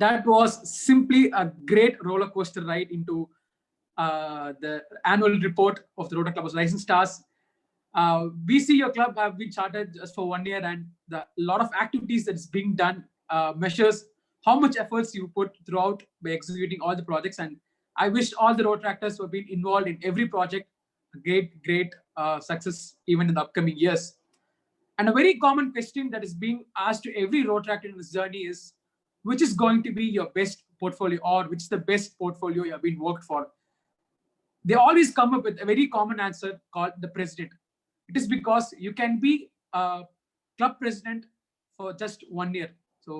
that was simply a great roller coaster ride into the annual report of the Rotary Club of Rising Stars. We see your club have been chartered just for 1 year, and the lot of activities that is being done measures how much efforts you put throughout by executing all the projects. And I wish all the Rotaractors who have been involved in every project great success even in the upcoming years. And a very common question that is being asked to every Rotaractor in this journey is, which is going to be your best portfolio, or which is the best portfolio you have been worked for? They always come up with a very common answer called the president. It is because you can be a club president for just 1 year. So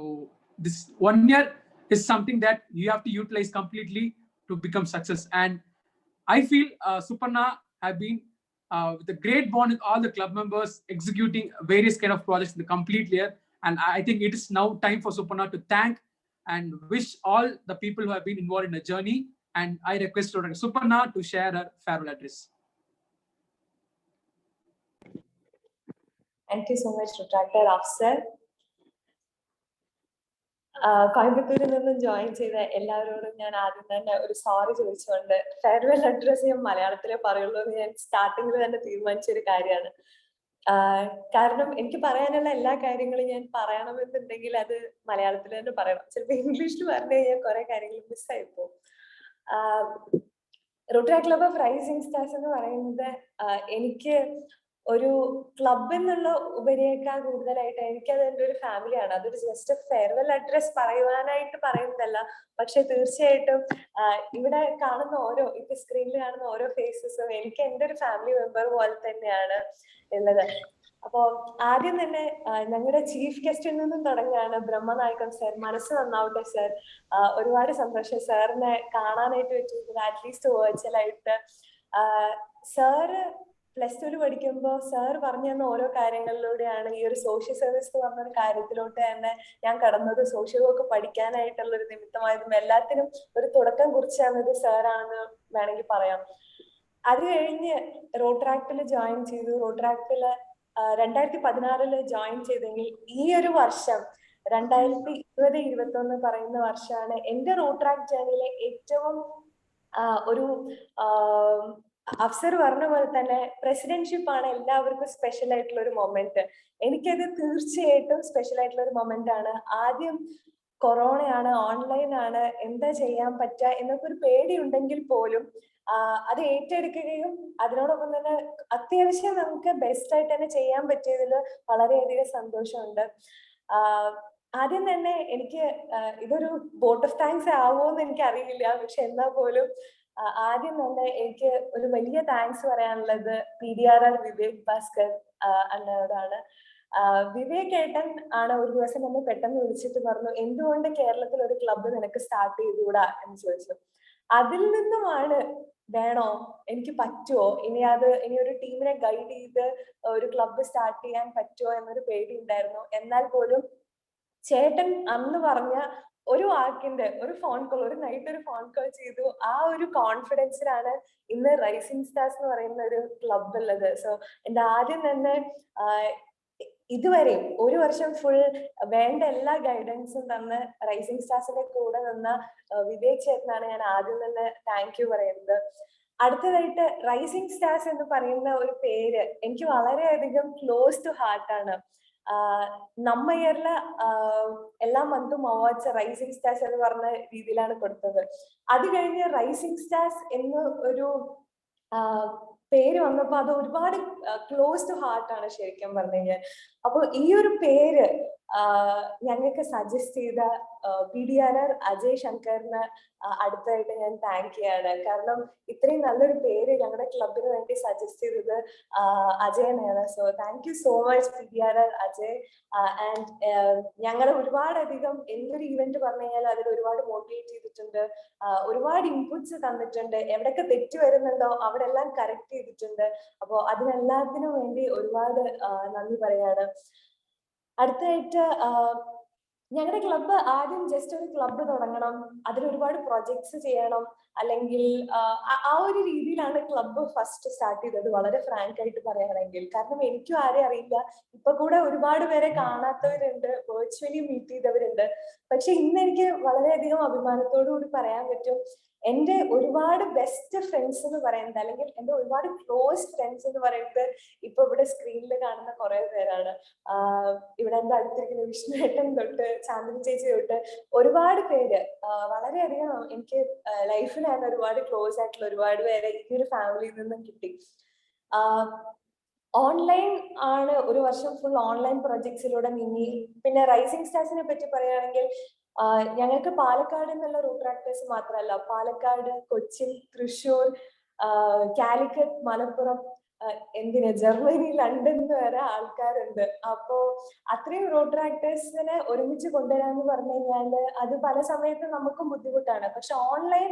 this 1 year is something that you have to utilize completely to become success. And I feel Suparna have been with a great bond with all the club members, executing various kind of projects in the complete year. And I think it is now time for Suparna to thank and wish all the people who have been involved in the journey. And I request Suparna to share her farewell address. Thank you so much, Rotaractor Afsar. കോയമ്പത്തൂരിൽ നിന്നും join ചെയ്ത എല്ലാവരോടും ഞാൻ ആദ്യം തന്നെ ഒരു sorry ചോദിച്ചുകൊണ്ട് farewell address ഞാൻ മലയാളത്തിലേ പറയുള്ളൂ എന്ന് ഞാൻ സ്റ്റാർട്ടിങ്ങിൽ തന്നെ തീരുമാനിച്ച ഒരു കാര്യമാണ്. കാരണം എനിക്ക് പറയാനുള്ള എല്ലാ കാര്യങ്ങളും ഞാൻ പറയണമെന്നുണ്ടെങ്കിൽ അത് മലയാളത്തിൽ തന്നെ പറയണം. ചിലപ്പോൾ ഇംഗ്ലീഷിൽ പറഞ്ഞു കഴിഞ്ഞാൽ കുറെ കാര്യങ്ങൾ മിസ്സായി പോകും. Rotary Club of rising stars എന്ന് പറയുന്നത് എനിക്ക് ഒരു ക്ലബ് എന്നുള്ള ഉപരിയേക്കാൾ കൂടുതലായിട്ട് എനിക്കത് എൻ്റെ ഒരു ഫാമിലിയാണ്. അതൊരു ജസ്റ്റ് ഫെയർവെൽ അഡ്രസ് പറയുവാനായിട്ട് പറയുന്നതല്ല, പക്ഷെ തീർച്ചയായിട്ടും ഇവിടെ കാണുന്ന ഇപ്പൊ സ്ക്രീനിൽ കാണുന്ന ഓരോ ഫേസസും എനിക്ക് എൻ്റെ ഒരു ഫാമിലി മെമ്പർ പോലെ തന്നെയാണ് ഉള്ളത്. അപ്പോ ആദ്യം തന്നെ ഞങ്ങളുടെ ചീഫ് ഗസ്റ്റിൽ നിന്നും തുടങ്ങുകയാണ്. ബ്രഹ്മനായകൻ സർ, മനസ്സ് നന്നാവട്ടെ സർ. ഒരുപാട് സന്തോഷം സാറിനെ കാണാനായിട്ട് പറ്റിയത്, അറ്റ്ലീസ്റ്റ് വെർച്വലായിട്ട്. സാറ് +2 പഠിക്കുമ്പോൾ സാർ പറഞ്ഞു തന്ന ഓരോ കാര്യങ്ങളിലൂടെയാണ് ഈ ഒരു സോഷ്യൽ സർവീസ് എന്ന് പറഞ്ഞൊരു കാര്യത്തിലോട്ട് തന്നെ ഞാൻ കടന്നത്. സോഷ്യൽ വർക്ക് പഠിക്കാനായിട്ടുള്ള ഒരു നിമിത്തമായതും എല്ലാത്തിനും ഒരു തുടക്കം കുറിച്ചത് സാറാണെന്ന് വേണമെങ്കിൽ പറയാം. അത് കഴിഞ്ഞ് റോട്ടറാക്റ്റിൽ ജോയിൻ ചെയ്തു. റോട്ടറാക്റ്റിൽ 2016 ജോയിൻ ചെയ്തെങ്കിൽ ഈ ഒരു വർഷം 2020-21 പറയുന്ന വർഷമാണ് എന്റെ റോട്ടറാക്ട് ജേർണിയിലെ ഏറ്റവും ഒരു അഫ്സർ പറഞ്ഞ പോലെ തന്നെ പ്രസിഡന്റ്ഷിപ്പ് ആണ് എല്ലാവർക്കും സ്പെഷ്യൽ ആയിട്ടുള്ള ഒരു മൊമെന്റ്. എനിക്കത് തീർച്ചയായിട്ടും സ്പെഷ്യൽ ആയിട്ടുള്ള ഒരു മൊമെന്റ് ആണ്. ആദ്യം കൊറോണയാണ്, ഓൺലൈൻ ആണ്, എന്താ ചെയ്യാൻ പറ്റുക എന്നൊക്കെ ഒരു പേടി ഉണ്ടെങ്കിൽ പോലും അത് ഏറ്റെടുക്കുകയും അതിനോടൊപ്പം തന്നെ അത്യാവശ്യം നമുക്ക് ബെസ്റ്റ് ആയിട്ട് തന്നെ ചെയ്യാൻ പറ്റിയതിൽ വളരെയധികം സന്തോഷമുണ്ട്. ആദ്യം തന്നെ എനിക്ക് ഇതൊരു വോട്ട് ഓഫ് താങ്ക്സ് ആവുമോന്ന് എനിക്ക് അറിയില്ല, പക്ഷെ എന്നാൽ പോലും ആദ്യം തന്നെ എനിക്ക് ഒരു വലിയ താങ്ക്സ് പറയാനുള്ളത് PDRR വിവേക് ഭാസ്കർ അണ്ണയോടാണ്. വിവേക് ഏട്ടൻ ആണ് ഒരു ദിവസം എന്നെ പെട്ടെന്ന് വിളിച്ചിട്ട് പറഞ്ഞു, എന്തുകൊണ്ട് കേരളത്തിൽ ഒരു ക്ലബ്ബ് നിനക്ക് സ്റ്റാർട്ട് ചെയ്തുകൂടാ എന്ന് ചോദിച്ചു. അതിൽ നിന്നുമാണ് വേണോ, എനിക്ക് പറ്റുമോ, ഇനി ഒരു ടീമിനെ ഗൈഡ് ചെയ്ത് ഒരു ക്ലബ്ബ് സ്റ്റാർട്ട് ചെയ്യാൻ പറ്റുമോ എന്നൊരു പേടി ഉണ്ടായിരുന്നു. എന്നാൽ പോലും ചേട്ടൻ അന്ന് പറഞ്ഞ ഒരു വാക്കിന്റെ ഒരു ഫോൺ കോൾ, ഒരു നൈറ്റ് ഒരു ഫോൺ കോൾ ചെയ്തു. ആ ഒരു കോൺഫിഡൻസിലാണ് ഇന്ന് റൈസിംഗ് സ്റ്റാർസ് എന്ന് പറയുന്ന ഒരു ക്ലബ് ഉള്ളത്. സോ എന്റെ ആദ്യം തന്നെ ഇതുവരെ ഒരു വർഷം ഫുൾ വേണ്ട എല്ലാ ഗൈഡൻസും തന്ന് റൈസിംഗ് സ്റ്റാർസിന്റെ കൂടെ നിന്ന വിവേക് ചേട്ടനാണ് ഞാൻ ആദ്യം തന്നെ താങ്ക് യു പറയുന്നത്. അടുത്തതായിട്ട് റൈസിംഗ് സ്റ്റാർസ് എന്ന് പറയുന്ന ഒരു പേര് എനിക്ക് വളരെയധികം ക്ലോസ് ടു ഹാർട്ടാണ്. നമ്മ ഇയറില് എല്ലാ മന്തും അവാർഡ്സ് റൈസിംഗ് സ്റ്റാർസ് എന്ന് പറഞ്ഞ രീതിയിലാണ് കൊടുത്തത്. അത് കഴിഞ്ഞ് റൈസിംഗ് സ്റ്റാർസ് എന്ന് ഒരു പേര് വന്നപ്പോ അത് ഒരുപാട് ക്ലോസ് ടു ഹാർട്ടാണ് ശരിക്കും പറഞ്ഞു കഴിഞ്ഞാൽ. അപ്പൊ ഈ ഒരു പേര് ഞങ്ങൾക്ക് സജസ്റ്റ് ചെയ്ത PDRR അജയ് ശങ്കറിന് അടുത്തായിട്ട് ഞാൻ താങ്ക് ചെയ്യാണ്. കാരണം ഇത്രയും നല്ലൊരു പേര് ഞങ്ങളുടെ ക്ലബിന് വേണ്ടി സജസ്റ്റ് ചെയ്തത് അജയനാണ്. So thank you so much PDRR Ajay. And ഞങ്ങൾ ഒരുപാടധികം എന്തൊരു ഇവന്റ് പറഞ്ഞു കഴിഞ്ഞാൽ അതിൽ ഒരുപാട് മോട്ടിവേറ്റ് ചെയ്തിട്ടുണ്ട്, ഒരുപാട് ഇൻപുട്സ് തന്നിട്ടുണ്ട്, എവിടെയൊക്കെ തെറ്റ് വരുന്നുണ്ടോ അവിടെ എല്ലാം കറക്റ്റ് ചെയ്തിട്ടുണ്ട്. അപ്പോ അതിനെല്ലാത്തിനും വേണ്ടി ഒരുപാട് നന്ദി പറയാണ്. അടുത്തായിട്ട് ഞങ്ങളുടെ ക്ലബ്ബ് ആദ്യം ജസ്റ്റ് ഒരു ക്ലബ്ബ് തുടങ്ങണം, അതിൽ ഒരുപാട് പ്രൊജക്ട്സ് ചെയ്യണം, അല്ലെങ്കിൽ ആ ഒരു രീതിയിലാണ് ക്ലബ്ബ് ഫസ്റ്റ് സ്റ്റാർട്ട് ചെയ്തത്, വളരെ ഫ്രാങ്ക് ആയിട്ട് പറയുകയാണെങ്കിൽ. കാരണം എനിക്കും ആരെയും അറിയില്ല, ഇപ്പൊ കൂടെ ഒരുപാട് പേരെ കാണാത്തവരുണ്ട്, വെർച്വലി മീറ്റ് ചെയ്തവരുണ്ട്. പക്ഷെ ഇന്ന് എനിക്ക് വളരെയധികം അഭിമാനത്തോടു കൂടി പറയാൻ പറ്റും, എന്റെ ഒരുപാട് ബെസ്റ്റ് ഫ്രണ്ട്സ് എന്ന് പറയുന്നത്, അല്ലെങ്കിൽ എന്റെ ഒരുപാട് ക്ലോസ് ഫ്രണ്ട്സ് എന്ന് പറയുന്നത് ഇപ്പൊ ഇവിടെ സ്ക്രീനിൽ കാണുന്ന കുറെ പേരാണ്. ഇവിടെ എന്റെ അടുത്തിരിക്കുന്ന വിഷ്ണുവേട്ടൻ തൊട്ട് ചാന്ദിനി ചേച്ചി തൊട്ട് ഒരുപാട് പേര്, വളരെയധികം എനിക്ക് ലൈഫിൽ ഞാൻ ഒരുപാട് ക്ലോസ് ആയിട്ടുള്ള ഒരുപാട് പേരെ ഈ ഒരു ഫാമിലിയിൽ നിന്നും കിട്ടി. ഓൺലൈൻ ആണ് ഒരു വർഷം ഫുൾ ഓൺലൈൻ പ്രൊജക്ട്സിലൂടെ നീങ്ങി. പിന്നെ റൈസിംഗ് സ്റ്റാർസിനെ പറ്റി പറയുകയാണെങ്കിൽ ഞങ്ങൾക്ക് പാലക്കാട് എന്നുള്ള റൂട്ട് ട്രാക്ടേഴ്സ് മാത്രമല്ല, പാലക്കാട്, കൊച്ചിൻ, തൃശ്ശൂർ, കാലിക്കറ്റ്, മലപ്പുറം, എന്തിന് ജർമ്മനി, ലണ്ടനിൽ വരെ ആൾക്കാരുണ്ട്. അപ്പോ അത്രയും റോഡ് ട്രാക്ടേഴ്സിനെ ഒരുമിച്ച് കൊണ്ടുവരാന്ന് പറഞ്ഞു കഴിഞ്ഞാല് അത് പല സമയത്തും നമുക്കും ബുദ്ധിമുട്ടാണ്. പക്ഷെ ഓൺലൈൻ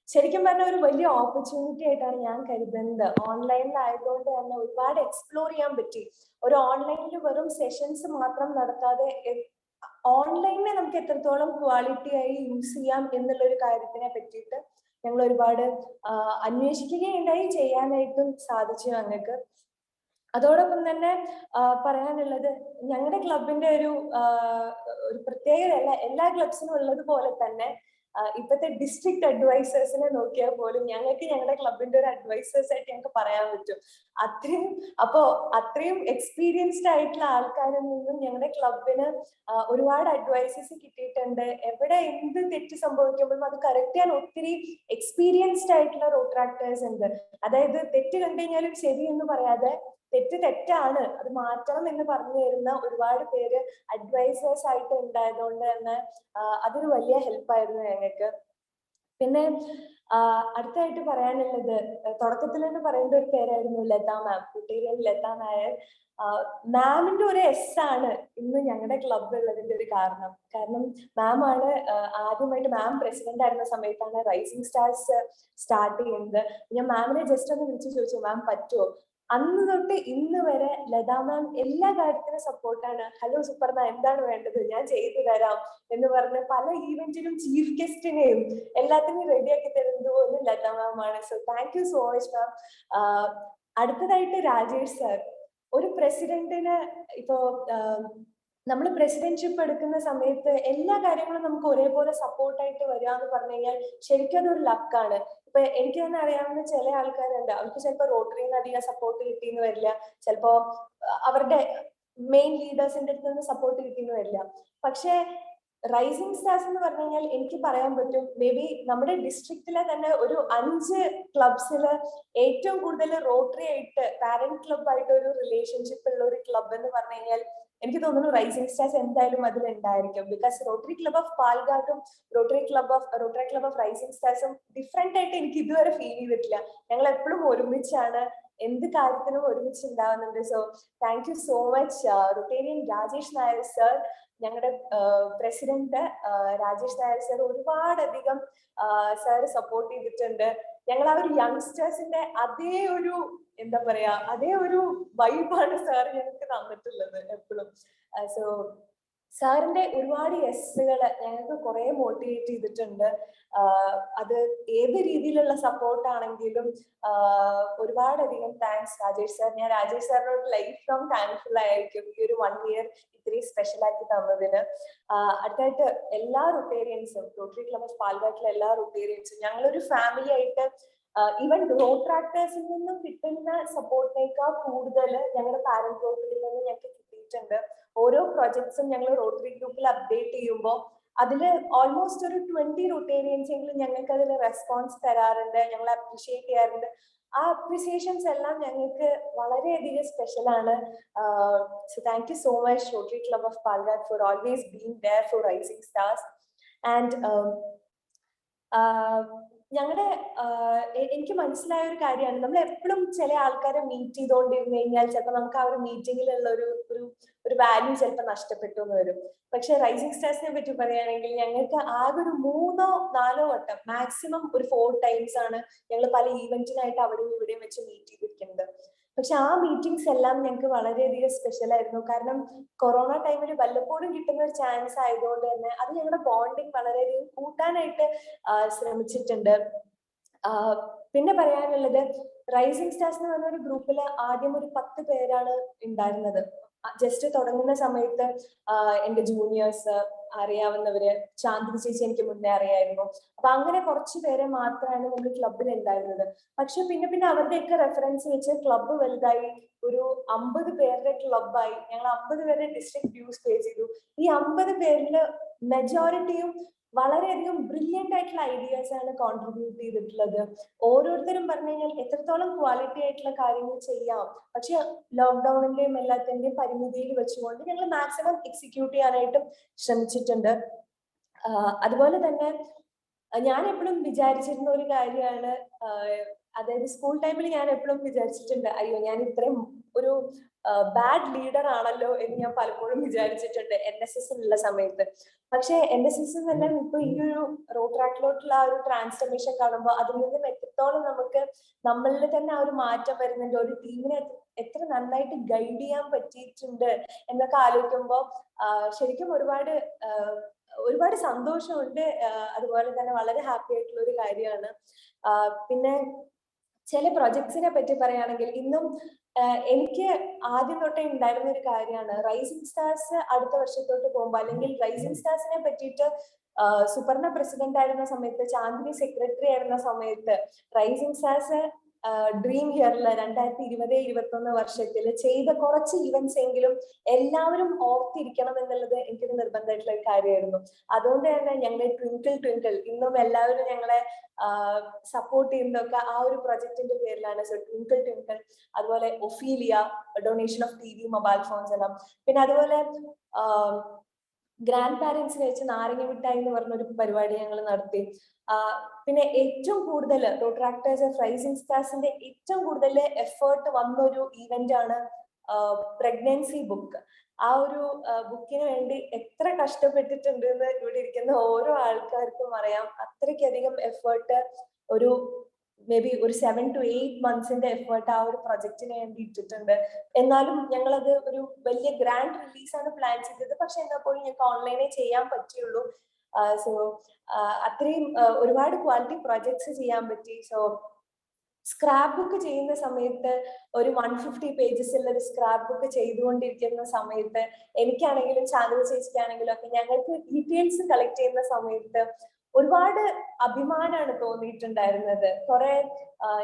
ശരിക്കും പറഞ്ഞ ഒരു വലിയ ഓപ്പർച്യൂണിറ്റി ആയിട്ടാണ് ഞാൻ കരുതുന്നത്. ഓൺലൈനിലായതുകൊണ്ട് തന്നെ ഒരുപാട് എക്സ്പ്ലോർ ചെയ്യാൻ പറ്റി. ഒരു ഓൺലൈനിൽ വെറും സെഷൻസ് മാത്രം നടത്താതെ ഓൺലൈനിനെ നമുക്ക് എത്രത്തോളം ക്വാളിറ്റി ആയി യൂസ് ചെയ്യാം എന്നുള്ള ഒരു കാര്യത്തിനെ പറ്റിയിട്ട് ഞങ്ങൾ ഒരുപാട് അന്വേഷിക്കുകയുണ്ടായി, ചെയ്യാനായിട്ടും സാധിച്ചു ഞങ്ങൾക്ക്. അതോടൊപ്പം തന്നെ പറയാനുള്ളത്, ഞങ്ങളുടെ ക്ലബിന്റെ ഒരു പ്രത്യേകത എല്ലാ ക്ലബ്സിനും ഉള്ളത് പോലെ തന്നെ ഇപ്പോഴത്തെ ഡിസ്ട്രിക്ട് അഡ്വൈസേഴ്സിനെ നോക്കിയാൽ പോലും ഞങ്ങൾക്ക് ഞങ്ങളുടെ ക്ലബിന്റെ ഒരു അഡ്വൈസേഴ്സ് ആയിട്ട് ഞങ്ങൾക്ക് പറയാൻ പറ്റും. അത്രയും എക്സ്പീരിയൻസ്ഡ് ആയിട്ടുള്ള ആൾക്കാരിൽ നിന്നും ഞങ്ങളുടെ ക്ലബിന് ഒരുപാട് അഡ്വൈസസ് കിട്ടിയിട്ടുണ്ട്. എവിടെ എന്ത് തെറ്റ് സംഭവിക്കുമ്പോഴും അത് കറക്റ്റ് ചെയ്യാൻ ഒത്തിരി എക്സ്പീരിയൻസ്ഡ് ആയിട്ടുള്ള റോഡ് ട്രാക്ടേഴ്സ് ഉണ്ട്. അതായത് തെറ്റ് കണ്ടു കഴിഞ്ഞാലും ശരി എന്ന് പറയാതെ തെറ്റാണ്, അത് മാറ്റണം എന്ന് പറഞ്ഞു തരുന്ന ഒരുപാട് പേര് അഡ്വൈസേഴ്സ് ആയിട്ട് ഉണ്ടായതുകൊണ്ട് തന്നെ അതൊരു വലിയ ഹെൽപ്പായിരുന്നു ഞങ്ങൾക്ക്. പിന്നെ അടുത്തായിട്ട് പറയാനുള്ളത്, തുടക്കത്തിൽ തന്നെ പറയേണ്ട ഒരു പേരായിരുന്നു ലത മാം, കുട്ടികളിൽ ലത നായർ. മാമിന്റെ ഒരു എസ് ആണ് ഇന്ന് ഞങ്ങളുടെ ക്ലബ് ഉള്ളതിന്റെ ഒരു കാരണം മാം ആണ് ആദ്യമായിട്ട്, മാം പ്രസിഡന്റ് ആയിരുന്ന സമയത്താണ് റൈസിംഗ് സ്റ്റാർസ് സ്റ്റാർട്ട് ചെയ്യുന്നത്. ഞാൻ മാമിനെ ജസ്റ്റ് ഒന്ന് വിളിച്ചു ചോദിച്ചു, മാം പറ്റുമോ? അന്ന് തൊട്ട് ഇന്ന് വരെ ലത മാം എല്ലാ കാര്യത്തിനും സപ്പോർട്ടാണ്. ഹലോ സുപർണ, എന്താണ് വേണ്ടത്, ഞാൻ ചെയ്തു തരാം എന്ന് പറഞ്ഞ് പല ഈവെന്റിനും ചീഫ് ഗസ്റ്റിനെയും എല്ലാത്തിനും റെഡിയാക്കി തരുന്നത് പോലും ലത മാം ആണ്. So thank you so much ma'am. അടുത്തതായിട്ട് രാജേഷ് സാർ. ഒരു പ്രസിഡന്റിന് ഇപ്പോ നമ്മൾ പ്രസിഡന്റ്ഷിപ്പ് എടുക്കുന്ന സമയത്ത് എല്ലാ കാര്യങ്ങളും നമുക്ക് ഒരേപോലെ സപ്പോർട്ടായിട്ട് വരിക എന്ന് പറഞ്ഞു കഴിഞ്ഞാൽ ശരിക്കും അതൊരു ലക്കാണ്. ഇപ്പൊ എനിക്ക് തന്നെ അറിയാവുന്ന ചില ആൾക്കാരുണ്ട്, അവർക്ക് ചിലപ്പോൾ റോട്ടറിന്ന് അധികം സപ്പോർട്ട് കിട്ടിയെന്ന് വരില്ല, ചിലപ്പോ അവരുടെ മെയിൻ ലീഡേഴ്സിന്റെ അടുത്ത് നിന്ന് സപ്പോർട്ട് കിട്ടിയെന്ന് വരില്ല. പക്ഷെ റൈസിംഗ് സ്റ്റാർസ് എന്ന് പറഞ്ഞു കഴിഞ്ഞാൽ എനിക്ക് പറയാൻ പറ്റും, മേ ബി നമ്മുടെ ഡിസ്ട്രിക്റ്റിലെ തന്നെ ഒരു 5 ക്ലബ്സില് ഏറ്റവും കൂടുതൽ റോട്ടറി ആയിട്ട് പാരന്റ് ക്ലബ് ആയിട്ട് ഒരു റിലേഷൻഷിപ്പ് ഉള്ള ഒരു ക്ലബ് എന്ന് പറഞ്ഞു കഴിഞ്ഞാൽ എനിക്ക് തോന്നുന്നു റൈസിംഗ് സ്റ്റാർസ് എന്തായാലും അതിലുണ്ടായിരിക്കും. ബിക്കോസ് റോട്ടറി ക്ലബ് ഓഫ് പാൽഘാട്ടും റോട്ടറി ക്ലബ് ഓഫ് റൈസിംഗ് സ്റ്റാർസും ഡിഫറെന്റ് ആയിട്ട് എനിക്ക് ഇതുവരെ ഫീൽ ചെയ്തിട്ടില്ല. ഞങ്ങൾ എപ്പോഴും ഒരുമിച്ചാണ്, എന്ത് കാര്യത്തിനും ഒരുമിച്ച് ഉണ്ടാവുന്നുണ്ട്. So thank you so much Rotarian Rajesh Nair sir. ഞങ്ങളുടെ പ്രസിഡന്റ് രാജേഷ് നായർ സർ ഒരുപാടധികം സാറ് സപ്പോർട്ട് ചെയ്തിട്ടുണ്ട്. ഞങ്ങൾ ആ ഒരു യങ്സ്റ്റേഴ്സിന്റെ അതേ ഒരു വൈബാണ് സാർ ഞങ്ങൾക്ക് തന്നിട്ടുള്ളത് എപ്പോഴും. സോ സാറിന്റെ ഒരുപാട് യെസ്സുകൾ ഞങ്ങൾക്ക് കുറെ മോട്ടിവേറ്റ് ചെയ്തിട്ടുണ്ട്. അത് ഏത് രീതിയിലുള്ള സപ്പോർട്ട് ആണെങ്കിലും ഒരുപാടധികം താങ്ക്സ് രാജേഷ് സാർ. ഞാൻ രാജേഷ് സാറിനോട് ലൈഫ് ലോങ് താങ്ക്ഫുൾ ആയിരിക്കും ഈ ഒരു 1 ഇയർ ഇത്രയും സ്പെഷ്യൽ ആക്കി തന്നതിന്. അടുത്തായിട്ട് എല്ലാ റൊട്ടേറിയൻസും, റോട്ടറി ക്ലബ് ഓഫ് പാൽഘാട്ടിലെ എല്ലാ റൊട്ടേറിയൻസും ഞങ്ങളൊരു ഫാമിലി ആയിട്ട്, ഈവൻ റോഡ് ട്രാക്ടേഴ്സിൽ നിന്നും കിട്ടുന്ന സപ്പോർട്ടിനേക്കാൾ കൂടുതൽ ഞങ്ങളുടെ പാരന്റ് റോട്ടറിയിൽ നിന്ന് ഞങ്ങൾക്ക് കിട്ടിയിട്ടുണ്ട്. ഓരോ പ്രൊജക്ട്സും ഞങ്ങൾ റോട്ടറി ഗ്രൂപ്പിൽ അപ്ഡേറ്റ് ചെയ്യുമ്പോൾ അതില് ഓൾമോസ്റ്റ് ഒരു 20 റൊട്ടേറിയൻസ് എങ്കിലും ഞങ്ങൾക്ക് അതിൽ റെസ്പോൺസ് തരാറുണ്ട്, ഞങ്ങൾ അപ്രീഷിയേറ്റ് ചെയ്യാറുണ്ട്. ആ അപ്രീസിയേഷൻസ് എല്ലാം ഞങ്ങൾക്ക് വളരെയധികം സ്പെഷ്യൽ ആണ്. So thank you so much Rotary Club of Palghat for always being there for Rising Stars. And ഞങ്ങളുടെ എനിക്ക് മനസ്സിലായ ഒരു കാര്യമാണ്, നമ്മൾ എപ്പോഴും ചില ആൾക്കാരെ മീറ്റ് ചെയ്തുകൊണ്ടിരുന്നു കഴിഞ്ഞാൽ ചിലപ്പോൾ നമുക്ക് ആ ഒരു മീറ്റിങ്ങിലുള്ള ഒരു വാല്യൂ ചിലപ്പോൾ നഷ്ടപ്പെട്ടു എന്ന് വരും. പക്ഷെ റൈസിംഗ് സ്റ്റാർസിനെ പറ്റി പറയുകയാണെങ്കിൽ ഞങ്ങൾക്ക് ആകെ ഒരു 3-4 വട്ടം, മാക്സിമം ഒരു 4 ടൈംസ് ആണ് ഞങ്ങൾ പല ഈവെന്റിനായിട്ട് അവിടെയും ഇവിടെയും വെച്ച് മീറ്റ് ചെയ്തിരിക്കുന്നത്. പക്ഷെ ആ മീറ്റിംഗ്സ് എല്ലാം ഞങ്ങൾക്ക് വളരെയധികം സ്പെഷ്യൽ ആയിരുന്നു. കാരണം കൊറോണ ടൈമിൽ വല്ലപ്പോഴും കിട്ടുന്ന ഒരു ചാൻസ് ആയതുകൊണ്ട് തന്നെ അത് ഞങ്ങളുടെ ബോണ്ടിങ് വളരെയധികം കൂട്ടാനായിട്ട് ശ്രമിച്ചിട്ടുണ്ട്. പിന്നെ പറയാനുള്ളത്, റൈസിംഗ് സ്റ്റാർസ് എന്ന് പറഞ്ഞ ഒരു ഗ്രൂപ്പിൽ ആദ്യം ഒരു 10 പേരാണ് ഉണ്ടായിരുന്നത്. ജസ്റ്റ് തുടങ്ങുന്ന സമയത്ത് എന്റെ ജൂനിയേഴ്സ്, അറിയാവുന്നവര്, ചാന്ദിനി ചേച്ചി എനിക്ക് മുന്നേ അറിയായിരുന്നു. അപ്പൊ അങ്ങനെ കുറച്ച് പേരെ മാത്രമാണ് നമ്മുടെ ക്ലബിൽ ഉണ്ടായിരുന്നത്. പക്ഷെ പിന്നെ പിന്നെ അവരുടെയൊക്കെ റെഫറൻസ് വെച്ച് ക്ലബ്ബ് വലുതായി ഒരു 50 പേരുടെ ക്ലബ്ബായി. ഞങ്ങൾ 50 പേരുടെ ഡിസ്ട്രിക്ട് ഡ്യൂസ് പേ ചെയ്തു. ഈ 50 പേരില് മെജോറിറ്റിയും വളരെയധികം ബ്രില്യൻ്റ് ആയിട്ടുള്ള ഐഡിയാസ് ആണ് കോൺട്രിബ്യൂട്ട് ചെയ്തിട്ടുള്ളത്. ഓരോരുത്തരും പറഞ്ഞു കഴിഞ്ഞാൽ എത്രത്തോളം ക്വാളിറ്റി ആയിട്ടുള്ള കാര്യങ്ങൾ ചെയ്യാം, പക്ഷെ ലോക്ക്ഡൌണിന്റെയും എല്ലാത്തിന്റെയും പരിമിതിയിൽ വെച്ചുകൊണ്ട് ഞങ്ങൾ മാക്സിമം എക്സിക്യൂട്ട് ചെയ്യാനായിട്ടും ശ്രമിച്ചിട്ടുണ്ട്. അതുപോലെ തന്നെ ഞാൻ എപ്പോഴും വിചാരിച്ചിരുന്ന ഒരു കാര്യമാണ്, അതായത് സ്കൂൾ ടൈമിൽ ഞാൻ എപ്പോഴും വിചാരിച്ചിട്ടുണ്ട്, അയ്യോ ഞാൻ ഇത്രയും ഒരു ബാഡ് ലീഡർ ആണല്ലോ എന്ന് ഞാൻ പലപ്പോഴും വിചാരിച്ചിട്ടുണ്ട് NSS ഉള്ള സമയത്ത്. പക്ഷെ NSS എന്നെല്ലാം ഇപ്പൊ ഈ ഒരു റോഡ് ട്രാക്കിലോട്ടുള്ള ആ ഒരു ട്രാൻസ്ഫർമേഷൻ കാണുമ്പോൾ അതിൽ നിന്നും എത്രത്തോളം നമുക്ക് നമ്മളിൽ തന്നെ ആ ഒരു മാറ്റം വരുന്നുണ്ട്, ഒരു ടീമിനെ എത്ര നന്നായിട്ട് ഗൈഡ് ചെയ്യാൻ പറ്റിയിട്ടുണ്ട് എന്നൊക്കെ ആലോചിക്കുമ്പോൾ ശരിക്കും ഒരുപാട് സന്തോഷമുണ്ട്. അതുപോലെ തന്നെ വളരെ ഹാപ്പി ആയിട്ടുള്ള ഒരു കാര്യമാണ്. പിന്നെ ചില പ്രൊജക്ട്സിനെ പറ്റി പറയുകയാണെങ്കിൽ, ഇന്നും എനിക്ക് ആദ്യം തൊട്ടേ ഉണ്ടായിരുന്ന ഒരു കാര്യമാണ്, റൈസിംഗ് സ്റ്റാർസ് അടുത്ത വർഷത്തോട്ട് പോകുമ്പോൾ, അല്ലെങ്കിൽ റൈസിംഗ് സ്റ്റാർസിനെ പറ്റിയിട്ട് സുപർണ പ്രസിഡന്റ് ആയിരുന്ന സമയത്ത്, ചാന്ദിനി സെക്രട്ടറി ആയിരുന്ന സമയത്ത്, റൈസിംഗ് സ്റ്റാർസ് ഡ്രീം ഇയറിൽ 2020-21 വർഷത്തിൽ ചെയ്ത കുറച്ച് ഇവന്റ്സ് എങ്കിലും എല്ലാവരും ഓർത്തിരിക്കണം എന്നുള്ളത് എനിക്കൊരു നിർബന്ധമായിട്ടുള്ള ഒരു കാര്യമായിരുന്നു. അതുകൊണ്ട് തന്നെ ഞങ്ങളെ ട്വിങ്കിൾ ഇന്നും എല്ലാവരും ഞങ്ങളെ സപ്പോർട്ട് ചെയ്യുന്നതൊക്കെ ആ ഒരു പ്രൊജക്ടിന്റെ പേരിലാണ്. സോ ട്വിങ്കിൾ, അതുപോലെ Ophelia, donation of TV, mobile phones എല്ലാം. പിന്നെ അതുപോലെ ഗ്രാൻഡ് പാരന്റ്സിനെ വെച്ച് നാരങ്ങ മിഠായി എന്ന് പറഞ്ഞൊരു പരിപാടി ഞങ്ങൾ നടത്തി. പിന്നെ ഏറ്റവും കൂടുതൽ റോട്രാക്ടേഴ്സ് ഓഫ് റൈസിംഗ് സ്റ്റാർസിന്റെ ഏറ്റവും കൂടുതൽ എഫേർട്ട് വന്നൊരു ഈവന്റ് ആണ് പ്രഗ്നൻസി ബുക്ക്. ആ ഒരു ബുക്കിന് വേണ്ടി എത്ര കഷ്ടപ്പെട്ടിട്ടുണ്ട് എന്ന് ഇവിടെ ഇരിക്കുന്ന ഓരോ ആൾക്കാർക്കും അറിയാം. അത്രയ്ക്കധികം എഫേർട്ട്, ഒരു മേ ബി ഒരു 7 to 8 monthsന്റെ എഫേർട്ട് ആ ഒരു പ്രൊജക്ടിന് വേണ്ടി ഇട്ടിട്ടുണ്ട്. എന്നാലും ഞങ്ങളത് ഒരു വലിയ ഗ്രാൻഡ് റിലീസാണ് പ്ലാൻ ചെയ്തത്. പക്ഷെ എന്നാൽ പോലും ഞങ്ങൾക്ക് ഓൺലൈനേ ചെയ്യാൻ പറ്റിയുള്ളൂ. സോ അത്രയും ഒരുപാട് ക്വാളിറ്റി പ്രൊജക്ട്സ് ചെയ്യാൻ പറ്റി. സോ സ്ക്രാപ്പ് ബുക്ക് ചെയ്യുന്ന സമയത്ത് ഒരു 150 pages ഒരു സ്ക്രാപ്പ് ബുക്ക് ചെയ്തുകൊണ്ടിരിക്കുന്ന സമയത്ത് എനിക്കാണെങ്കിലും ചാന്ദിനി ചേച്ചിക്കാണെങ്കിലും ഒക്കെ ഞങ്ങൾക്ക് ഡീറ്റെയിൽസ് കളക്ട് ചെയ്യുന്ന സമയത്ത് ഒരുപാട് അഭിമാനമാണ് തോന്നിയിട്ടുണ്ടായിരുന്നത്. കുറെ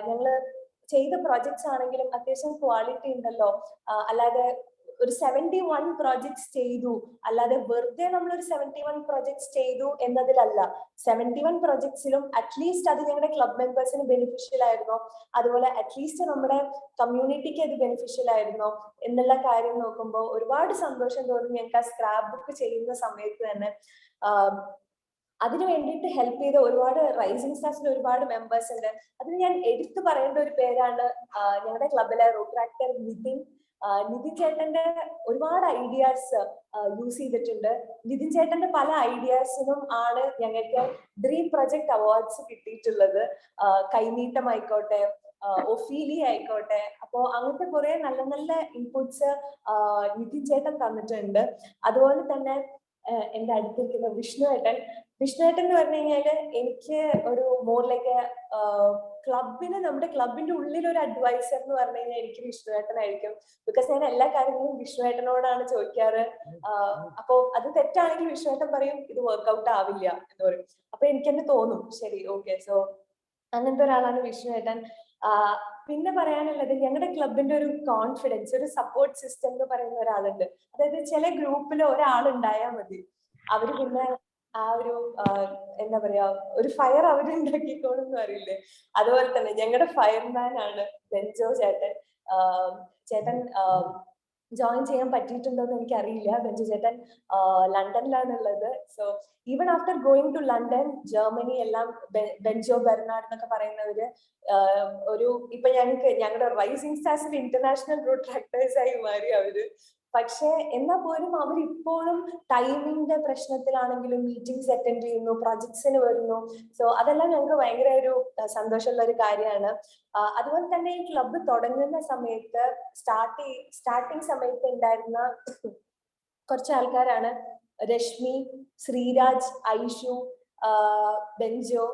ഞങ്ങള് ചെയ്ത പ്രൊജക്ട്സ് ആണെങ്കിലും അത്യാവശ്യം ക്വാളിറ്റി ഉണ്ടല്ലോ. അല്ലാതെ ഒരു 71 പ്രോജക്ട്സ് ചെയ്തു, അല്ലാതെ വെറുതെ നമ്മളൊരു 71 പ്രോജക്ട്സ് ചെയ്തു എന്നതിലല്ല. 71 പ്രോജക്ട്സിലും അറ്റ്ലീസ്റ്റ് അത് ഞങ്ങളുടെ ക്ലബ് മെമ്പേഴ്സിന് ബെനിഫിഷ്യൽ ആയിരുന്നോ, അതുപോലെ അറ്റ്ലീസ്റ്റ് നമ്മുടെ കമ്മ്യൂണിറ്റിക്ക് അത് ബെനിഫിഷ്യൽ ആയിരുന്നോ എന്നുള്ള കാര്യം നോക്കുമ്പോൾ ഒരുപാട് സന്തോഷം തോന്നി ഞങ്ങൾക്ക് ആ സ്ക്രാപ്പ് ബുക്ക് ചെയ്യുന്ന സമയത്ത് തന്നെ. അതിനു വേണ്ടിയിട്ട് ഹെൽപ്പ് ചെയ്ത ഒരുപാട് റൈസിംഗ് സ്റ്റാർസിന്റെ ഒരുപാട് മെമ്പേഴ്സ് ഉണ്ട്. അതിന് ഞാൻ എടുത്തു പറയേണ്ട ഒരു പേരാണ് ഞങ്ങളുടെ ക്ലബിലെ റോട്രാക്ടർ നിതിൻ ചേട്ടന്റെ ഒരുപാട് ഐഡിയാസ് യൂസ് ചെയ്തിട്ടുണ്ട്. നിതിൻ ചേട്ടന്റെ പല ഐഡിയാസിനും ആണ് ഞങ്ങൾക്ക് ഡ്രീം പ്രൊജക്ട് അവാർഡ്സ് കിട്ടിയിട്ടുള്ളത്. കൈനീട്ടം ആയിക്കോട്ടെ, ഒഫീലി ആയിക്കോട്ടെ. അപ്പോ അങ്ങനത്തെ കുറെ നല്ല നല്ല ഇൻപുട്സ് നിതിൻ ചേട്ടൻ തന്നിട്ടുണ്ട്. അതുപോലെ തന്നെ എന്റെ അടുത്തിരിക്കുന്ന വിഷ്ണുവേട്ടൻ എന്ന് പറഞ്ഞു കഴിഞ്ഞാല് എനിക്ക് ഒരു മോർ ലൈക്ക് ക്ലബിന്, നമ്മുടെ ക്ലബിന്റെ ഉള്ളിൽ ഒരു അഡ്വൈസർ എന്ന് പറഞ്ഞു കഴിഞ്ഞാൽ എനിക്ക് വിഷ്ണുവേട്ടനായിരിക്കും. ബിക്കോസ് ഞാൻ എല്ലാ കാര്യങ്ങളും വിഷ്ണുവേട്ടനോടാണ് ചോദിക്കാറ്. അപ്പോ അത് തെറ്റാണെങ്കിൽ വിഷ്ണുവേട്ടൻ പറയും ഇത് വർക്ക്ഔട്ട് ആവില്ല എന്ന് പറയും. അപ്പൊ എനിക്ക് തന്നെ തോന്നും ശരി, ഓക്കെ. സോ അങ്ങനത്തെ ഒരാളാണ് വിഷ്ണുവേട്ടൻ. പിന്നെ പറയാനുള്ളത്, ഞങ്ങളുടെ ക്ലബിന്റെ ഒരു കോൺഫിഡൻസ്, ഒരു സപ്പോർട്ട് സിസ്റ്റം എന്ന് പറയുന്ന ഒരാളുണ്ട്. അതായത് ചില ഗ്രൂപ്പിൽ ഒരാളുണ്ടായാൽ മതി, അവര് പിന്നെ ആ ഒരു എന്താ പറയാ, ഒരു ഫയർ അവരുണ്ടാക്കിക്കോളും എന്ന് അറിയില്ലേ, അതുപോലെ തന്നെ ഞങ്ങളുടെ ഫയർമാൻ ആണ് ബെഞ്ചോ ചേട്ടൻ. ചേട്ടൻ ജോയിൻ ചെയ്യാൻ പറ്റിയിട്ടുണ്ടോ എന്ന് എനിക്കറിയില്ല. ബെഞ്ചോ ചേട്ടൻ ലണ്ടനിലാണുള്ളത്. So even after going to London, Germany എല്ലാം ബെഞ്ചോ ബെർണാഡ് എന്നൊക്കെ പറയുന്നവര് ഇപ്പൊ ഞങ്ങളുടെ റൈസിംഗ് സ്റ്റാർസിന്റെ ഇന്റർനാഷണൽ റോട്രാക്ടേഴ്സ് ആയി മാറി അവര്. പക്ഷെ എന്നാൽ പോലും അവർ ഇപ്പോഴും ടൈമിന്റെ പ്രശ്നത്തിലാണെങ്കിലും മീറ്റിംഗ്സ് അറ്റൻഡ് ചെയ്യുന്നു, പ്രൊജക്ട്സിന് വരുന്നു. സോ അതെല്ലാം ഞങ്ങൾക്ക് ഭയങ്കര ഒരു സന്തോഷമുള്ള ഒരു കാര്യമാണ്. അതുപോലെ തന്നെ ഈ ക്ലബ്ബ് തുടങ്ങുന്ന സമയത്ത് സ്റ്റാർട്ടിങ് സമയത്ത് ഉണ്ടായിരുന്ന കുറച്ച് ആൾക്കാരാണ് രശ്മി, ശ്രീരാജ്, ഐഷു, ബെഞ്ചോ,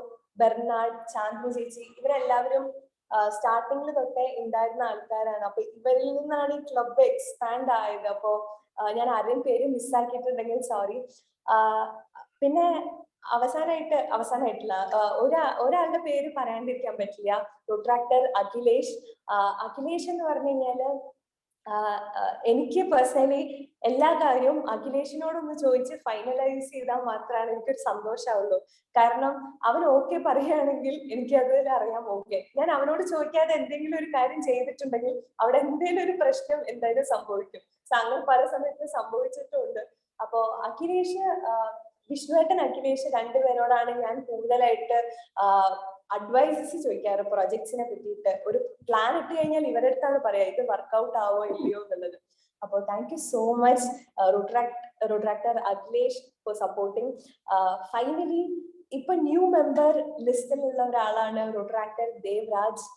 ബെർണാഡ്, ചാന്ദ്രു ചേച്ചി. ഇവരെല്ലാവരും സ്റ്റാർട്ടിങ്ങിൽ തൊട്ടേ ഉണ്ടായിരുന്ന ആൾക്കാരാണ്. അപ്പൊ ഇവരിൽ നിന്നാണ് ഈ ക്ലബ്ബ് എക്സ്പാൻഡ് ആയത്. അപ്പോ ഞാൻ ആരെയും പേര് മിസ്സാക്കിയിട്ടുണ്ടെങ്കിൽ സോറി. പിന്നെ അവസാനമായിട്ടില്ല, ഒരാളുടെ പേര് പറയാണ്ടിരിക്കാൻ പറ്റില്ല. റോട്രാക്ടർ അഖിലേഷ്. അഖിലേഷ് എന്ന് പറഞ്ഞു കഴിഞ്ഞാല് എനിക്ക് പേഴ്സണലി എല്ലാ കാര്യവും അഖിലേഷിനോടൊന്ന് ചോദിച്ച് ഫൈനലൈസ് ചെയ്താൽ മാത്രമാണ് എനിക്കൊരു സന്തോഷമാവുള്ളൂ. കാരണം അവൻ ഓക്കെ പറയുകയാണെങ്കിൽ എനിക്ക് അതുവരെ അറിയാം ഓക്കെ. ഞാൻ അവനോട് ചോദിക്കാതെ എന്തെങ്കിലും ഒരു കാര്യം ചെയ്തിട്ടുണ്ടെങ്കിൽ അവിടെ എന്തെങ്കിലും ഒരു പ്രശ്നം എന്തായാലും സംഭവിക്കും. അങ്ങനെ പല സമയത്ത് സംഭവിച്ചിട്ടുണ്ട്. അപ്പോ അഖിലേഷ്, വിഷ്ണുവേട്ടൻ, അഖിലേഷ് രണ്ടുപേരോടാണ് ഞാൻ കൂടുതലായിട്ട് അഡ്വൈസസ് ചോദിക്കാറ് പ്രൊജക്ട്സിനെ പറ്റിയിട്ട്. ഒരു പ്ലാൻ ഇട്ട് കഴിഞ്ഞാൽ ഇവരുടെ അടുത്താണ് പറയാ ഇത് വർക്ക്ഔട്ട് ആവോ ഇല്ലയോ എന്നുള്ളത്. അപ്പോൾ thank you so much Rotaractor Akhilesh for supporting. Finally ഇപ്പൊ ന്യൂ മെമ്പർ ലിസ്റ്റിലുള്ള ഒരാളാണ് റോട്രാക്ടർ ദേവരാജ്.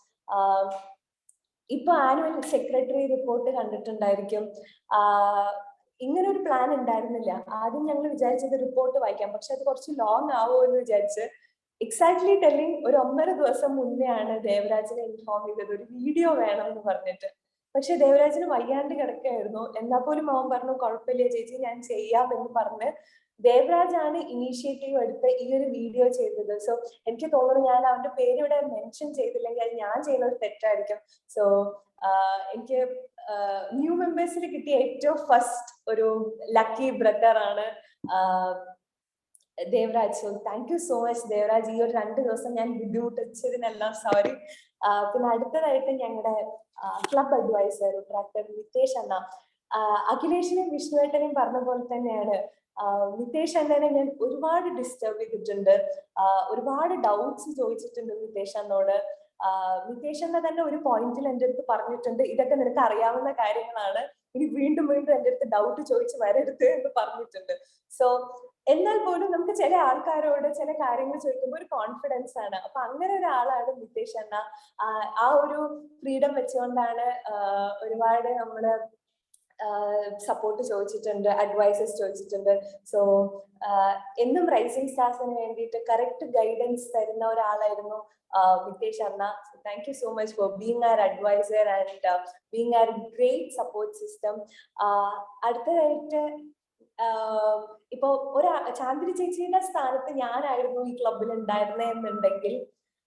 ഇപ്പൊ ആനുവൽ സെക്രട്ടറി റിപ്പോർട്ട് കണ്ടിട്ടുണ്ടായിരിക്കും. ഇങ്ങനെ ഒരു പ്ലാൻ ഉണ്ടായിരുന്നില്ല. ആദ്യം ഞങ്ങൾ വിചാരിച്ചത് റിപ്പോർട്ട് വായിക്കാം, പക്ഷെ അത് കുറച്ച് ലോങ് ആവോ എന്ന് വിചാരിച്ച് എക്സാക്ട്ലി ടെല്ലിങ് ഒരു 1.5 ദിവസം മുന്നെയാണ് ദേവരാജിനെ ഇൻഫോം ചെയ്തത് ഒരു വീഡിയോ വേണം എന്ന് പറഞ്ഞിട്ട്. പക്ഷെ ദേവരാജിന് വയ്യാണ്ട് കിടക്കുകയായിരുന്നു. എന്നാൽ പോലും അവൻ പറഞ്ഞു കുഴപ്പമില്ല ചേച്ചി ഞാൻ ചെയ്യാം എന്ന് പറഞ്ഞ് ദേവരാജാണ് ഇനീഷ്യേറ്റീവ് എടുത്ത് ഈ ഒരു വീഡിയോ ചെയ്തത്. സോ എനിക്ക് തോന്നുന്നു ഞാൻ അവന്റെ പേര് ഇവിടെ മെൻഷൻ ചെയ്തില്ലെങ്കിൽ അത് ഞാൻ ചെയ്യുന്ന ഒരു തെറ്റായിരിക്കും. സോ എനിക്ക് ന്യൂ മെമ്പേഴ്സിൽ കിട്ടിയ ഏറ്റവും ഫസ്റ്റ് ഒരു ലക്കി ബ്രദർ ആണ് Devaraj. So thank you so much Devaraj. ഈ ഒരു 2 ദിവസം ഞാൻ ബുദ്ധിമുട്ടിച്ചതിനെല്ലാം സോറി. പിന്നെ അടുത്തതായിട്ട് ഞങ്ങളുടെ ക്ലബ് അഡ്വൈസർ റോട്രാക്ടർ നിതേഷ് അണ്ണ. അഖിലേഷിനെയും വിഷ്ണുവേട്ടനെയും പറഞ്ഞ പോലെ തന്നെയാണ് നിതേഷ് അണ്ണനെ ഞാൻ ഒരുപാട് ഡിസ്റ്റർബ് ചെയ്തിട്ടുണ്ട്. ഒരുപാട് ഡൗട്ട്സ് ചോദിച്ചിട്ടുണ്ട് നിതേഷ് അണ്ണോട്. നിതേഷ് അണ്ണ തന്നെ ഒരു പോയിന്റിൽ എൻ്റെ അടുത്ത് പറഞ്ഞിട്ടുണ്ട് ഇതൊക്കെ നിനക്ക് അറിയാവുന്ന കാര്യങ്ങളാണ്, ഇനി വീണ്ടും വീണ്ടും എൻ്റെ അടുത്ത് ഡൗട്ട് ചോദിച്ച് വരരുത് എന്ന് പറഞ്ഞിട്ടുണ്ട്. സോ എന്നാൽ പോലും നമുക്ക് ചില ആൾക്കാരോട് ചില കാര്യങ്ങൾ ചോദിക്കുമ്പോൾ ഒരു കോൺഫിഡൻസ് ആണ്. അപ്പൊ അങ്ങനെ ഒരാളാണ് നിതേഷ് അണ്ണ. ആ ഒരു ഫ്രീഡം വെച്ചുകൊണ്ടാണ് ഒരുപാട് നമ്മള് സപ്പോർട്ട് ചോദിച്ചിട്ടുണ്ട്, അഡ്വൈസസ് ചോദിച്ചിട്ടുണ്ട്. സോ എന്നും റൈസിംഗ് സ്റ്റാർസിന് വേണ്ടിയിട്ട് കറക്റ്റ് ഗൈഡൻസ് തരുന്ന ഒരാളായിരുന്നു നിതേഷ് അണ്ണ. Thank you so much for being our advisor and being our great support system. അടുത്തതായിട്ട് ഇപ്പൊ ചാന്ദ്രി ചേച്ചിയുടെ സ്ഥാനത്ത് ഞാനായിരുന്നു ഈ ക്ലബിൽ ഉണ്ടായിരുന്നെന്നുണ്ടെങ്കിൽ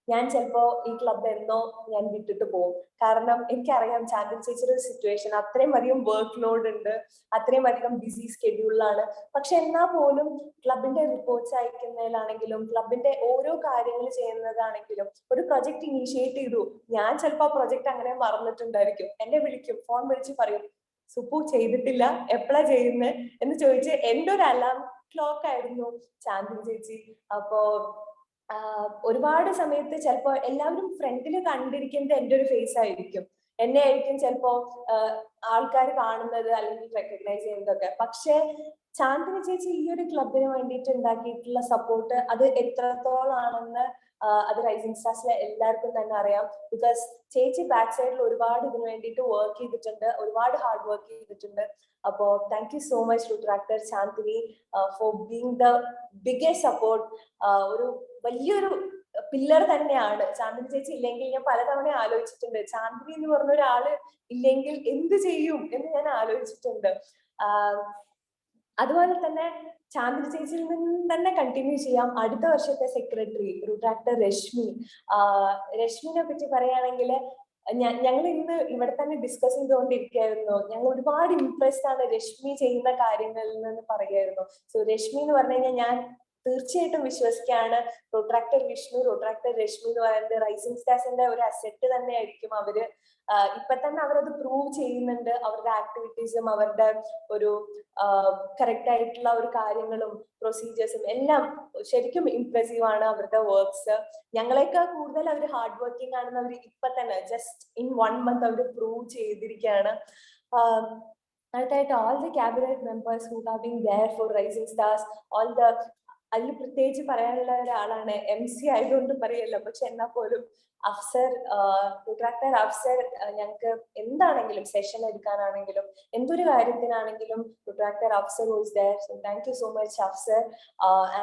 ഞാൻ ചിലപ്പോ ഈ ക്ലബ് എന്നോ ഞാൻ വിട്ടിട്ട് പോകും. കാരണം എനിക്കറിയാം ചാന്ദ്രി ചേച്ചിയുടെ സിറ്റുവേഷൻ, അത്രയും അധികം വർക്ക് ലോഡ് ഉണ്ട്, അത്രയും അധികം ബിസി സ്കെഡ്യൂളിലാണ്. പക്ഷെ എന്നാൽ പോലും ക്ലബിന്റെ റിപ്പോർട്ട്സ് അയക്കുന്നതിലാണെങ്കിലും ക്ലബിന്റെ ഓരോ കാര്യങ്ങൾ ചെയ്യുന്നതാണെങ്കിലും ഒരു പ്രൊജക്ട് ഇനീഷ്യേറ്റ് ചെയ്തു, ഞാൻ ചിലപ്പോൾ ആ പ്രൊജക്ട് അങ്ങനെ മറന്നിട്ടുണ്ടായിരിക്കും. എന്നെ വിളിക്കും, ഫോൺ വിളിച്ച് പറയും സുപ്പു ചെയ്തിട്ടില്ല, എപ്പോഴാ ചെയ്യുന്നത് എന്ന് ചോദിച്ച് എന്റെ ഒരു അലാം ക്ലോക്ക് ആയിരുന്നു ചാന്ദ്രി ചേച്ചി. അപ്പോ ഒരുപാട് സമയത്ത് ചിലപ്പോ എല്ലാവരും ഫ്രണ്ടിൽ കണ്ടിരിക്കുന്നത് എന്റെ ഒരു ഫേസ് ആയിരിക്കും, എന്നെ ആയിരിക്കും ചിലപ്പോ ആൾക്കാർ കാണുന്നത് അല്ലെങ്കിൽ റെക്കഗ്നൈസ് ചെയ്യുന്നതൊക്കെ. പക്ഷെ ചാന്ദ്രി ചേച്ചി ഈ ഒരു ക്ലബിന് വേണ്ടിയിട്ട് ഉണ്ടാക്കിയിട്ടുള്ള സപ്പോർട്ട് അത് എത്രത്തോളാണെന്ന് അത് റൈസിംഗ് സ്റ്റാർസിലെ എല്ലാവർക്കും തന്നെ അറിയാം. ബിക്കോസ് ചേച്ചി ബാക്ക് സൈഡിൽ ഒരുപാട് ഇതിനു വേണ്ടിയിട്ട് വർക്ക് ചെയ്തിട്ടുണ്ട്, ഒരുപാട് ഹാർഡ് വർക്ക് ചെയ്തിട്ടുണ്ട്. അപ്പോ thank you so much Rotaractor Chandri for being the biggest support. ഒരു വലിയൊരു പില്ലർ തന്നെയാണ് ചാന്ദ്രി ചേച്ചി. ഇല്ലെങ്കിൽ ഞാൻ പലതവണ ആലോചിച്ചിട്ടുണ്ട് ചാന്ദ്രി എന്ന് പറഞ്ഞ ഒരാള് ഇല്ലെങ്കിൽ എന്ത് ചെയ്യും എന്ന് ഞാൻ ആലോചിച്ചിട്ടുണ്ട്. അതുപോലെ തന്നെ ചാന്ദ്രി ചേച്ചിയിൽ നിന്ന് തന്നെ കണ്ടിന്യൂ ചെയ്യാം. അടുത്ത വർഷത്തെ സെക്രട്ടറി റോട്രാക്ടർ രശ്മി. രശ്മിനെ പറ്റി പറയുകയാണെങ്കിൽ ഞങ്ങൾ ഇന്ന് ഇവിടെ തന്നെ ഡിസ്കസ് ചെയ്തുകൊണ്ടിരിക്കുകയായിരുന്നു. ഞങ്ങൾ ഒരുപാട് ഇംപ്രസ്ഡ് ആണ് രശ്മി ചെയ്യുന്ന കാര്യങ്ങളിൽ നിന്ന് പറയുമായിരുന്നു. സോ രശ്മി എന്ന് പറഞ്ഞു കഴിഞ്ഞാൽ ഞാൻ തീർച്ചയായിട്ടും വിശ്വസിക്കുകയാണ് റോട്രാക്ടർ വിഷ്ണു, റോട്രാക്ടർ രശ്മി എന്ന് പറയുന്നത് റൈസിംഗ് സ്റ്റാർസിന്റെ ഒരു അസെറ്റ് തന്നെ ആയിരിക്കും അവര്. ഇപ്പൊ തന്നെ അവരത് പ്രൂവ് ചെയ്യുന്നുണ്ട്. അവരുടെ ആക്ടിവിറ്റീസും അവരുടെ ഒരു കറക്റ്റ് ആയിട്ടുള്ള ഒരു കാര്യങ്ങളും പ്രൊസീജിയേഴ്സും എല്ലാം ശരിക്കും ഇംപ്രസീവ് ആണ് അവരുടെ വർക്ക്സ്. ഞങ്ങളെക്കാൾ കൂടുതൽ അവർ ഹാർഡ് വർക്കിംഗ് ആണെന്ന് അവർ ഇപ്പൊ തന്നെ ജസ്റ്റ് ഇൻ 1 month അവർ പ്രൂവ് ചെയ്തിരിക്കുകയാണ്. അടുത്തായിട്ട് all the cabinet members who have been there for Rising Stars, all the അതിൽ പ്രത്യേകിച്ച് പറയാനുള്ള ഒരാളാണ് MC ആയതുകൊണ്ട് പറയല്ലോ, പക്ഷെ എന്നാൽ പോലും അഫ്സർ, കോൺട്രാക്ടർ അഫ്സർ ഞങ്ങൾക്ക് എന്താണെങ്കിലും സെഷൻ എടുക്കാനാണെങ്കിലും എന്തൊരു കാര്യത്തിനാണെങ്കിലും contractor Afsar was there. So thank you so much Afsar.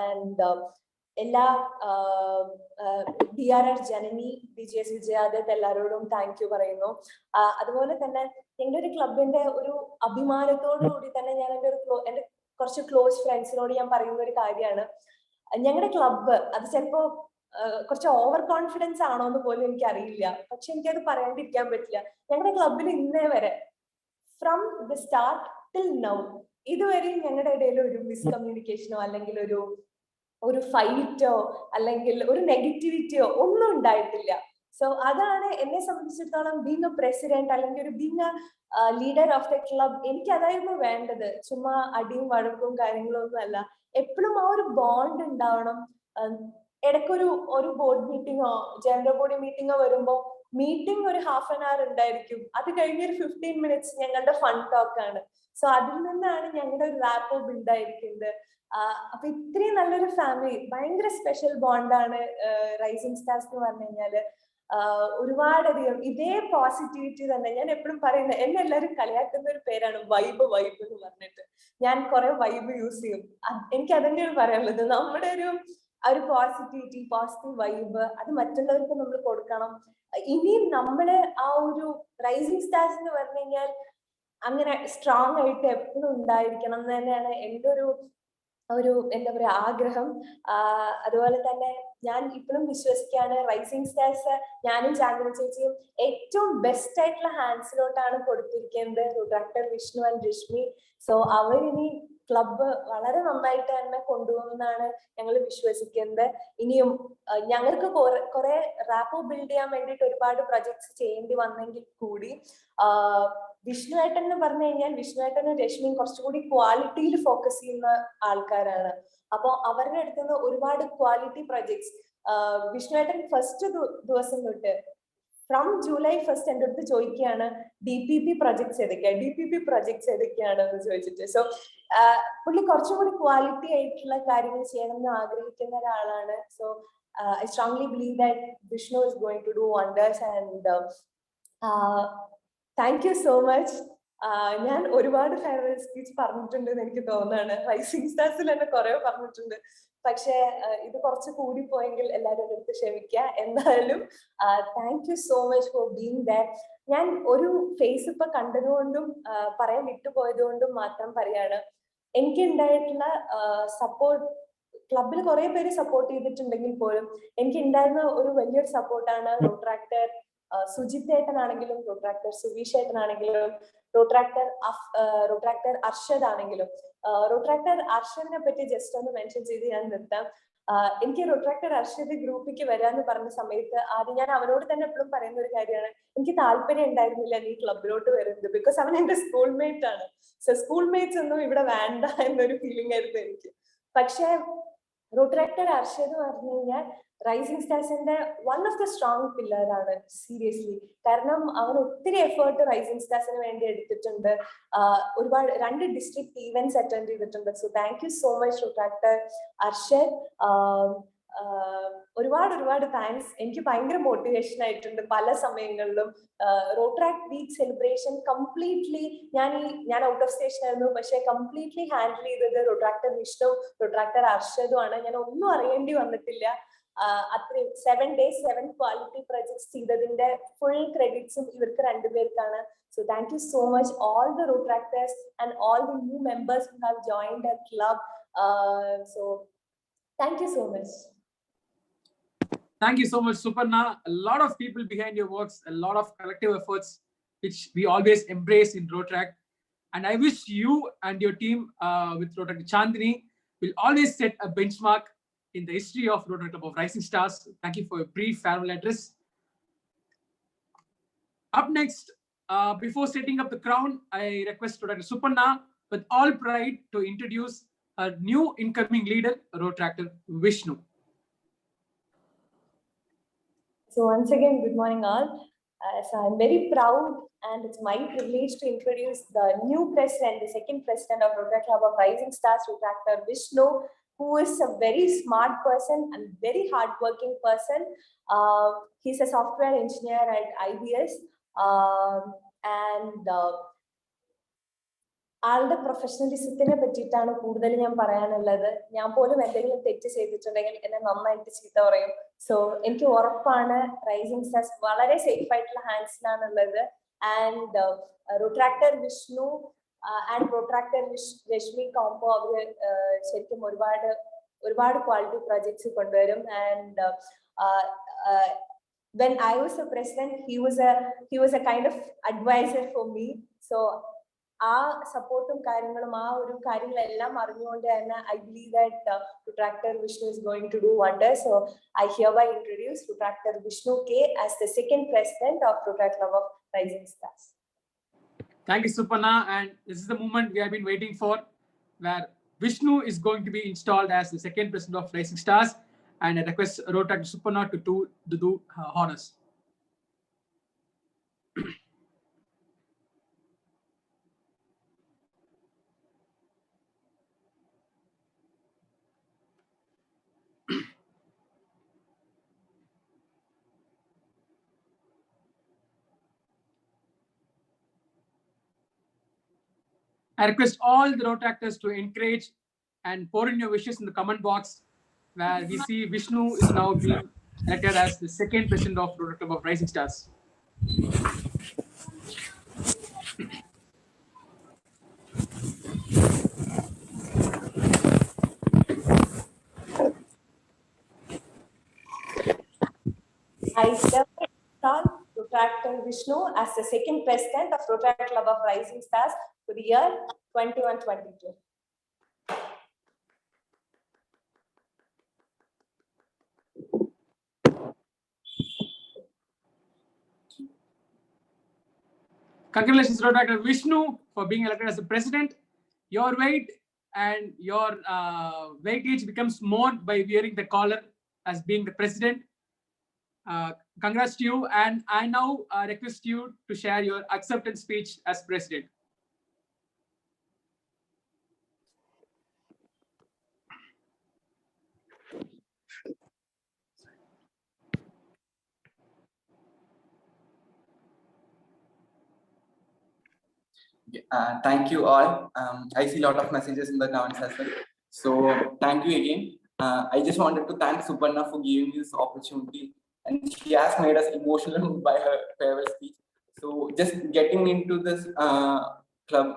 And എല്ലാ DRR ജനനി, DGS വിജയാദത്ത് എല്ലാവരോടും താങ്ക് യു പറയുന്നു. അതുപോലെ തന്നെ ഞങ്ങളുടെ ഒരു ക്ലബിന്റെ ഒരു അഭിമാനത്തോടു കൂടി തന്നെ ഞാൻ എന്റെ കുറച്ച് ക്ലോസ് ഫ്രണ്ട്സിനോട് ഞാൻ പറയുന്ന ഒരു കാര്യമാണ്, ഞങ്ങളുടെ ക്ലബ്ബ് അത് ചിലപ്പോ കുറച്ച് ഓവർ കോൺഫിഡൻസ് ആണോ എന്ന് പോലും എനിക്ക് അറിയില്ല, പക്ഷെ എനിക്കത് പറയാണ്ടിരിക്കാൻ പറ്റില്ല. ഞങ്ങളുടെ ക്ലബിൽ ഇന്നേ വരെ from the start till now ഇതുവരെയും ഞങ്ങളുടെ ഇടയിൽ ഒരു മിസ്കമ്മ്യൂണിക്കേഷനോ അല്ലെങ്കിൽ ഒരു ഫൈറ്റോ അല്ലെങ്കിൽ ഒരു നെഗറ്റിവിറ്റിയോ ഒന്നും ഉണ്ടായിട്ടില്ല. സോ അതാണ് എന്നെ സംബന്ധിച്ചിടത്തോളം ബീങ് എ പ്രസിഡന്റ് അല്ലെങ്കിൽ ഒരു being A leader of the club, എനിക്ക് അതായിരുന്നു വേണ്ടത്. ചുമ്മാ അടിയും വഴക്കും കാര്യങ്ങളും ഒന്നും അല്ല, എപ്പോഴും ആ ഒരു ബോണ്ട് ഉണ്ടാവണം. ഇടയ്ക്കൊരു ബോർഡ് മീറ്റിങ്ങോ ജനറൽ ബോഡി മീറ്റിങ്ങോ വരുമ്പോ മീറ്റിംഗ് ഒരു ഹാഫ് ആൻ അവർ ഉണ്ടായിരിക്കും, അത് കഴിഞ്ഞൊരു 15 minutes ഞങ്ങളുടെ ഫൺ ടോക്ക് ആണ്. സോ അതിൽ നിന്നാണ് ഞങ്ങളുടെ ഒരു റാപ്പോ ബിൽഡ് ആയിരിക്കുന്നത്. അപ്പൊ ഇത്രയും നല്ലൊരു ഫാമിലി, ഭയങ്കര സ്പെഷ്യൽ ബോണ്ടാണ് റൈസിംഗ് സ്റ്റാർസ് എന്ന് പറഞ്ഞു കഴിഞ്ഞാല്. ഒരുപാടധികം ഇതേ പോസിറ്റിവിറ്റി തന്നെ ഞാൻ എപ്പോഴും പറയുന്നത്, എന്നെ എല്ലാവരും കളിയാക്കുന്ന ഒരു പേരാണ് വൈബ് എന്ന് പറഞ്ഞിട്ട്. ഞാൻ കുറെ വൈബ് യൂസ് ചെയ്യും. എനിക്ക് അതന്നെയാണ് പറയാനുള്ളത്, നമ്മുടെ ഒരു പോസിറ്റിവിറ്റി, പോസിറ്റീവ് വൈബ് അത് മറ്റുള്ളവർക്ക് നമ്മൾ കൊടുക്കണം. ഇനിയും നമ്മള് ആ ഒരു റൈസിംഗ് സ്റ്റാർസ് എന്ന് പറഞ്ഞു കഴിഞ്ഞാൽ അങ്ങനെ സ്ട്രോങ് ആയിട്ട് എപ്പോഴും ഉണ്ടായിരിക്കണം എന്ന് തന്നെയാണ് എൻ്റെ ഒരു എന്താ പറയാ ആഗ്രഹം. അതുപോലെ തന്നെ ഞാൻ ഇപ്പോഴും വിശ്വസിക്കുകയാണ് റൈസിംഗ് സ്റ്റാർസ് ഞാനും ചാന്ദ്ര ചേച്ചിയും ഏറ്റവും ബെസ്റ്റ് ആയിട്ടുള്ള ഹാൻഡ്സിലോട്ടാണ് കൊടുത്തിരിക്കുന്നത്, doctor Vishnu and Rashmi. So അവരിനി ക്ലബ്ബ് വളരെ നന്നായിട്ട് തന്നെ കൊണ്ടുപോകുമെന്നാണ് ഞങ്ങൾ വിശ്വസിക്കുന്നത്. ഇനിയും ഞങ്ങൾക്ക് കുറെ റാപ്പോ ബിൽഡ് ചെയ്യാൻ വേണ്ടിയിട്ട് ഒരുപാട് പ്രൊജക്ട്സ് ചെയ്യേണ്ടി വന്നെങ്കിൽ കൂടി വിഷ്ണു ഏട്ടൻ എന്ന് പറഞ്ഞു കഴിഞ്ഞാൽ വിഷ്ണുവേട്ടനും രശ്മിയും കുറച്ചുകൂടി ക്വാളിറ്റിയിൽ ഫോക്കസ് ചെയ്യുന്ന ആൾക്കാരാണ്. അപ്പൊ അവരുടെ അടുത്തുനിന്ന് ഒരുപാട് ക്വാളിറ്റി പ്രൊജക്ട്സ് വിഷ്ണുവേട്ടൻ ഫസ്റ്റ് ദിവസം തൊട്ട് ഫ്രം July 1 എൻ്റെ അടുത്ത് ചോദിക്കുകയാണ് DPP പ്രൊജക്ട്സ് ഏതൊക്കെയാണ് എന്ന് ചോദിച്ചിട്ട്. സോ പുള്ളി കുറച്ചും കൂടി ക്വാളിറ്റി ആയിട്ടുള്ള കാര്യങ്ങൾ ചെയ്യണം എന്ന് ആഗ്രഹിക്കുന്ന ഒരാളാണ്. So I strongly believe that Vishnu is going to do wonders and thank you so much. ഞാൻ ഒരുപാട് ഫെയർവെൽ സ്പീച്ച് പറഞ്ഞിട്ടുണ്ടെന്ന് എനിക്ക് തോന്നുകയാണ്. റൈസിംഗ് സ്റ്റാർസിൽ തന്നെ കുറെ പറഞ്ഞിട്ടുണ്ട്, പക്ഷെ ഇത് കുറച്ച് കൂടിപ്പോയെങ്കിൽ എല്ലാവരും അടുത്ത് ക്ഷമിക്കുക. എന്തായാലും thank you so much for being that. ഞാൻ ഒരു ഫേസ് ഇപ്പൊ കണ്ടതുകൊണ്ടും പറയാൻ വിട്ടുപോയത് കൊണ്ടും മാത്രം പറയാണ്, എനിക്ക് ഉണ്ടായിട്ടുള്ള സപ്പോർട്ട് ക്ലബിൽ കുറെ പേര് സപ്പോർട്ട് ചെയ്തിട്ടുണ്ടെങ്കിൽ പോലും എനിക്ക് ഉണ്ടായിരുന്ന ഒരു വലിയൊരു സപ്പോർട്ടാണ് റോട്രാക്ടർ സുജിത് ഏട്ടനാണെങ്കിലും റോട്രാക്ടർ സുവീഷ് ഏട്ടനാണെങ്കിലും റോട്രാക്ടർ അർഷദ് ആണെങ്കിലും. റോട്രാക്ടർ അർഷദിനെ പറ്റി ജസ്റ്റ് ഒന്ന് മെൻഷൻ ചെയ്ത് ഞാൻ നിർത്താം. എനിക്ക് റോട്രാക്ടർ അർഷദ് ഗ്രൂപ്പിലേക്ക് വരാന്ന് പറഞ്ഞ സമയത്ത് ആദ്യം ഞാൻ അവനോട് തന്നെ എപ്പോഴും പറയുന്ന ഒരു കാര്യമാണ്, എനിക്ക് താല്പര്യം ഉണ്ടായിരുന്നില്ല നീ ക്ലബിലോട്ട് വരുന്നത്, ബിക്കോസ് അവൻ എന്റെ സ്കൂൾമേറ്റ് ആണ്. സോ സ്കൂൾമേറ്റ്സ് ഒന്നും ഇവിടെ വേണ്ട എന്നൊരു ഫീലിംഗ് ആയിരുന്നു എനിക്ക്. പക്ഷെ റോട്രാക്ടർ അർഷദ് പറഞ്ഞു കഴിഞ്ഞാൽ റൈസിംഗ് സ്റ്റാർസിന്റെ one of the strong pillar ആണ്, സീരിയസ്ലി. കാരണം അവൻ ഒത്തിരി എഫേർട്ട് റൈസിംഗ് സ്റ്റാർസിന് വേണ്ടി എടുത്തിട്ടുണ്ട്. ഒരുപാട് 2 ഡിസ്ട്രിക്ട് ഈവന്റ്സ് അറ്റൻഡ് ചെയ്തിട്ടുണ്ട്. So thank you so much Rotaractor Arshad. ഒരുപാട് താങ്ക്സ്. എനിക്ക് ഭയങ്കര മോട്ടിവേഷൻ ആയിട്ടുണ്ട് പല സമയങ്ങളിലും. റോട്രാക്ട് വീക്ക് സെലിബ്രേഷൻ കംപ്ലീറ്റ്ലി ഞാൻ ഔട്ട് ഓഫ് സ്റ്റേഷൻ ആയിരുന്നു, പക്ഷെ കംപ്ലീറ്റ്ലി ഹാൻഡിൽ ചെയ്തത് റോട്രാക്ടർ വിഷ്ണു റോട്രാക്ടർ അർഷദും ആണ്. ഞാൻ ഒന്നും അറിയേണ്ടി വന്നിട്ടില്ല. അത്രയും 7 days 7 ക്വാളിറ്റി പ്രൊജക്ട്സ് ചെയ്തതിന്റെ ഫുൾ ക്രെഡിറ്റ്സും ഇവർക്ക് 2 പേർക്കാണ്. So thank you so much all the Rotractors and all the new members who have joined our club. So thank you so much. Thank you so much, Suparna. A lot of people behind your works, a lot of collective efforts, which we always embrace in Rotract. And I wish you and your team with Rotract Chandni will always set a benchmark in the history of Rotary Club of Rising Stars. Thank you for a brief farewell address. Up next, before setting up the crown, I request Dr. Suparna with all pride to introduce a new incoming leader, Rotractor Vishnu. So once again, good morning all. So I'm very proud, and it's my privilege to introduce the new president, the second president of Rotary Club of Rising Stars, Retractor Vishnu, who is a very smart person and very hardworking person. He's a software engineer at IBS, and ആളുടെ പ്രൊഫഷണലിസത്തിനെ പറ്റിയിട്ടാണ് കൂടുതൽ ഞാൻ പറയാനുള്ളത്. ഞാൻ പോലും എന്തെങ്കിലും തെറ്റ് ചെയ്തിട്ടുണ്ടെങ്കിൽ എന്നെ നന്നായിട്ട് ചീത്ത പറയും. സോ എനിക്ക് ഉറപ്പാണ് റൈസിംഗ് സ്റ്റാർസ് വളരെ സേഫ് ആയിട്ടുള്ള ഹാൻഡ്സിലാണുള്ളത്. And Rotaractor Vishnu and Rotaractor Rashmi combo അവര് ശരിക്കും ഒരുപാട് ക്വാളിറ്റി പ്രോജക്ട്സ് കൊണ്ടുവരും. And when I was a president, he was a kind of advisor for me. So ആ സപ്പോർട്ടും കാര്യങ്ങളും ആ ഒരു കാര്യങ്ങളെല്ലാം അറിഞ്ഞുകൊണ്ട് തന്നെ I believe that Retractor Vishnu is going to do wonders. So I hereby introduce Retractor Vishnu K as the second president of Rotary Club of Rising Stars. Thank you, Suparna. And this is the moment we have been waiting for, where Vishnu is going to be installed as the second president of Rising Stars. And I request Retractor Suparna to do honors. I request all the Rotractors to encourage and pour in your wishes in the comment box, where we see Vishnu is now being elected as the second president of Rotary Club of Rising Stars. I hereby install Retractor Vishnu as the second president of Rotary Club of Rising Stars for the year 21-22. Congratulations, Retractor Vishnu, for being elected as the president. Your weight and your weightage becomes more by wearing the collar as being the president. Congrats to you, and I now request you to share your acceptance speech as president. Thank you all. I see a lot of messages in the comments as well. So thank you again. I just wanted to thank Suparna for giving this opportunity, and she has made us emotional by her farewell speech. So just getting into this club,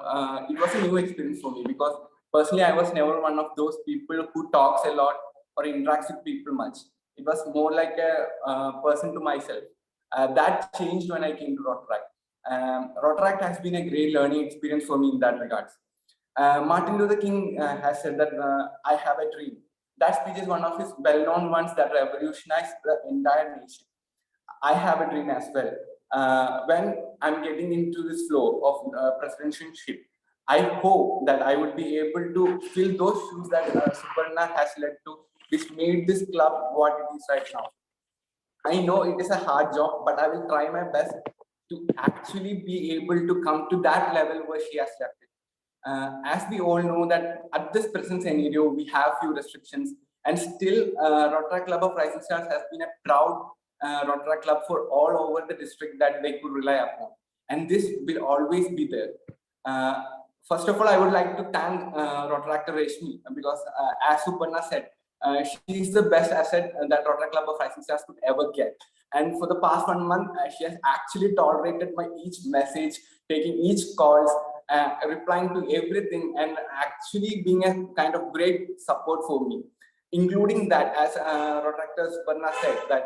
it was a new experience for me, because personally I was never one of those people who talks a lot or interacts with people much. It was more like a person to myself. That changed when I came to Rotaract. Rotaract has been a great learning experience for me in that regards. Martin Luther King has said that I have a dream. That speech is one of his well-known ones that revolutionized the entire nation. I have a dream as well. When I'm getting into this flow of presidentship, I hope that I would be able to fill those shoes that Suparna has led to, which made this club what it is right now. I know it is a hard job, but I will try my best to actually be able to come to that level where she has left it. As we all know that at this present scenario, we have few restrictions, and still Rotary Club of Rising Stars has been a proud Rotary Club for all over the district that they could rely upon. And this will always be there. First of all, I would like to thank Rotractor Reshmi, because as Suparna said, she is the best asset that Rotary Club of Rising Stars could ever get. And for the past 1 month, she has actually tolerated my each message, taking each calls, replying to everything, and actually being a kind of great support for me. Including that, as Rotractor Suparna said, that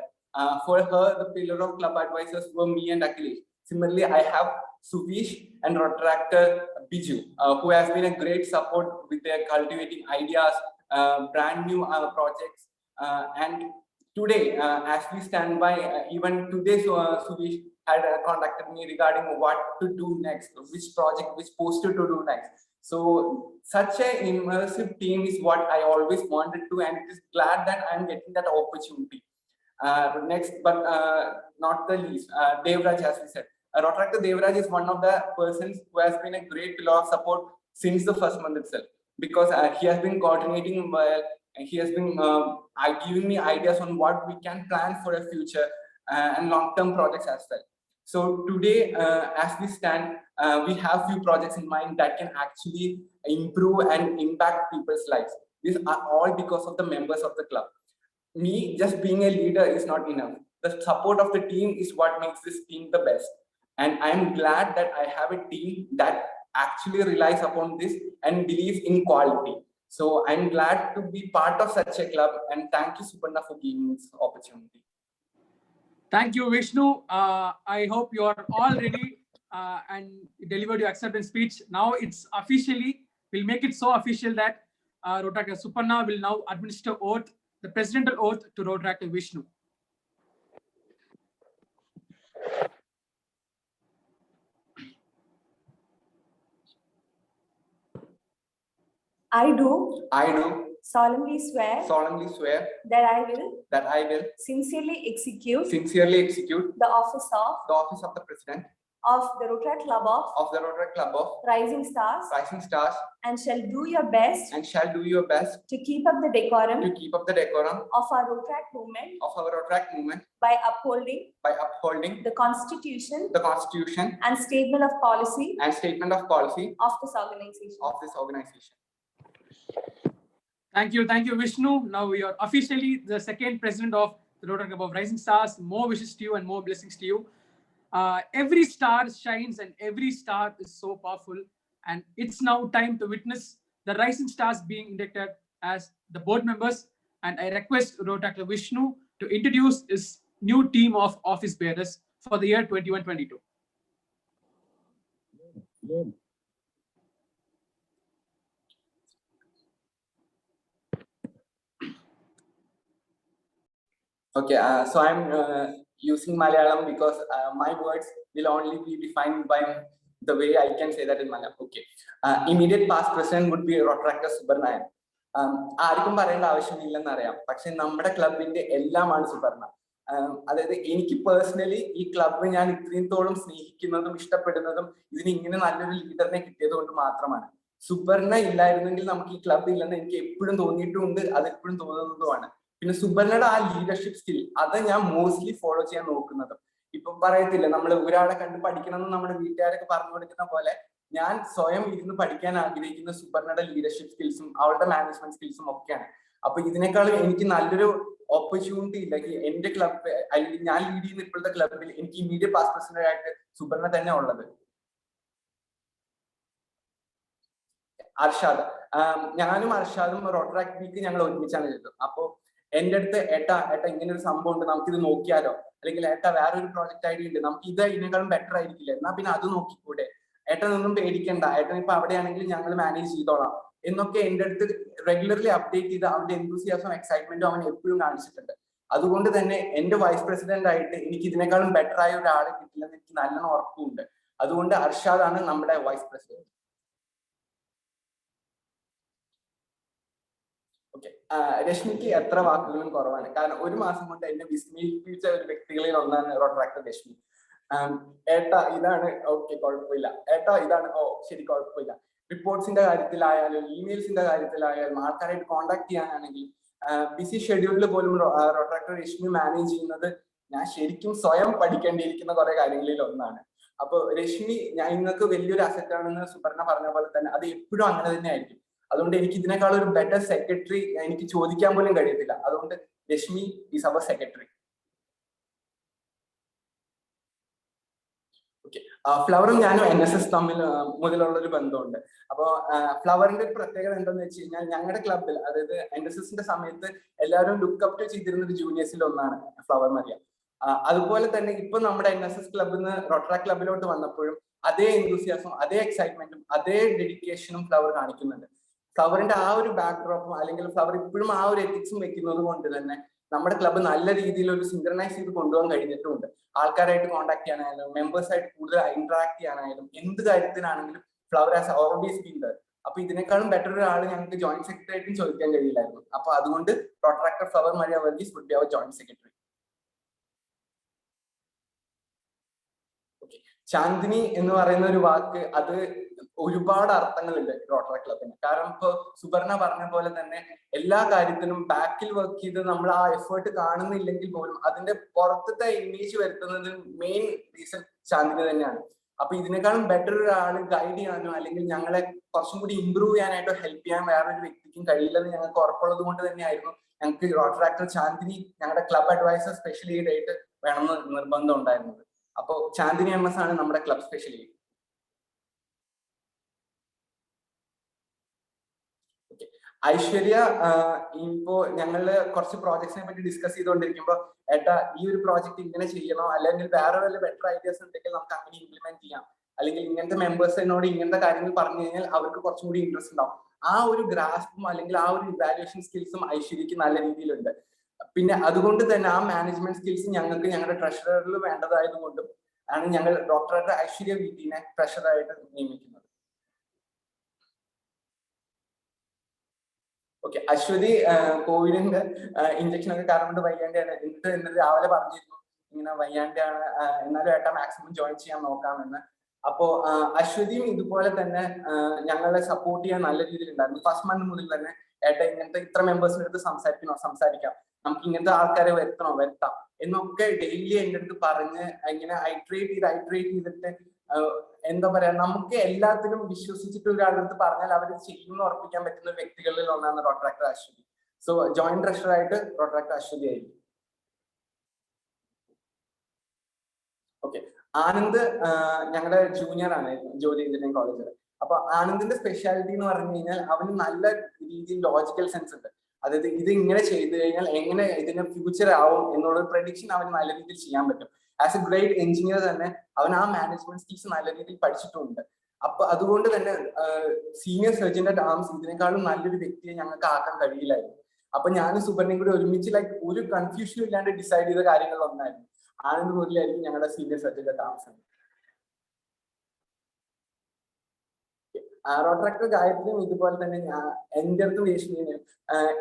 for her, the pillar of club advisors were me and Akhilesh. Similarly, I have Suvish and Rotractor Biju, who has been a great support with their cultivating ideas, brand new projects, and today, as we stand by, even today, Suvish had contacted me regarding what to do next, which project, which poster to do next. So such an immersive team is what I always wanted to, and it is glad that I am getting that opportunity. Next, but not the least, Devraj, as we said. Rotaractor Devraj is one of the persons who has been a great pillar of support since the first month itself, because he has been coordinating well, and he has been giving me ideas on what we can plan for a future and long-term projects as well. So today, as we stand, we have few projects in mind that can actually improve and impact people's lives. These are all because of the members of the club. Me just being a leader is not enough. The support of the team is what makes this team the best. And I'm glad that I have a team that actually relies upon this and believes in quality. So I'm glad to be part of such a club, and thank you, Suparna, for giving me this opportunity. Thank you, Vishnu. I hope you are all ready and delivered your acceptance speech. Now it's officially, we'll make it so official that Rotaractor Suparna will now administer oath, the presidential oath, to Rotaractor Vishnu. I do solemnly swear that I will sincerely execute the office of the president of the Rotaract Club of Rising Stars, and shall do your best to keep up the decorum of our Rotaract movement by upholding the Constitution and statement of policy of this organization. Thank you, Vishnu. Now we are officially the second president of the Rotaract Club of Rising Stars. More wishes to you and more blessings to you. Every star shines and every star is so powerful. And it's now time to witness the Rising Stars being inducted as the board members. And I request Rotaractor Vishnu to introduce his new team of office bearers for the year 21-22. Okay, so I'm using Malayalam because my words will only be defined by the way I can say that in Malayalam. Okay, immediate past president would be Rotaractor Suparna. ആർക്കും പറയേണ്ട ആവശ്യമില്ലെന്ന് അറിയാം, പക്ഷെ നമ്മുടെ ക്ലബിന്റെ എല്ലാമാണ് സുപർണ. അതായത് എനിക്ക് പേഴ്സണലി ഈ ക്ലബ്ബ് ഞാൻ ഇത്രത്തോളം സ്നേഹിക്കുന്നതും ഇഷ്ടപ്പെടുന്നതും ഇതിന് ഇങ്ങനെ നല്ലൊരു ലീഡറിനെ കിട്ടിയത് കൊണ്ട് മാത്രമാണ്. സുപർണ ഇല്ലായിരുന്നെങ്കിൽ നമുക്ക് ഈ ക്ലബ് ഇല്ലെന്ന് എനിക്ക് എപ്പോഴും തോന്നിയിട്ടുമുണ്ട്, അത് എപ്പോഴും തോന്നുന്നതുമാണ്. പിന്നെ സുപർണയുടെ ആ ലീഡർഷിപ്പ് സ്കിൽ അത് ഞാൻ മോസ്റ്റ്ലി ഫോളോ ചെയ്യാൻ നോക്കുന്നത്. ഇപ്പൊ പറയത്തില്ല, നമ്മൾ ഒരാളെ കണ്ട് പഠിക്കണം എന്ന് നമ്മുടെ വീട്ടുകാരൊക്കെ പറഞ്ഞു കൊടുക്കുന്ന പോലെ ഞാൻ സ്വയം ഇരുന്ന് പഠിക്കാൻ ആഗ്രഹിക്കുന്ന സുപർണയുടെ ലീഡർഷിപ്പ് സ്കിൽസും അവളുടെ മാനേജ്മെന്റ് സ്കിൽസും ഒക്കെയാണ്. അപ്പൊ ഇതിനേക്കാളും എനിക്ക് നല്ലൊരു ഓപ്പർച്യൂണിറ്റി ഇല്ല. എന്റെ ക്ലബ് അല്ലെങ്കിൽ ഞാൻ ലീഡ് ചെയ്യുന്ന ഇപ്പോഴത്തെ ക്ലബിൽ എനിക്ക് ഇമ്മീഡിയറ്റ് പാസ്റ്റ് പ്രസിഡന്റ് ആയിട്ട് സുപർണ തന്നെ ഉള്ളത്. അർഷാദ്, ഞാനും അർഷാദും റോട്ടറാക്ട് വീക്ക് ഞങ്ങൾ ഒരുമിച്ചാണ് ചെയ്തത്. അപ്പോ എന്റെ അടുത്ത് ഏട്ടാ ഇങ്ങനെ ഒരു സംഭവം ഉണ്ട്, നമുക്കിത് നോക്കിയാലോ, അല്ലെങ്കിൽ ഏട്ടാ വേറൊരു പ്രോജക്റ്റ് ഐഡിയ ഉണ്ട്, നമുക്ക് ഇത് ഇതിനേക്കാളും ബെറ്റർ ആയിരിക്കില്ല, എന്നാ പിന്നെ അത് നോക്കിക്കൂടെ, ഏട്ടനൊന്നും പേടിക്കണ്ട, ഏട്ടൻ ഇപ്പൊ അവിടെയാണെങ്കിൽ ഞങ്ങൾ മാനേജ് ചെയ്തോളാം എന്നൊക്കെ എന്റെ അടുത്ത് റെഗുലർലി അപ്ഡേറ്റ് ചെയ്ത് അവന്റെ എന്തൂസിയാസം എക്സൈറ്റ്മെന്റും അവൻ എപ്പോഴും കാണിച്ചിട്ടുണ്ട്. അതുകൊണ്ട് തന്നെ എന്റെ വൈസ് പ്രസിഡന്റ് ആയിട്ട് എനിക്ക് ഇതിനേക്കാളും ബെറ്റർ ആയ ഒരാളെ കിട്ടില്ലെന്ന് എനിക്ക് നല്ലോണം ഉറപ്പുണ്ട്. അതുകൊണ്ട് അർഷാദാണ് നമ്മുടെ വൈസ് പ്രസിഡന്റ്. ഓക്കെ, രശ്മിക്ക് എത്ര വാക്കുകളും കുറവാണ്, കാരണം ഒരു മാസം കൊണ്ട് എന്നെ വിസ്മയിപ്പിച്ച ഒരു വ്യക്തികളിൽ ഒന്നാണ് റോട്ടറാക്ടർ രശ്മി. ഏട്ടാ ഇതാണ്, ഓക്കെ കുഴപ്പമില്ല, ഏട്ടാ ഇതാണ്, ഓ ശരി കുഴപ്പമില്ല. റിപ്പോർട്ട്സിന്റെ കാര്യത്തിലായാലും ഇമെയിൽസിന്റെ കാര്യത്തിലായാലും ആൾക്കാരായിട്ട് കോണ്ടാക്ട് ചെയ്യാനാണെങ്കിൽ ബിസി ഷെഡ്യൂളിൽ പോലും റോട്ടറാക്ടർ രശ്മി മാനേജ് ചെയ്യുന്നത് ഞാൻ ശരിക്കും സ്വയം പഠിക്കേണ്ടിയിരിക്കുന്ന കുറെ കാര്യങ്ങളിൽ ഒന്നാണ്. അപ്പൊ രശ്മി നിങ്ങൾക്ക് വലിയൊരു അസറ്റ് ആണെന്ന് സുപർണ പറഞ്ഞ പോലെ തന്നെ അത് എപ്പോഴും അങ്ങനെ തന്നെ ആയിരിക്കും. അതുകൊണ്ട് എനിക്ക് ഇതിനേക്കാൾ ഒരു ബെറ്റർ സെക്രട്ടറി എനിക്ക് ചോദിക്കാൻ പോലും കഴിയത്തില്ല. അതുകൊണ്ട് Rashmi is our secretary. Okay, ഫ്ലവറും ഞാനും NSS തമ്മിൽ മുതലുള്ള ഒരു ബന്ധമുണ്ട്. അപ്പോ ഫ്ലവറിന്റെ ഒരു പ്രത്യേകത എന്താണെന്ന് വെച്ച് കഴിഞ്ഞാൽ ഞങ്ങളുടെ ക്ലബിൽ, അതായത് NSSന്റെ സമയത്ത് എല്ലാവരും ലുക്കപ്പ് ടു ചെയ്തിരുന്ന ഒരു ജൂനിയേഴ്സിൽ ഒന്നാണ് ഫ്ലവർ മരിയ. അതുപോലെ തന്നെ ഇപ്പൊ നമ്മുടെ NSS ക്ലബിൽ നിന്ന് റോട്ടറാക്ട് ക്ലബിലോട്ട് വന്നപ്പോഴും അതേ എന്തൂസിയാസം, അതേ എക്സൈറ്റ്മെന്റും അതേ ഡെഡിക്കേഷനും ഫ്ലവർ കാണിക്കുന്നുണ്ട്. ഫ്ലവറിന്റെ ആ ഒരു ബാക്ക്ഡ്രോപ്പും അല്ലെങ്കിൽ ഫ്ലവർ ഇപ്പോഴും ആ ഒരു എത്തിക്സും വെക്കുന്നത് കൊണ്ട് തന്നെ നമ്മുടെ ക്ലബ്ബ് നല്ല രീതിയിൽ ഒരു സിങ്ക്രണൈസ് ചെയ്ത് കൊണ്ടുപോകാൻ കഴിഞ്ഞിട്ടുമുണ്ട്. ആൾക്കാരായിട്ട് കോൺടാക്ട് ചെയ്യാനായാലും മെമ്പേഴ്സായിട്ട് കൂടുതൽ ഇന്ററാക്ട് ചെയ്യാനായാലും എന്ത് കാര്യത്തിനാണെങ്കിലും flower has always been there. അപ്പൊ ഇതിനേക്കാളും ബെറ്റർ ഒരാൾ ഞങ്ങൾക്ക് ജോയിന്റ് സെക്രട്ടറി ആയിട്ടും ചോദിക്കാൻ കഴിയില്ലായിരുന്നു. അപ്പൊ അതുകൊണ്ട് Rotaractor Flower Maria Varghese would be our joint secretary. Chandini എന്ന് പറയുന്ന ഒരു വാക്ക് അത് ഒരുപാട് അർത്ഥങ്ങളുണ്ട് റോട്ടറി ക്ലബിന്. കാരണം ഇപ്പൊ സുപർണ പറഞ്ഞ പോലെ തന്നെ എല്ലാ കാര്യത്തിനും ബാക്കിൽ വർക്ക് ചെയ്ത് നമ്മൾ ആ എഫേർട്ട് കാണുന്നില്ലെങ്കിൽ പോലും അതിന്റെ പുറത്തത്തെ ഇമേജ് വരുത്തുന്നതിന് മെയിൻ റീസൺ ചാന്ദിനി തന്നെയാണ്. അപ്പൊ ഇതിനേക്കാളും ബെറ്റർ ഒരാള് ഗൈഡ് ചെയ്യാനോ അല്ലെങ്കിൽ ഞങ്ങളെ കുറച്ചും കൂടി ഇമ്പ്രൂവ് ചെയ്യാനായിട്ടോ ഹെൽപ്പ് ചെയ്യാൻ വേറൊരു വ്യക്തിക്കും കഴിയില്ലെന്ന് ഞങ്ങൾക്ക് ഉറപ്പുള്ളത് കൊണ്ട് തന്നെയായിരുന്നു ഞങ്ങൾക്ക് റോട്ടറി ആക്ടർ ചാന്ദിനി ഞങ്ങളുടെ ക്ലബ് അഡ്വൈസർ സ്പെഷ്യൽ എയ്ഡ് ആയിട്ട് വേണമെന്ന് നിർബന്ധം ഉണ്ടായിരുന്നത്. അപ്പോ ചാന്ദിനി MS ആണ് നമ്മുടെ ക്ലബ് സ്പെഷ്യൽ എയ്ഡ്. ഐശ്വര്യ ഇപ്പോ ഞങ്ങള് കുറച്ച് പ്രോജക്ട്സിനെ പറ്റി ഡിസ്കസ് ചെയ്തുകൊണ്ടിരിക്കുമ്പോൾ ഏട്ടാ ഈ ഒരു പ്രോജക്ട് ഇങ്ങനെ ചെയ്യണോ അല്ലെങ്കിൽ വേറെ വല്ല ബെറ്റർ ഐഡിയാസ് ഉണ്ടെങ്കിൽ നമുക്ക് അങ്ങനെ ഇംപ്ലിമെന്റ് ചെയ്യാം, അല്ലെങ്കിൽ ഇങ്ങനത്തെ മെമ്പേഴ്സിനോട് ഇങ്ങനത്തെ കാര്യങ്ങൾ പറഞ്ഞു കഴിഞ്ഞാൽ അവർക്ക് കുറച്ചും കൂടി ഇൻട്രസ്റ്റ് ഉണ്ടാവും. ആ ഒരു ഗ്രാസ്പും അല്ലെങ്കിൽ ആ ഒരു ഇവാലുവേഷൻ സ്കിൽസും ഐശ്വര്യക്ക് നല്ല രീതിയിലുണ്ട്. പിന്നെ അതുകൊണ്ട് തന്നെ ആ മാനേജ്മെന്റ് സ്കിൽസ് ഞങ്ങൾക്ക് ഞങ്ങളുടെ ട്രഷററിൽ വേണ്ടതായതുകൊണ്ടും ആണ് ഞങ്ങൾ ഡോക്ടർ ഐശ്വര്യ വീട്ടിനെ ട്രഷറായിട്ട് നിയമിക്കുന്നത്. ഓക്കെ, അശ്വതി കോവിഡിന്റെ ഇഞ്ചക്ഷൻ ഒക്കെ കാരണം കൊണ്ട് വയ്യാണ്ടാണ്. എന്നിട്ട് രാവിലെ പറഞ്ഞിരുന്നു ഇങ്ങനെ വയ്യാണ്ടാണ്, എന്നാലും ഏട്ടാ മാക്സിമം ജോയിൻ ചെയ്യാൻ നോക്കാമെന്ന്. അപ്പോ അശ്വതിയും ഇതുപോലെ തന്നെ ഞങ്ങളെ സപ്പോർട്ട് ചെയ്യാൻ നല്ല രീതിയിൽ ഉണ്ടായിരുന്നു. ഫസ്റ്റ് മന്ത് മുതൽ തന്നെ ഏട്ടാ ഇങ്ങനത്തെ ഇത്ര മെമ്പേഴ്സിന്റെ അടുത്ത് സംസാരിക്കാം, നമുക്ക് ഇങ്ങനത്തെ ആൾക്കാരെ വരുത്താം എന്നൊക്കെ ഡെയിലി എൻ്റെ അടുത്ത് പറഞ്ഞ് ഇങ്ങനെ ഐട്രേറ്റ് ചെയ്തിട്ട് എന്താ പറയാ, നമുക്ക് എല്ലാത്തിനും വിശ്വസിച്ചിട്ട് ഒരാളുടെ അടുത്ത് പറഞ്ഞാൽ അവർ ചെയ്യുമെന്ന് ഉറപ്പിക്കാൻ പറ്റുന്ന വ്യക്തികളിൽ ഒന്നാണ് Rotaract Ashwathi. So joint treasurer ആയിട്ട് റോട്ടറി ആക്ടർ അശ്വതി ആയിരിക്കും. ഓക്കെ, ആനന്ദ് ഞങ്ങളുടെ ജൂനിയർ ആണ് ജോലി എഞ്ചിനീയറിംഗ് കോളേജിൽ. അപ്പൊ ആനന്ദിന്റെ സ്പെഷ്യാലിറ്റി എന്ന് പറഞ്ഞു കഴിഞ്ഞാൽ അവന് നല്ല രീതിയിൽ ലോജിക്കൽ സെൻസ് ഉണ്ട്. അതായത് ഇത് ഇങ്ങനെ ചെയ്തു കഴിഞ്ഞാൽ എങ്ങനെ ഇതിന്റെ ഫ്യൂച്ചർ ആവും എന്നുള്ള പ്രഡിക്ഷൻ അവന് നല്ല രീതിയിൽ ചെയ്യാൻ പറ്റും. ആസ് എ ഗ്രേറ്റ് എഞ്ചിനീയർ തന്നെ അവൻ ആ മാനേജ്മെന്റ് സ്കിൽസ് നല്ല രീതിയിൽ പഠിച്ചിട്ടുണ്ട്. അപ്പൊ അതുകൊണ്ട് തന്നെ സീനിയർ സർജന്റെ ടേംസ് ഇതിനേക്കാളും നല്ലൊരു വ്യക്തിയെ ഞങ്ങൾക്ക് ആക്കാൻ കഴിയില്ലായിരുന്നു. അപ്പൊ ഞാനും സുപർണയും കൂടി ഒരുമിച്ച് ഒരു കൺഫ്യൂഷനും ഇല്ലാണ്ട് ഡിസൈഡ് ചെയ്ത കാര്യങ്ങൾ ഒന്നായിരുന്നു ആനന്ദ് മുരളിയായിരിക്കും ഞങ്ങളുടെ സീനിയർ സർജന്റെ ടേംസ്. റോട്ടറി ആക്ടർ ഗായത്രിയും ഇതുപോലെ തന്നെ എന്റെ അടുത്ത് വേഷന്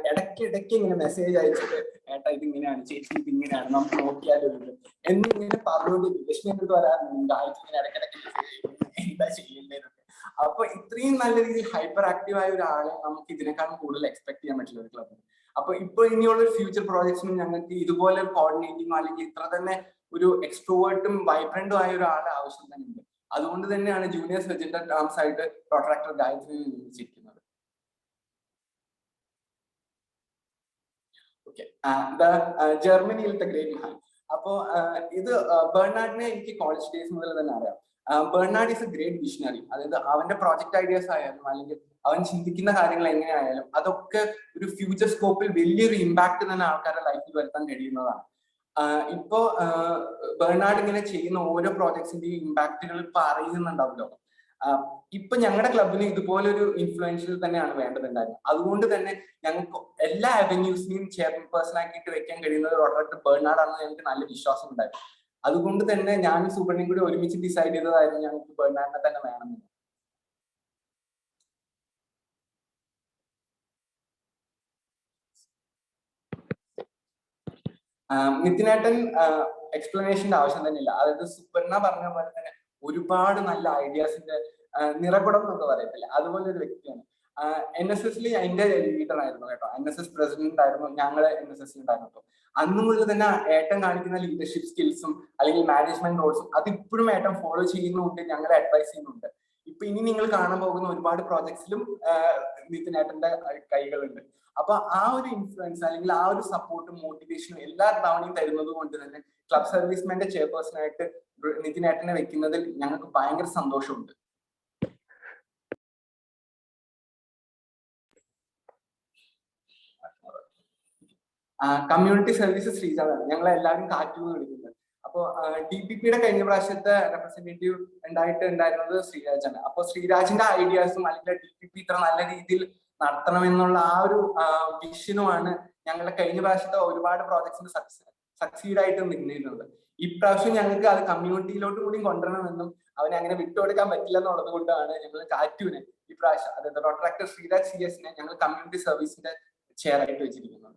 ഇടയ്ക്ക് ഇങ്ങനെ മെസ്സേജ് അയച്ചിട്ട് ഏട്ടാ ഇത് ഇങ്ങനെയാണ്, ചേച്ചി ഇത് ഇങ്ങനെയാണ്, നമുക്ക് നോക്കിയാലോ എന്നിങ്ങനെ പറഞ്ഞുകൊണ്ട് ലക്ഷ്മി അടുത്ത് വരാറുണ്ട്. ഗായത്രി ഇങ്ങനെ ഇടയ്ക്കിടയ്ക്ക് എന്താ ചെയ്യേണ്ടതൊക്കെ. അപ്പൊ ഇത്രയും നല്ല രീതിയിൽ ഹൈപ്പർ ആക്റ്റീവ് ആയ ഒരാളെ നമുക്ക് ഇതിനേക്കാളും കൂടുതൽ എക്സ്പെക്ട് ചെയ്യാൻ പറ്റില്ല ഒരു ക്ലബിൽ. അപ്പൊ ഇപ്പൊ ഇനിയുള്ള ഒരു ഫ്യൂച്ചർ പ്രോജക്ട്സിനും ഞങ്ങൾക്ക് ഇതുപോലെ കോർഡിനേറ്റിംഗോ അല്ലെങ്കിൽ ഇത്ര തന്നെ ഒരു എക്സ്ട്രോവേർട്ടും വൈബ്രന്റും ആയ ഒരാളെ ആവശ്യം തന്നെ ഉണ്ട്. അതുകൊണ്ട് തന്നെയാണ് ജൂനിയർ സർജന്റെ ടേംസ് ആയിട്ട് റോട്ടറി ആക്ടർ ഗായത്രി നിയമിച്ചിരിക്കുന്നത്. ഓക്കെ, ജർമ്മനിയിലത്തെ ഗ്രേറ്റ് മഹാൻ. അപ്പോ ഇത് ബെർണാഡിനെ എനിക്ക് കോളേജ് ഡേയ്സ് മുതൽ തന്നെ അറിയാം. Bernard is a great visionary. അതായത് അവന്റെ പ്രോജക്ട് ഐഡിയാസ് ആയാലും അല്ലെങ്കിൽ അവൻ ചിന്തിക്കുന്ന കാര്യങ്ങൾ എങ്ങനെയായാലും അതൊക്കെ ഒരു ഫ്യൂച്ചർ സ്കോപ്പിൽ വലിയൊരു ഇമ്പാക്ട് തന്നെ ആൾക്കാരുടെ ലൈഫിൽ വരുത്താൻ കഴിയുന്നതാണ്. ഇപ്പോ ബെർണാഡ് ഇങ്ങനെ ചെയ്യുന്ന ഓരോ പ്രോജക്ട്സിന്റെയും ഇമ്പാക്റ്റുകൾ ഇപ്പൊ അറിയുന്നുണ്ടാവുമല്ലോ. ഇപ്പൊ ഞങ്ങളുടെ ക്ലബിന് ഇതുപോലൊരു ഇൻഫ്ലുവൻഷ്യൽ തന്നെയാണ് വേണ്ടതുണ്ടായിരുന്നത്. അതുകൊണ്ട് തന്നെ ഞങ്ങൾക്ക് എല്ലാ അവന്യൂസിനെയും ചെയർപേഴ്സൺ ആക്കിയിട്ട് വെക്കാൻ കഴിയുന്നത് റോട്ടറി ആക്ടർ ബെർണാഡ് ആണെന്ന് ഞങ്ങൾക്ക് നല്ല വിശ്വാസം ഉണ്ടായിരുന്നു. അതുകൊണ്ട് തന്നെ ഞാനും സൂപ്പറിനെയും കൂടി ഒരുമിച്ച് ഡിസൈഡ് ചെയ്തതായിരുന്നു ഞങ്ങൾക്ക് ബെർണാഡിനെ തന്നെ വേണമെന്ന്. നിതിനേട്ടൻ എക്സ്പ്ലനേഷന്റെ ആവശ്യം തന്നെ ഇല്ല. അതായത് സുപർണ പറഞ്ഞ പോലെ തന്നെ ഒരുപാട് നല്ല ഐഡിയാസിന്റെ നിറകുടം എന്നൊക്കെ പറയത്തില്ല, അതുപോലെ ഒരു വ്യക്തിയാണ്. NSSൽ അതിന്റെ ലീഡർ ആയിരുന്നു കേട്ടോ. NSS പ്രസിഡന്റ് ആയിരുന്നു ഞങ്ങള് NSS ഉണ്ടായിരുന്നപ്പോൾ. അന്ന് മുതൽ തന്നെ ഏട്ടൻ കാണിക്കുന്ന ലീഡർഷിപ്പ് സ്കിൽസും അല്ലെങ്കിൽ മാനേജ്മെന്റ് റോൾസും അതിപ്പോഴും ഏട്ടൻ ഫോളോ ചെയ്യുന്നുണ്ട്, ഞങ്ങളെ അഡ്വൈസ് ചെയ്യുന്നുണ്ട്. ഇപ്പൊ ഇനി നിങ്ങൾ കാണാൻ പോകുന്ന ഒരുപാട് പ്രോജക്ട്സിലും നിതിനേട്ടന്റെ കൈകളുണ്ട്. അപ്പൊ ആ ഒരു ഇൻഫ്ലുവൻസ് അല്ലെങ്കിൽ ആ ഒരു സപ്പോർട്ടും മോട്ടിവേഷനും എല്ലാ തവണയും തരുന്നത് കൊണ്ട് തന്നെ ക്ലബ് സർവീസ്മാന്റെ ചെയർപേഴ്സൺ ആയിട്ട് നിതിനേട്ടനെ വെക്കുന്നതിൽ ഞങ്ങൾക്ക് ഭയങ്കര സന്തോഷമുണ്ട്. കമ്മ്യൂണിറ്റി സർവീസ് ശ്രീജാണ് ഞങ്ങളെ എല്ലാവരും കാറ്റുകൊണ്ട് വിളിക്കുന്നത്. അപ്പോ DPPയുടെ കഴിഞ്ഞ പ്രാവശ്യത്തെ റെപ്രസെന്റേറ്റീവ് ഉണ്ടായിരുന്നത് ശ്രീരാജാണ്. അപ്പൊ ശ്രീരാജിന്റെ ഐഡിയാസും അല്ലെങ്കിൽ DPP ഇത്ര നല്ല രീതിയിൽ നടത്തണമെന്നുള്ള ആ ഒരു വിഷനുമാണ് ഞങ്ങളുടെ കഴിഞ്ഞ പ്രാവശ്യത്തെ ഒരുപാട് പ്രോജക്ട്സിന് സക്സീഡ് ആയിട്ട് നിന്നിരുന്നത്. ഇപ്രാവശ്യം ഞങ്ങൾക്ക് അത് കമ്മ്യൂണിറ്റിയിലോട്ട് കൂടി കൊണ്ടുവരണമെന്നും അവനെ അങ്ങനെ വിട്ടുകൊടുക്കാൻ പറ്റില്ല എന്നുള്ളത് കൊണ്ടാണ് ഞങ്ങൾ കാറ്റുവിനെ ഇപ്രാവശ്യം, അതായത് റോട്ടറി ആക്ടർ ശ്രീരാജ് CS-നെ ഞങ്ങൾ കമ്മ്യൂണിറ്റി സർവീസിന്റെ ചെയർ ആയിട്ട് വെച്ചിരിക്കുന്നത്.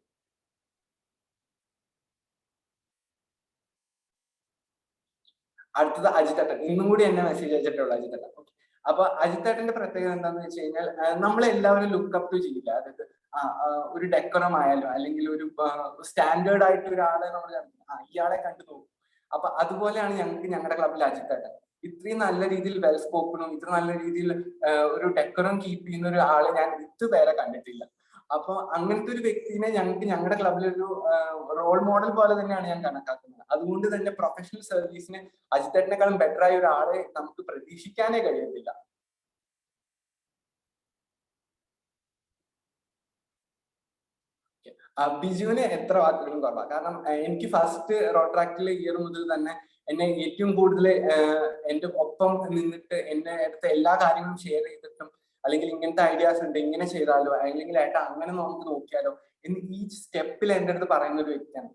അടുത്തത് അജിത്തേട്ടൻ, ഇന്നും കൂടി എന്നെ മെസ്സേജ് അയച്ചിട്ടുള്ളൂ അജിത്തേട്ടൻ. ഓക്കെ, അപ്പൊ അജിത്തേട്ടന്റെ പ്രത്യേകത എന്താന്ന് വെച്ച് കഴിഞ്ഞാൽ നമ്മളെല്ലാവരും ലുക്കപ്പ് ടു ചെയ്യില്ല. അതായത് ഒരു ഡെക്കറം ആയാലും അല്ലെങ്കിൽ ഒരു സ്റ്റാൻഡേർഡ് ആയിട്ട് ഒരാളെ നമ്മൾ ഇയാളെ കണ്ടു നോക്കും. അപ്പൊ അതുപോലെയാണ് ഞങ്ങൾക്ക് ഞങ്ങളുടെ ക്ലബിൽ അജിത്തേട്ടൻ. ഇത്രയും നല്ല രീതിയിൽ വെൽ സ്പോക്കണും ഇത്ര നല്ല രീതിയിൽ ഒരു ഡെക്കറും കീപ്പ് ചെയ്യുന്ന ഒരു ആളെ ഞാൻ ഇതുവരെ കണ്ടിട്ടില്ല. അപ്പൊ അങ്ങനത്തെ ഒരു വ്യക്തിനെ ഞങ്ങൾക്ക് ഞങ്ങളുടെ ക്ലബിലൊരു റോൾ മോഡൽ പോലെ തന്നെയാണ് ഞാൻ കണക്കാക്കുന്നത്. അതുകൊണ്ട് തന്നെ പ്രൊഫഷണൽ സർവീസിന് അജിത്തേട്ടനെക്കാളും ബെറ്റർ ആയ ഒരാളെ നമുക്ക് പ്രതീക്ഷിക്കാനേ കഴിയത്തില്ല. ബിജുവിന് എത്ര വാക്കുകളും കുറവാണ്. കാരണം എനിക്ക് ഫസ്റ്റ് റോട്രാക്റ്റിൽ ഇയർ മുതൽ തന്നെ എന്നെ ഏറ്റവും കൂടുതൽ എന്റെ ഒപ്പം നിന്നിട്ട് എന്നെ അടുത്ത എല്ലാ കാര്യങ്ങളും ഷെയർ ചെയ്തിട്ടും, അല്ലെങ്കിൽ ഇങ്ങനത്തെ ഐഡിയാസ് ഉണ്ട് ഇങ്ങനെ ചെയ്താലോ, അല്ലെങ്കിൽ ഏട്ടാ അങ്ങനെ നമുക്ക് നോക്കിയാലോ എന്ന് ഈ സ്റ്റെപ്പിൽ എന്റെ അടുത്ത് പറയുന്ന ഒരു വ്യക്തിയാണ്.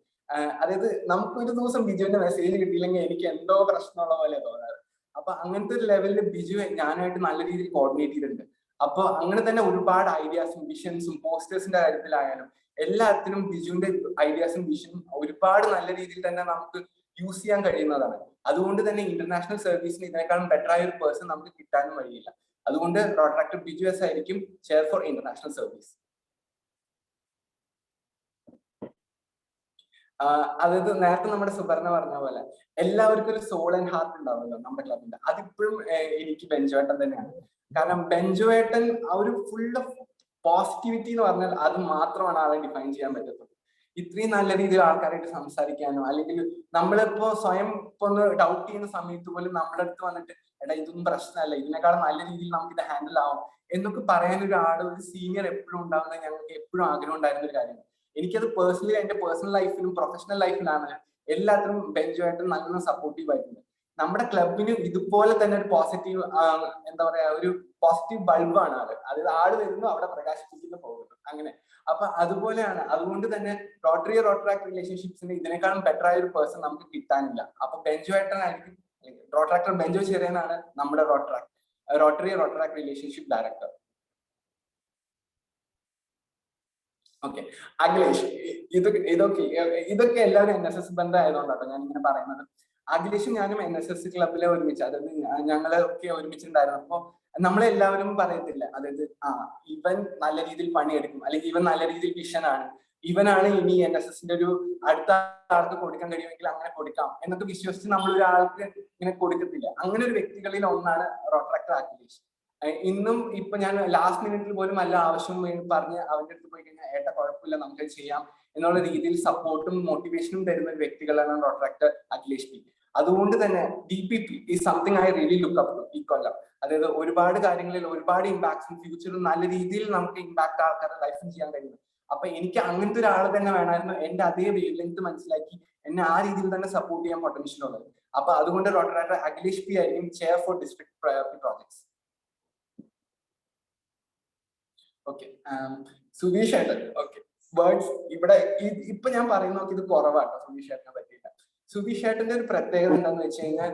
അതായത് നമുക്കൊരു ദിവസം ബിജുവിന്റെ മെസ്സേജ് കിട്ടിയില്ലെങ്കിൽ എനിക്ക് എന്തോ പ്രശ്നമുള്ള പോലെ തോന്നാറ്. അപ്പൊ അങ്ങനത്തെ ഒരു ലെവലിൽ ബിജു ഞാനായിട്ട് നല്ല രീതിയിൽ കോർഡിനേറ്റ് ചെയ്തിട്ടുണ്ട്. അപ്പൊ അങ്ങനെ തന്നെ ഒരുപാട് ഐഡിയാസും വിഷൻസും പോസ്റ്റേഴ്സിന്റെ കാര്യത്തിലായാലും എല്ലാത്തിനും ബിജുവിന്റെ ഐഡിയാസും വിഷനും ഒരുപാട് നല്ല രീതിയിൽ തന്നെ നമുക്ക് യൂസ് ചെയ്യാൻ കഴിയുന്നതാണ്. അതുകൊണ്ട് തന്നെ ഇന്റർനാഷണൽ സർവീസിന് ഇതിനേക്കാളും ബെറ്റർ ആയ ഒരു പേഴ്സൺ നമുക്ക് കിട്ടാനും വഴിയില്ല. അതുകൊണ്ട് റോട്രാക്ടർ ബിജു എസ് ആയിരിക്കും ചെയർ ഫോർ ഇന്റർനാഷണൽ സർവീസ്. അതായത് നേരത്തെ നമ്മുടെ സുവർണ പറഞ്ഞ പോലെ എല്ലാവർക്കും ഒരു സോൾ ആൻഡ് ഹാർട്ട് ഉണ്ടാവുമല്ലോ നമ്മുടെ ക്ലബിന്റെ. അതിപ്പോഴും എനിക്ക് ബെഞ്ചുവേട്ടൻ തന്നെയാണ്. കാരണം ബെഞ്ചുവേട്ടൻ ആ ഒരു ഫുൾ ഓഫ് പോസിറ്റിവിറ്റി എന്ന് പറഞ്ഞാൽ അത് മാത്രമാണ് ആളെ ഡിഫൈൻ ചെയ്യാൻ പറ്റത്തുള്ളൂ. ഇത്രയും നല്ല രീതിയിൽ ആൾക്കാരായിട്ട് സംസാരിക്കാനോ, അല്ലെങ്കിൽ നമ്മളിപ്പോ സ്വയം ഇപ്പൊ ഒന്ന് ഡൗട്ട് ചെയ്യുന്ന സമയത്ത് പോലും നമ്മുടെ അടുത്ത് വന്നിട്ട് എടാ ഇതൊന്നും പ്രശ്നമല്ല, ഇതിനേക്കാളും നല്ല രീതിയിൽ നമുക്ക് ഇത് ഹാൻഡിൽ ആവും എന്നൊക്കെ പറയാൻ ഒരു സീനിയർ എപ്പോഴും ഉണ്ടാവുന്നത് ഞങ്ങൾക്ക് എപ്പോഴും ആഗ്രഹം ഉണ്ടായിരുന്ന ഒരു കാര്യമാണ്. എനിക്കത് പേഴ്സണലി എന്റെ പേഴ്സണൽ ലൈഫിലും പ്രൊഫഷണൽ ലൈഫിലാണ് എല്ലാത്തിനും ബെഞ്ചുമായിട്ട് നല്ല സപ്പോർട്ടീവ് ആയിട്ടുണ്ട്. നമ്മുടെ ക്ലബിന് ഇതുപോലെ തന്നെ ഒരു പോസിറ്റീവ് എന്താ പറയാ ഒരു പോസിറ്റീവ് ബൾബാണ് ആള്. അതായത് ആള് വരുന്നു അവിടെ പ്രകാശിപ്പിക്കുന്നു പോകുന്നു അങ്ങനെ. അപ്പൊ അതുപോലെയാണ്. അതുകൊണ്ട് തന്നെ റോട്ടറാക്ട് റിലേഷൻഷിപ്സിന് ഇതിനേക്കാളും ബെറ്റർ ആയ ഒരു പേഴ്സൺ നമുക്ക് കിട്ടാനില്ല. അപ്പൊ ബെഞ്ചുമായിട്ടായിരിക്കും റോട്ടറാക്ടർ ബെഞ്ചോ ചെറിയനാണ് നമ്മുടെ റോട്ടറാക്ട് റിലേഷൻഷിപ്പ് ഡയറക്ടർ. ഓക്കെ, അഖിലേഷ്, ഇതൊക്കെ എല്ലാവരും NSS ബന്ധമായതുകൊണ്ടാട്ടോ ഞാൻ ഇങ്ങനെ പറയുന്നത്. അഖിലേഷും ഞാനും NSS ക്ലബിലെ ഒരുമിച്ച്, അതായത് ഞങ്ങളൊക്കെ ഒരുമിച്ചുണ്ടായിരുന്നു. അപ്പൊ നമ്മളെല്ലാവരും പറയത്തില്ല, അതായത് ഇവൻ നല്ല രീതിയിൽ പണിയെടുക്കും, അല്ലെങ്കിൽ ഇവൻ നല്ല രീതിയിൽ വിഷനാണ്, ഇവനാണ് ഇനി NSSന്റെ ഒരു അടുത്ത ആൾക്ക് കൊടുക്കാൻ കഴിയുമെങ്കിൽ അങ്ങനെ കൊടുക്കാം എന്നൊക്കെ വിശ്വസിച്ച് നമ്മൾ ഒരാൾക്ക് ഇങ്ങനെ കൊടുക്കത്തില്ല. അങ്ങനെ ഒരു വ്യക്തികളിൽ ഒന്നാണ് റോട്ടറാക്ടർ അഖിലേഷ്. ഇന്നും ഇപ്പൊ ഞാൻ ലാസ്റ്റ് മിനിറ്റിൽ പോലും നല്ല ആവശ്യം പറഞ്ഞ് അവന്റെ അടുത്ത് പോയി കഴിഞ്ഞാൽ ഏട്ടാ കുഴപ്പമില്ല നമുക്ക് ചെയ്യാം എന്നുള്ള രീതിയിൽ സപ്പോർട്ടും മോട്ടിവേഷനും തരുന്ന ഒരു വ്യക്തികളാണ് റോട്ടറാക്ടർ അഖിലേഷ് പി. അതുകൊണ്ട് തന്നെ DPP is something I really look up to ഈ കൊല്ലം. അതായത് ഒരുപാട് കാര്യങ്ങളിൽ ഒരുപാട് ഇമ്പാക്ട്സും ഫ്യൂച്ചറിൽ നല്ല രീതിയിൽ നമുക്ക് ഇമ്പാക്ട് ആൾക്കാരുടെ ലൈഫും ചെയ്യാൻ കഴിയുന്നു. അപ്പൊ എനിക്ക് അങ്ങനത്തെ ഒരാൾ തന്നെ വേണമായിരുന്നു, എന്റെ അതേ വേവ് ലെങ്ത് മനസ്സിലാക്കി എന്നെ ആ രീതിയിൽ തന്നെ സപ്പോർട്ട് ചെയ്യാൻ പൊട്ടൻഷ്യൽ ഉള്ളത്. അപ്പൊ അതുകൊണ്ട് റോട്ടറാക്ടർ അഖിലേഷ് പി ആയിരിക്കും chair for district priority projects. Okay, Sudheesh ഏട്ടൻ. ഓക്കെ, വേർഡ്സ് ഇവിടെ ഇപ്പൊ ഞാൻ പറയുന്ന നോക്കി ഇത് കുറവാട്ടോ സുധീഷ് ഏട്ടനെ പറ്റിയിട്ട്. സുധീഷ് ഏട്ടന്റെ ഒരു പ്രത്യേകത എന്താന്ന് വെച്ച് കഴിഞ്ഞാൽ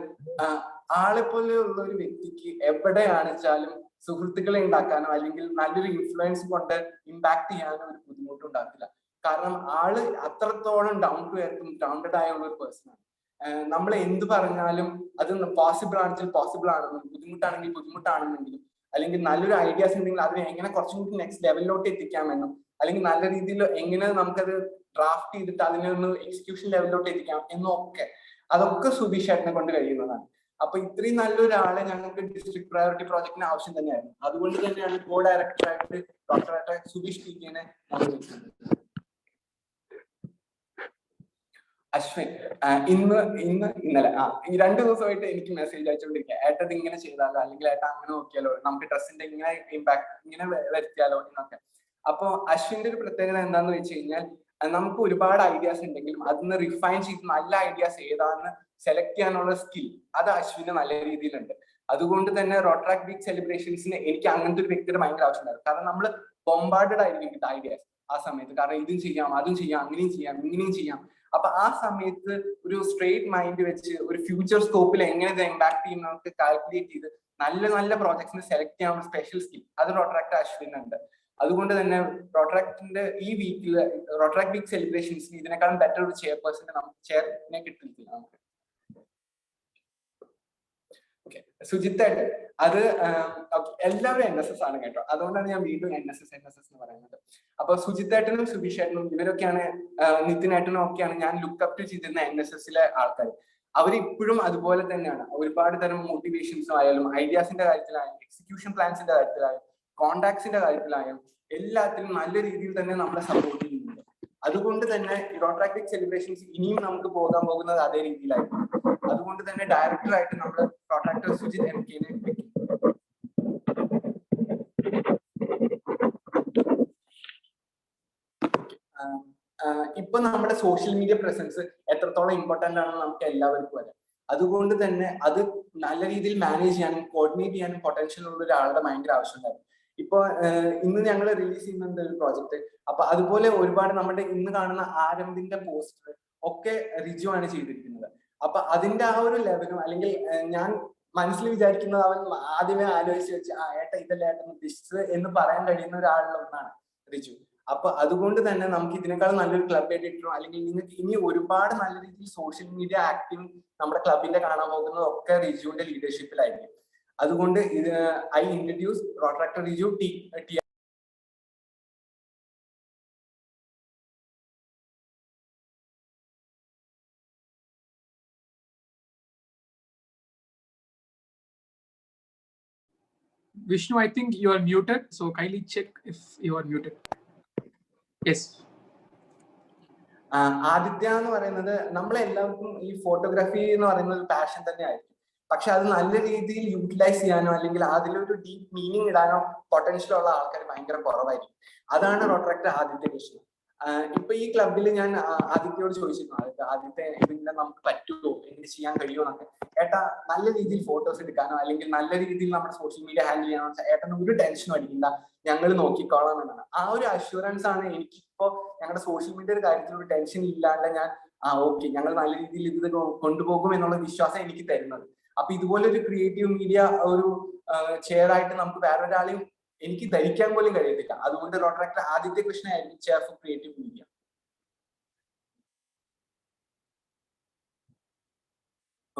ആളെപ്പോലെ ഉള്ള ഒരു വ്യക്തിക്ക് എവിടെയാണെച്ചാലും സുഹൃത്തുക്കളെ ഉണ്ടാക്കാനോ അല്ലെങ്കിൽ നല്ലൊരു ഇൻഫ്ലുവൻസ് കൊണ്ട് ഇമ്പാക്ട് ചെയ്യാനോ ഒരു ബുദ്ധിമുട്ടുണ്ടാക്കില്ല. കാരണം ആള് അത്രത്തോളം ഡൗൺ ടു എർത്തും ഗ്രൗണ്ടഡ് ആയുള്ള ഒരു പേഴ്സൺ ആണ്. നമ്മൾ എന്ത് പറഞ്ഞാലും അത് പോസിബിൾ ആണെങ്കിൽ പോസിബിൾ ആണെന്നും ബുദ്ധിമുട്ടാണെങ്കിൽ ബുദ്ധിമുട്ടാണെന്നെങ്കിലും, അല്ലെങ്കിൽ നല്ലൊരു ഐഡിയാസ് ഉണ്ടെങ്കിൽ അതിനെ എങ്ങനെ കുറച്ചും കൂടി നെക്സ്റ്റ് ലെവലിലോട്ട് എത്തിക്കാമെന്നും, അല്ലെങ്കിൽ നല്ല രീതിയിൽ എങ്ങനെ നമുക്കത് ഡ്രാഫ്റ്റ് ചെയ്തിട്ട് അതിനെ ഒന്ന് എക്സിക്യൂഷൻ ലെവലിലോട്ട് എത്തിക്കാം എന്നൊക്കെ അതൊക്കെ സുധീഷ് ഏട്ടനെ കൊണ്ട് കഴിയുന്നതാണ്. അപ്പൊ ഇത്രയും നല്ലൊരാളെ ഞങ്ങൾക്ക് ഡിസ്ട്രിക്ട് പ്രയോറിറ്റി പ്രോജക്റ്റിന് ആവശ്യം തന്നെയായിരുന്നു. അതുകൊണ്ട് തന്നെയാണ് കോ ഡയറക്ടറായിട്ട് ഡോക്ടർ സുധീഷ് ടീക്കിനെ അശ്വിൻ. ഇന്നലെ ഈ 2 ദിവസമായിട്ട് എനിക്ക് മെസ്സേജ് അയച്ചുകൊണ്ടിരിക്കുക, ഏട്ടത് ഇങ്ങനെ ചെയ്താലോ, അല്ലെങ്കിൽ ഏട്ട അങ്ങനെ നോക്കിയാലോ, നമുക്ക് ഡ്രസ്സിന്റെ ഇങ്ങനെ ഇമ്പാക്ട് ഇങ്ങനെ വരുത്തിയാലോ എന്നൊക്കെ. അപ്പൊ അശ്വിന്റെ ഒരു പ്രത്യേകത എന്താന്ന് വെച്ച് കഴിഞ്ഞാൽ നമുക്ക് ഒരുപാട് ഐഡിയാസ് ഉണ്ടെങ്കിലും അതിന്ന് റിഫൈൻ ചെയ്ത് നല്ല ഐഡിയാസ് ഏതാണെന്ന് സെലക്ട് ചെയ്യാനുള്ള സ്കിൽ അത് അശ്വിന് നല്ല രീതിയിലുണ്ട്. അതുകൊണ്ട് തന്നെ റോട്ടറാക്ട് വീക്ക് സെലിബ്രേഷൻസിന് എനിക്ക് അങ്ങനത്തെ ഒരു വ്യക്തിയുടെ ഭയങ്കര ആവശ്യമുണ്ടായിരുന്നു. കാരണം നമ്മൾ ബോംബാർഡഡ് ആയിരിക്കും വിത്ത് ഐഡിയാസ് ആ സമയത്ത്. കാരണം ഇതും ചെയ്യാം, അതും ചെയ്യാം, അങ്ങനെയും ചെയ്യാം, ഇങ്ങനെയും ചെയ്യാം. അപ്പൊ ആ സമയത്ത് ഒരു സ്ട്രെയിറ്റ് മൈൻഡ് വെച്ച് ഒരു ഫ്യൂച്ചർ സ്കോപ്പിൽ എങ്ങനെ ഇത് ഇമ്പാക്ട് ചെയ്യുന്നവർക്ക് കാൽക്കുലേറ്റ് ചെയ്ത് നല്ല നല്ല പ്രോജക്ട്സിനെ സെലക്ട് ചെയ്യാനുള്ള സ്പെഷ്യൽ സ്കിൽ അത് റോട്ടറാക്ട് അശ്വിനുണ്ട്. അതുകൊണ്ട് തന്നെ റോട്ടറാക്ടിന്റെ ഈ വീക്കിൽ റോട്ടറാക്ട് വീക്ക് സെലിബ്രേഷൻസിന് ഇതിനേക്കാളും ബെറ്റർ ഒരു ചെയർപേഴ്സണെ നമുക്ക് ചെയറിനെ കിട്ടിയിട്ടില്ല നമുക്ക്. സുജിത്തായിട്ട് അത് എല്ലാവരും NSS ആണ് കേട്ടോ. അതുകൊണ്ടാണ് ഞാൻ വീണ്ടും NSS എന്ന് പറയുന്നത്. അപ്പൊ സുജിത്തേട്ടനും സുബീഷേട്ടനും ഇവരൊക്കെയാണ് നിതിനേട്ടനും ഒക്കെയാണ് ഞാൻ ലുക്കപ്പ് ടു ചെയ്തിരുന്ന NSSലെ ആൾക്കാർ. അവരിപ്പോഴും അതുപോലെ തന്നെയാണ്. ഒരുപാട് തരം മോട്ടിവേഷൻസും ആയാലും ഐഡിയാസിന്റെ കാര്യത്തിലായാലും എക്സിക്യൂഷൻ പ്ലാൻസിന്റെ കാര്യത്തിലായാലും കോണ്ടാക്ട്സിന്റെ കാര്യത്തിലായാലും എല്ലാത്തിലും നല്ല രീതിയിൽ തന്നെ നമ്മളെ സപ്പോർട്ട് ചെയ്യുന്നുണ്ട്. അതുകൊണ്ട് തന്നെ റോട്രാക്ടിക് സെലിബ്രേഷൻസ് ഇനിയും നമുക്ക് പോകാൻ പോകുന്നത് അതേ രീതിയിലായിരിക്കും. അതുകൊണ്ട് തന്നെ ഡയറക്ടറായിട്ട് നമ്മൾ റോട്രാക്ടർ സുജിത് MK വെക്കും. ഇപ്പൊ നമ്മുടെ സോഷ്യൽ മീഡിയ പ്രസൻസ് എത്രത്തോളം ഇമ്പോർട്ടന്റ് ആണെന്ന് നമുക്ക് എല്ലാവർക്കും അറിയാം. അതുകൊണ്ട് തന്നെ അത് നല്ല രീതിയിൽ മാനേജ് ചെയ്യാനും കോർഡിനേറ്റ് ചെയ്യാനും പൊട്ടൻഷ്യൽ ഉള്ള ഒരാളുടെ ഭയങ്കര ആവശ്യമുണ്ടായിരുന്നു. ഇപ്പൊ ഇന്ന് ഞങ്ങൾ റിലീസ് ചെയ്യുന്നുണ്ട് ഒരു പ്രോജക്ട്. അപ്പൊ അതുപോലെ ഒരുപാട് നമ്മുടെ ഇന്ന് കാണുന്ന ആരംഭിന്റെ പോസ്റ്റർ ഒക്കെ റിജു ആണ് ചെയ്തിരിക്കുന്നത്. അപ്പൊ അതിന്റെ ആ ഒരു ലെവലും അല്ലെങ്കിൽ ഞാൻ മനസ്സിൽ വിചാരിക്കുന്നത് അവൻ ആദ്യമേ ആലോചിച്ച് വെച്ച് ഏട്ടാ ഇതല്ല ഏട്ടൻ ഉദ്ദേശിച്ചത് എന്ന് പറയാൻ കഴിയുന്ന ഒരാളിലൊന്നാണ് റിജു. അപ്പൊ അതുകൊണ്ട് തന്നെ നമുക്ക് ഇതിനേക്കാൾ നല്ലൊരു ക്ലബ് എഡിറ്ററോ അല്ലെങ്കിൽ നിങ്ങൾക്ക് ഇനി ഒരുപാട് നല്ല രീതിയിൽ സോഷ്യൽ മീഡിയ ആക്ടിങ് നമ്മുടെ ക്ലബിന്റെ കാണാൻ പോകുന്നതൊക്കെ റിജുവിന്റെ ലീഡർഷിപ്പിലായിരിക്കും. അതുകൊണ്ട് ഇത് I introduce Rotaractor Riju T. Vishnu, I think you are muted, so kindly check if you are muted. Yes. Aditya എന്ന് പറയുന്നത് നമ്മളെല്ലാവർക്കും ഈ ഫോട്ടോഗ്രാഫി എന്ന് പറയുന്ന ഒരു പാഷൻ തന്നെ ആയിരിക്കും. പക്ഷെ അത് നല്ല രീതിയിൽ യൂട്ടിലൈസ് ചെയ്യാനോ അല്ലെങ്കിൽ അതിലൊരു ഡീപ്പ് മീനിങ് ഇടാനോ പൊട്ടൻഷ്യൽ ഉള്ള ആൾക്കാർ ഭയങ്കര കുറവായിരിക്കും. അതാണ് റോട്രാക്ടർ ആദിത്യ കൃഷ്ണ. ഇപ്പൊ ഈ ക്ലബിൽ ഞാൻ ആദിത്യയോട് ചോദിച്ചിരുന്നു, ആദിത്യ ഇതിന്റെ നമുക്ക് പറ്റുമോ, എനിക്ക് ചെയ്യാൻ കഴിയുമോ എന്നൊക്കെ. ഏട്ടാ നല്ല രീതിയിൽ ഫോട്ടോസ് എടുക്കാനോ അല്ലെങ്കിൽ നല്ല രീതിയിൽ നമ്മുടെ സോഷ്യൽ മീഡിയ ഹാൻഡിൽ ചെയ്യാനോ ഏട്ടന് ഒരു ടെൻഷനും അടിക്കണ്ട, ഞങ്ങൾ നോക്കിക്കോളാം എന്നാണ്. ആ ഒരു അഷ്യൂറൻസ് ആണ് എനിക്കിപ്പോ ഞങ്ങളുടെ സോഷ്യൽ മീഡിയയുടെ കാര്യത്തിൽ ഒരു ടെൻഷൻ ഇല്ലാണ്ട് ഞാൻ ഓക്കെ ഞങ്ങൾ നല്ല രീതിയിൽ ഇത് കൊണ്ടുപോകും എന്നുള്ള വിശ്വാസം എനിക്ക് തരുന്നത്. അപ്പൊ ഇതുപോലെ ഒരു ക്രിയേറ്റീവ് മീഡിയ ഒരു ചെയർ ആയിട്ട് നമുക്ക് വേറൊരാളെയും എനിക്ക് ധരിക്കാൻ പോലും കഴിയത്തില്ല. അതുകൊണ്ട് റോട്രാക്ടർ ആദിത്യ കൃഷ്ണ ആയിരിക്കും chair four creative media.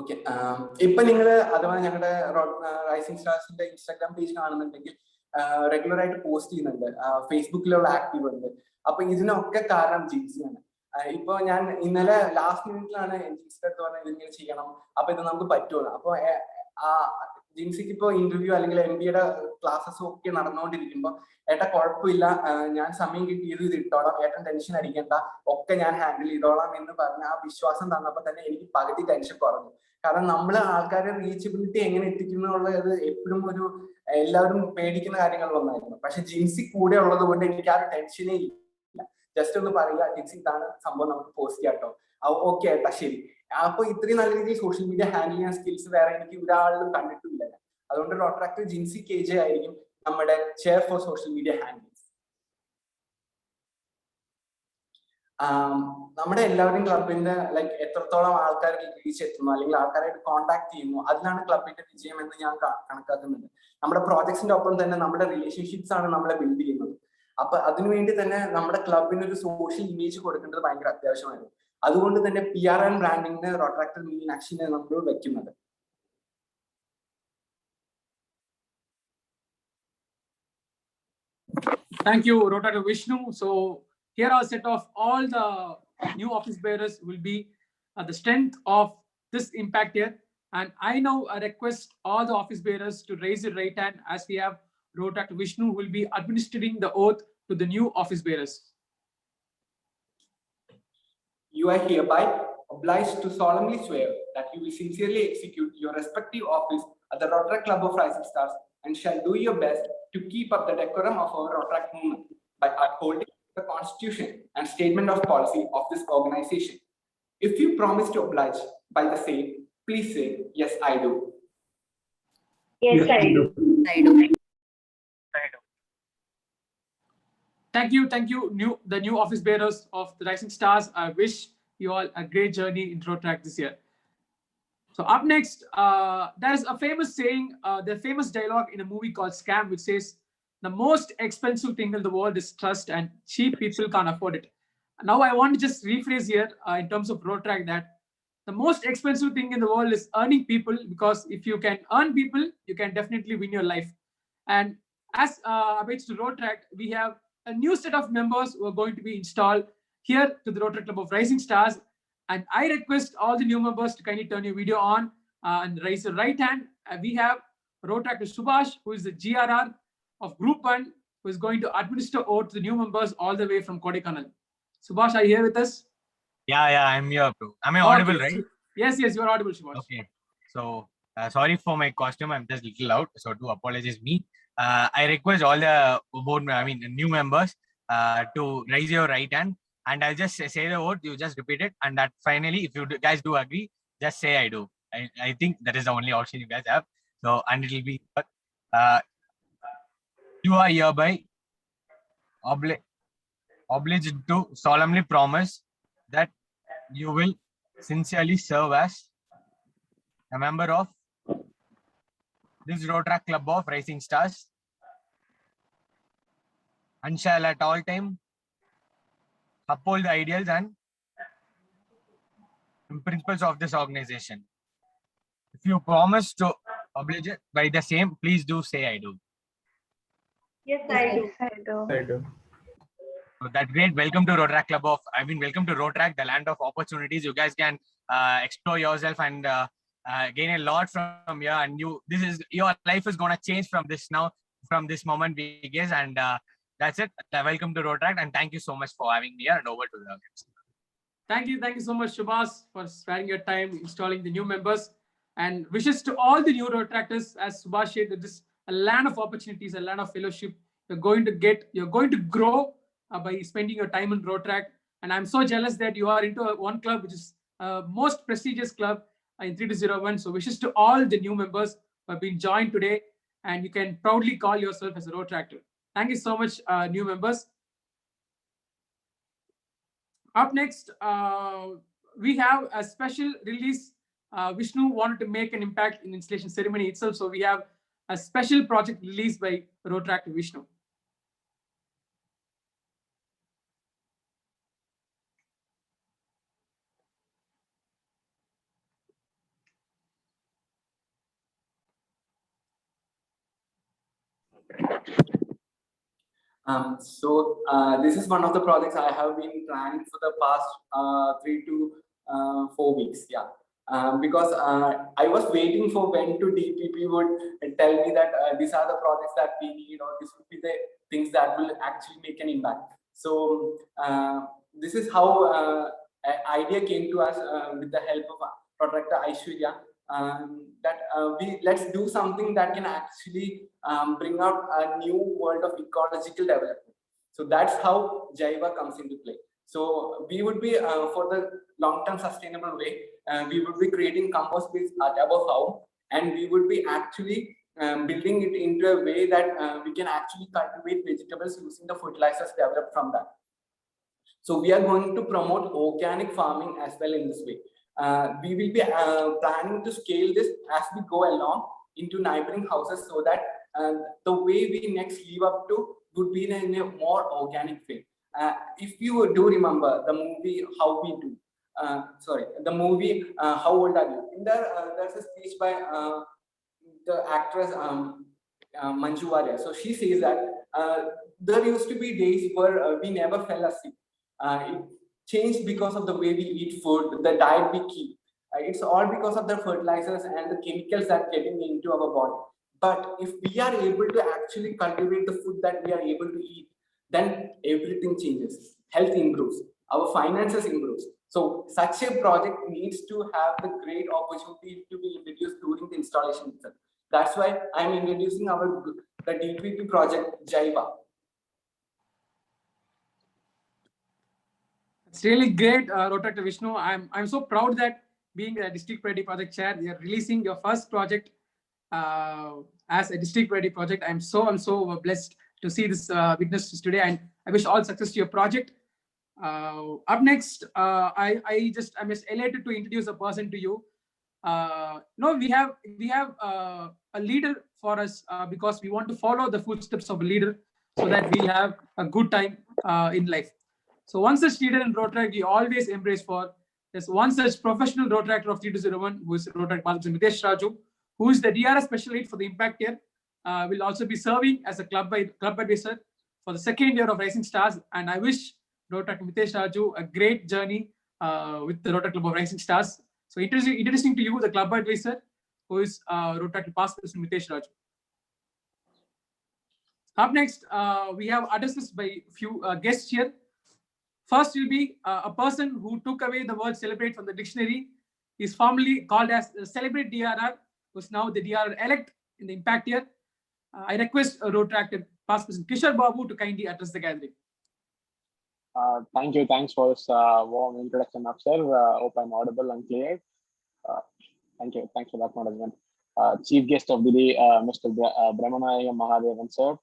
Okay, ഇപ്പൊ നിങ്ങൾ അഥവാ ഞങ്ങളുടെ റൈസിംഗ് സ്റ്റാർസിന്റെ ഇൻസ്റ്റാഗ്രാം പേജ് കാണുന്നുണ്ടെങ്കിൽ റെഗുലർ ആയിട്ട് പോസ്റ്റ് ചെയ്യുന്നുണ്ട്, ഫേസ്ബുക്കിലുള്ള ആക്റ്റീവ് ഉണ്ട്. അപ്പൊ ഇതിനൊക്കെ കാരണം ജിൻസിയാണ്. ഇപ്പൊ ഞാൻ ഇന്നലെ ലാസ്റ്റ് മിനിറ്റിലാണ് ജിൻസിയുടെ അടുത്ത് പറഞ്ഞത് ഇതിങ്ങനെ ചെയ്യണം, അപ്പൊ ഇത് നമുക്ക് പറ്റുമോ. അപ്പൊ ജിൻസിക്ക് ഇപ്പൊ ഇന്റർവ്യൂ അല്ലെങ്കിൽ MBA ക്ലാസ്സസും ഒക്കെ നടന്നുകൊണ്ടിരിക്കുമ്പോ ഏട്ടാ കുഴപ്പമില്ല, ഞാൻ സമയം കിട്ടിയത് ഇത് ഇട്ടോളാം, ഏട്ടൻ ടെൻഷൻ അടിക്കേണ്ട, ഒക്കെ ഞാൻ ഹാൻഡിൽ ചെയ്തോളാം എന്ന് പറഞ്ഞ ആ വിശ്വാസം തന്നപ്പോ തന്നെ എനിക്ക് പകുതി ടെൻഷൻ കുറഞ്ഞു. കാരണം നമ്മൾ ആൾക്കാരെ റീച്ചബിലിറ്റി എങ്ങനെ എത്തിക്കുന്നുള്ളത് എപ്പോഴും ഒരു എല്ലാവരും പേടിക്കുന്ന കാര്യങ്ങളിലൊന്നായിരുന്നു. പക്ഷെ ജിൻസി കൂടെ ഉള്ളത് കൊണ്ട് എനിക്ക് ആ ഒരു ടെൻഷനേ ഇല്ല. ജസ്റ്റ് ഒന്ന് പറയുക, ജിൻസി ഇതാണ് സംഭവം, നമുക്ക് പോസ്റ്റ് ചെയ്യാം കേട്ടോ, ഓക്കെ ഏട്ടാ ശരി. അപ്പൊ ഇത്രയും നല്ല രീതിയിൽ സോഷ്യൽ മീഡിയ ഹാൻഡിൽ ചെയ്യാൻ സ്കിൽസ് വേറെ എനിക്ക് ഒരാളിലും കണ്ടിട്ടില്ല. അതുകൊണ്ട് റോട്രാക്ടർ ജിൻസി KJ ആയിരിക്കും നമ്മുടെ chair four social media handles. നമ്മുടെ എല്ലാവരുടെയും ക്ലബിന്റെ ലൈക്ക് എത്രത്തോളം ആൾക്കാർ റീച്ച് എത്തുന്നു അല്ലെങ്കിൽ ആൾക്കാരായിട്ട് കോൺടാക്ട് ചെയ്യുന്നു, അതിലാണ് ക്ലബിന്റെ വിജയം എന്ന് ഞാൻ കണക്കാക്കുന്നുണ്ട്. നമ്മുടെ പ്രോജക്ട്സിന്റെ ഒപ്പം തന്നെ നമ്മുടെ റിലേഷൻഷിപ്സ് ആണ് നമ്മളെ ബിൽഡ് ചെയ്യുന്നത്. അപ്പൊ അതിനുവേണ്ടി തന്നെ നമ്മുടെ ക്ലബിന് ഒരു സോഷ്യൽ ഇമേജ് കൊടുക്കേണ്ടത് ഭയങ്കര അത്യാവശ്യമായിരുന്നു. അതുകൊണ്ട് തന്നെ PR ആൻഡ് ബ്രാൻഡിങ്ങിന് റോട്രാക്ടർ മീനാക്ഷിനെ നമ്മൾ വെക്കുന്നത്. Thank you, Rotaract Vishnu. So here are a set of all the new office bearers will be the strength of this impact here. And I now request all the office bearers to raise your right hand as we have Rotaract Vishnu who will be administering the oath to the new office bearers. You are hereby obliged to solemnly swear that you will sincerely execute your respective office at the Rotaract Club of Rising Stars and shall do your best to keep up the decorum of our Rotaract movement by upholding the Constitution and statement of policy of this organization. If you promise to oblige by the same, please say, yes, I do. Yes, I do. I do. Thank you, the new office bearers of the Rising Stars. I wish you all a great journey in Rotaract this year. So up next, there is a famous saying, the famous dialogue in a movie called Scam, which says, the most expensive thing in the world is trust and cheap people can't afford it. Now I want to just rephrase here in terms of Rotaract that the most expensive thing in the world is earning people, because if you can earn people, you can definitely win your life. And as updates to Road Track, we have a new set of members who are going to be installed here to the Rotary Club of Rising Stars. And I request all the new members to kindly turn your video on and raise your right hand. We have Road Track to Subhash, who is the GRR of Group 1, who is going to administer oath to the new members all the way from Kodaikanal. Subhash, are you here with us? Yeah, I'm here, bro. Am I audible, right? Yes, you're audible, Subhash. Okay. So, sorry for my costume. I'm just a little loud, so do apologize me. I request all the new members to raise your right hand, and I'll just say the word. You just repeat it, and that finally, if you guys do agree, just say I do. I think that is the only option you guys have. So, and it'll be you are hereby obliged to solemnly promise that you will sincerely serve as a member of this Road Track Club of Rising Stars and shall at all time uphold the ideals and principles of this organization. If you promise to oblige it by the same, please do say I do. Yes, I do. So that's great. Welcome to Road Track Club of, welcome to Road Track, the land of opportunities. You guys can explore yourself and gain a lot from here. And your life is gonna change from this moment, we guess. And that's it. Welcome to Road Track, and thank you so much for having me here. And over to the audience. Thank you so much, Subhash, for sparing your time installing the new members. And wishes to all the new road tractors, as Subhash said, that this is a land of opportunities, a land of fellowship. You're going to grow by spending your time in Road Track. And I'm so jealous that you are into one club, which is most prestigious club in 3201. So wishes to all the new members who have been joined today, and you can proudly call yourself as a road tractor. Thank you so much, new members. Up next, we have a special release. Vishnu wanted to make an impact in installation ceremony itself. So we have a special project released by Road Track to Vishnu. This is one of the projects I have been planning for the past 3 to 4 weeks. Yeah. Because I was waiting for when to DPP would tell me that these are the projects that we need, or this would be the things that will actually make an impact. So this is how an idea came to us with the help of Protector Aishwarya. Let's do something that can actually bring out a new world of ecological development. So that's how Jaiva comes into play. So we would be for the long-term sustainable way, we would be creating compost base at our home, and we would be actually building it into a way that we can actually cultivate vegetables using the fertilizers developed from that. So we are going to promote organic farming as well in this way. We will be planning to scale this as we go along into neighboring houses, so that the way we next live up to would be in a more organic way. If you do remember the movie How We Do, How Old Are You? In there, there's a speech by the actress Manju Warrier. So she says that there used to be days where we never fell asleep. It changed because of the way we eat food, the diet we keep. It's all because of the fertilizers and the chemicals that are getting into our body. But if we are able to actually cultivate the food that we are able to eat, then everything changes. Health improves, our finances improves. So such a project needs to have the great opportunity to be introduced during the installation itself. That's why I'm introducing the DPP project Jaiva. It's really great, Road Track to Vishnu. I'm so proud that being a district priority project chair, you're releasing your first project as a district priority project. I'm so blessed to see this witness today, and I wish all success to your project. Up next, I'm just elated to introduce a person to you. We have a leader for us because we want to follow the footsteps of a leader so that we have a good time in life. So one such leader in Road Track we always embrace for There's one such professional road tractor of 3201, who is road track master Mitesh Raju, who is the DRS special lead for the Impact Year, will also be serving as a club advisor for the second year of Rising Stars. And I wish road track Mitesh Raju a great journey with the road track club of Rising Stars. So introducing to you the club advisor, who is road track past president Mitesh Raju. Up next, we have addresses by few guests here. First will be a person who took away the word celebrate from the dictionary. Is formerly called as Celebrate DRR, who's now the DRR elect in the Impact Year. I request road tractor past president Kishore Babu to kindly address the gathering. Thank you. Thanks for this warm introduction, Afsar. Hope I'm audible and clear. Thank you. Thanks for that acknowledgement. Chief guest of the day, Mr. Brahmanayam Mahadevan, sir.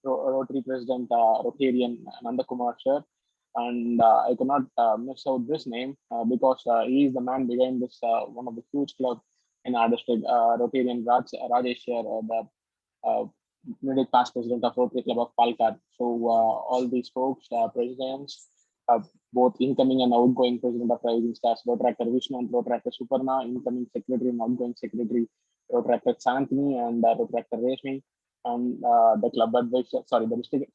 Rotary President Rotarian Nandakumar, sir. And I cannot miss out this name because he is the man behind this one of the huge clubs in our district, Rotarian Rajesh, the immediate past president of Rotary Club of Palkad. So all these folks, presidents, both incoming and outgoing president of Rising Stars, Road Tractor Vishnu and Road Tractor Suparna, incoming secretary and outgoing secretary, Road Tractor Santini and Road Tractor Reshmi, and the club advisor, the district,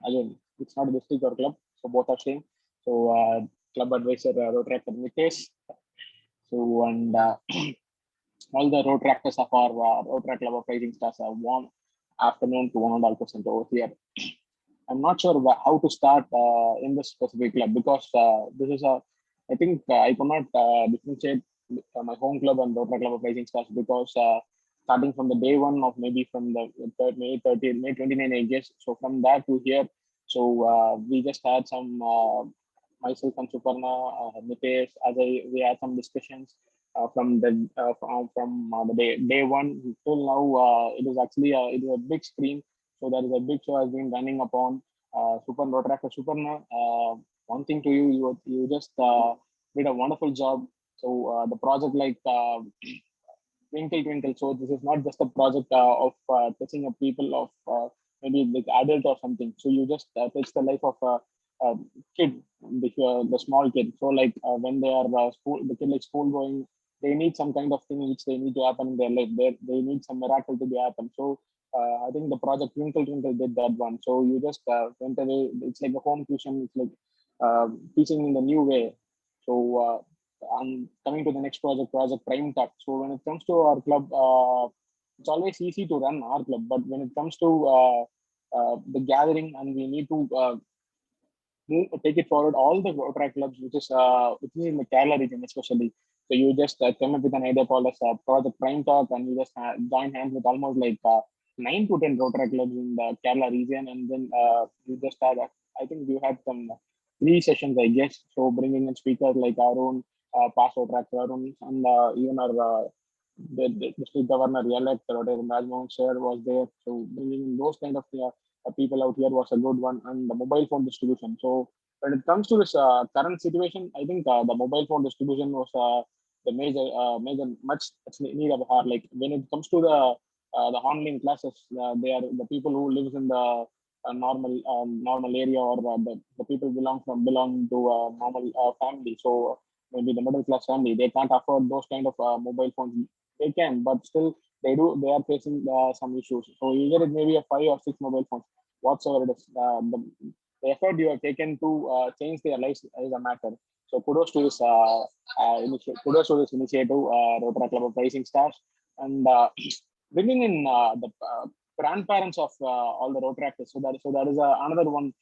again, it's not a district or club, so both are same. So club advisor, Road Tractor Mitesh. So, and all the road tractors of our Road Track Club of Rising Stars are warm afternoon to 100% over here. I'm not sure how to start in this specific club because this is I think I cannot differentiate my home club and Road Track Club of Rising Stars because starting from the day one of maybe from the May 29 ages. So from that to here, so we just had some, myself and Suparna, Mitesh, Ajay, we had some discussions from the day one till now. It is actually it is a big screen. So there is a big show has been running upon Road Tractor Suparna. One thing to you, you just did a wonderful job. So the project like Twinkle Twinkle. So this is not just a project of touching a people of maybe like adult or something. So you just touch the life of a kid, the small kid. So like when they are the kid like school going, they need some kind of thing which they need to happen in their life. They need some miracle to be happen. So I think the project Twinkle Twinkle did that one. So you just went away. It's like a home tuition. It's like teaching in the new way. So I'm coming to the next project Prime Talk. So when it comes to our club, it's always easy to run our club. But when it comes to the gathering and we need to take it forward, all the road track clubs, which is in the Kerala region especially. So you just come up with an idea called as Project Prime Talk, and you just join hands with almost like 9 to 10 road track clubs in the Kerala region, and then you just had, I think you had some 3 sessions, I guess. So bringing in speakers like our own past road track Arun, and even our the district governor elect Rajmohan sir was there. So bringing in those kind of people out here was a good one, and the mobile phone distribution. So when it comes to this current situation, I think the mobile phone distribution was the major much need of heart. Like when it comes to the online classes, they are the people who lives in the normal area, or the people belong to a normal family. So maybe the middle class family, they can't afford those kind of mobile phones. They can, but still they are facing some issues. So either it may be a 5 or 6 mobile phones, whatsoever it is. The effort you have taken to change their lives is a matter. So kudos to this initiative, Road Track Club of Rising Stars, and bringing in the grandparents of all the road tractors. So that is another one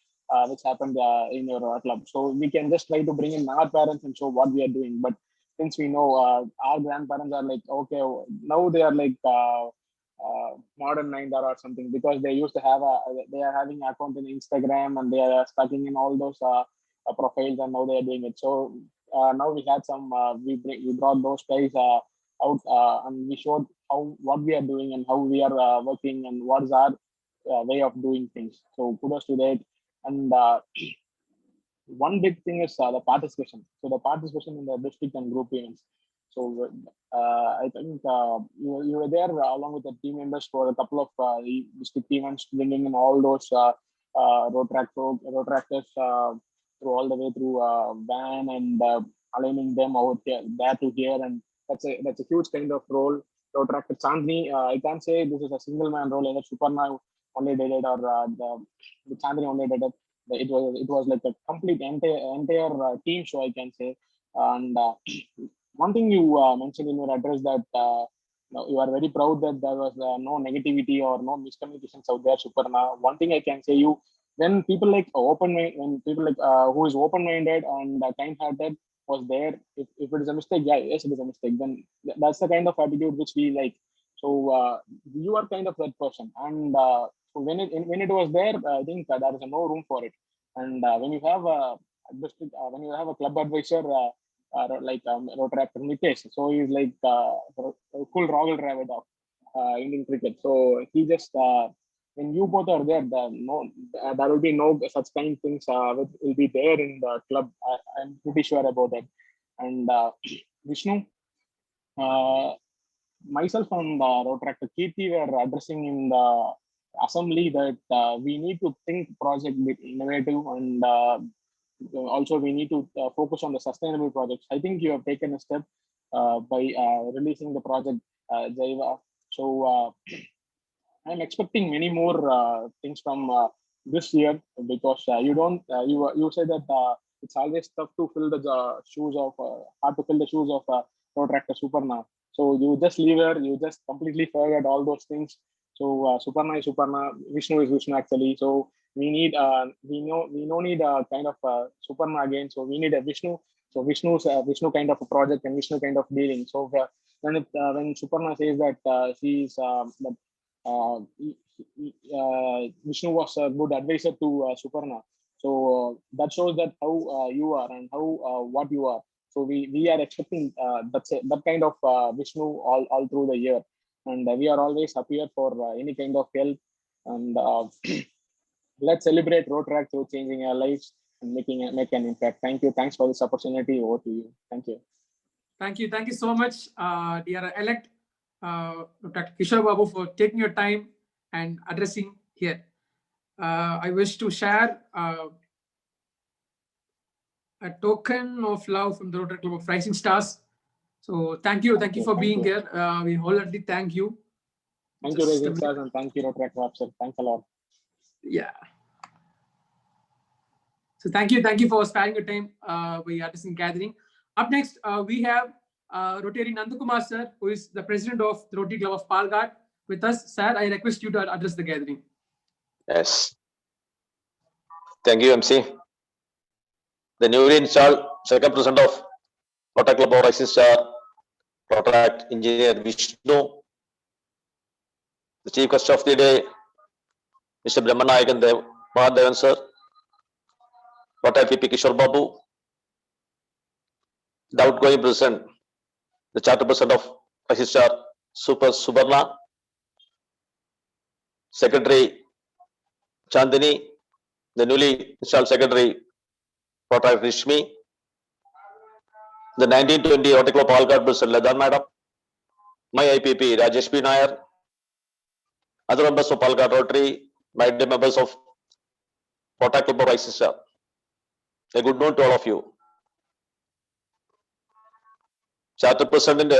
which happened in your club. So we can just try to bring in our parents and show what we are doing. But since we know our grandparents are like, okay, now they are like modern 9 or something, because they used to have they are having an account in Instagram and they are stacking in all those profiles, and now they are doing it. So now we had some we brought those guys out and we showed what we are doing and how we are working and what is our way of doing things. So kudos to that. And one big thing is the participation. So the participation in the district and group events. So I think you were there along with the team members for a couple of district events, bringing in all those road tractors through all the way through van and aligning them out here, there to here, and that's a huge kind of role. Rotaract Chandni, I can't say this is a single man role, either Suparna only did it or the Chandni only did it. It was like a complete entire team show, I can say. And one thing you mentioned in your address that you are very proud that there was no negativity or no miscommunications out there, Suparna. One thing I can say, when people like when people like who is open-minded and kind-hearted was there, if it is a mistake, yeah, yes, it is a mistake. Then that's the kind of attitude which we like. So you are kind of that person, and so when it was there, I think there is no room for it. And when you have a club advisor like Rotaract Nitesh, so he's like cool Rahul Dravid of Indian cricket. So he just when you both are there, there will be no such kind of things will be there in the club. I'm pretty sure about that. And Vishnu, myself and Rotaract Kirti were addressing in the assembly that we need to think project innovative, and also we need to focus on the sustainable projects. I think you have taken a step by releasing the project Jaiva. So I'm expecting many more things from this year, because you say that it's always tough to fill the shoes of hard to fill the shoes of Rotaract Suparna. So you just leave her, you just completely forget all those things. So Suparna is Suparna, Vishnu is Vishnu actually. So we need we don't need a kind of Suparna again. So we need a Vishnu. So Vishnu's Vishnu kind of a project and Vishnu kind of dealing. So when Suparna says that she's Vishnu was a good advisor to Suparna. So that shows that how you are and how what you are. So we are expecting that kind of Vishnu all through the year, and we are always happier for any kind of help. And let's celebrate Rotaract through changing our lives and make an impact. Thank you. Thanks for this opportunity. Over to you. Thank you. Thank you. Thank you so much, dear elect Dr. Kishore Babu, for taking your time and addressing here. I wish to share a token of love from the Rotary Club of Rising Stars. So thank you for being here. We wholeheartedly thank you. Thank you, Rising Stars, and thank you, Rotaract Wapser. Thanks a lot. Yeah. So thank you for sparing your time by addressing gathering. Up next, we have Rotary Nandakumar sir, who is the president of the Rotary Club of Palghat, with us. Sir, I request you to address the gathering. Yes. Thank you, MC. The newly installed second president of Rotary Club of Rising Star, Rotaract Engineer Vishnu, the chief guest of the day, Mr. Brahmanayakan Mahadevan sir, Rotaract VP Kishore Babu, the outgoing president, the charter president of Rising Star, Super Subarna, Secretary Chandini, the newly installed Secretary Rotaract Rishmi, the 1920 Rotary Club Palghat President Ladan Madam, my IPP Rajesh P. Nair, other members of Palghat Rotary, my dear members of Rotary Club of Rising Star. A good note to all of you. Charter President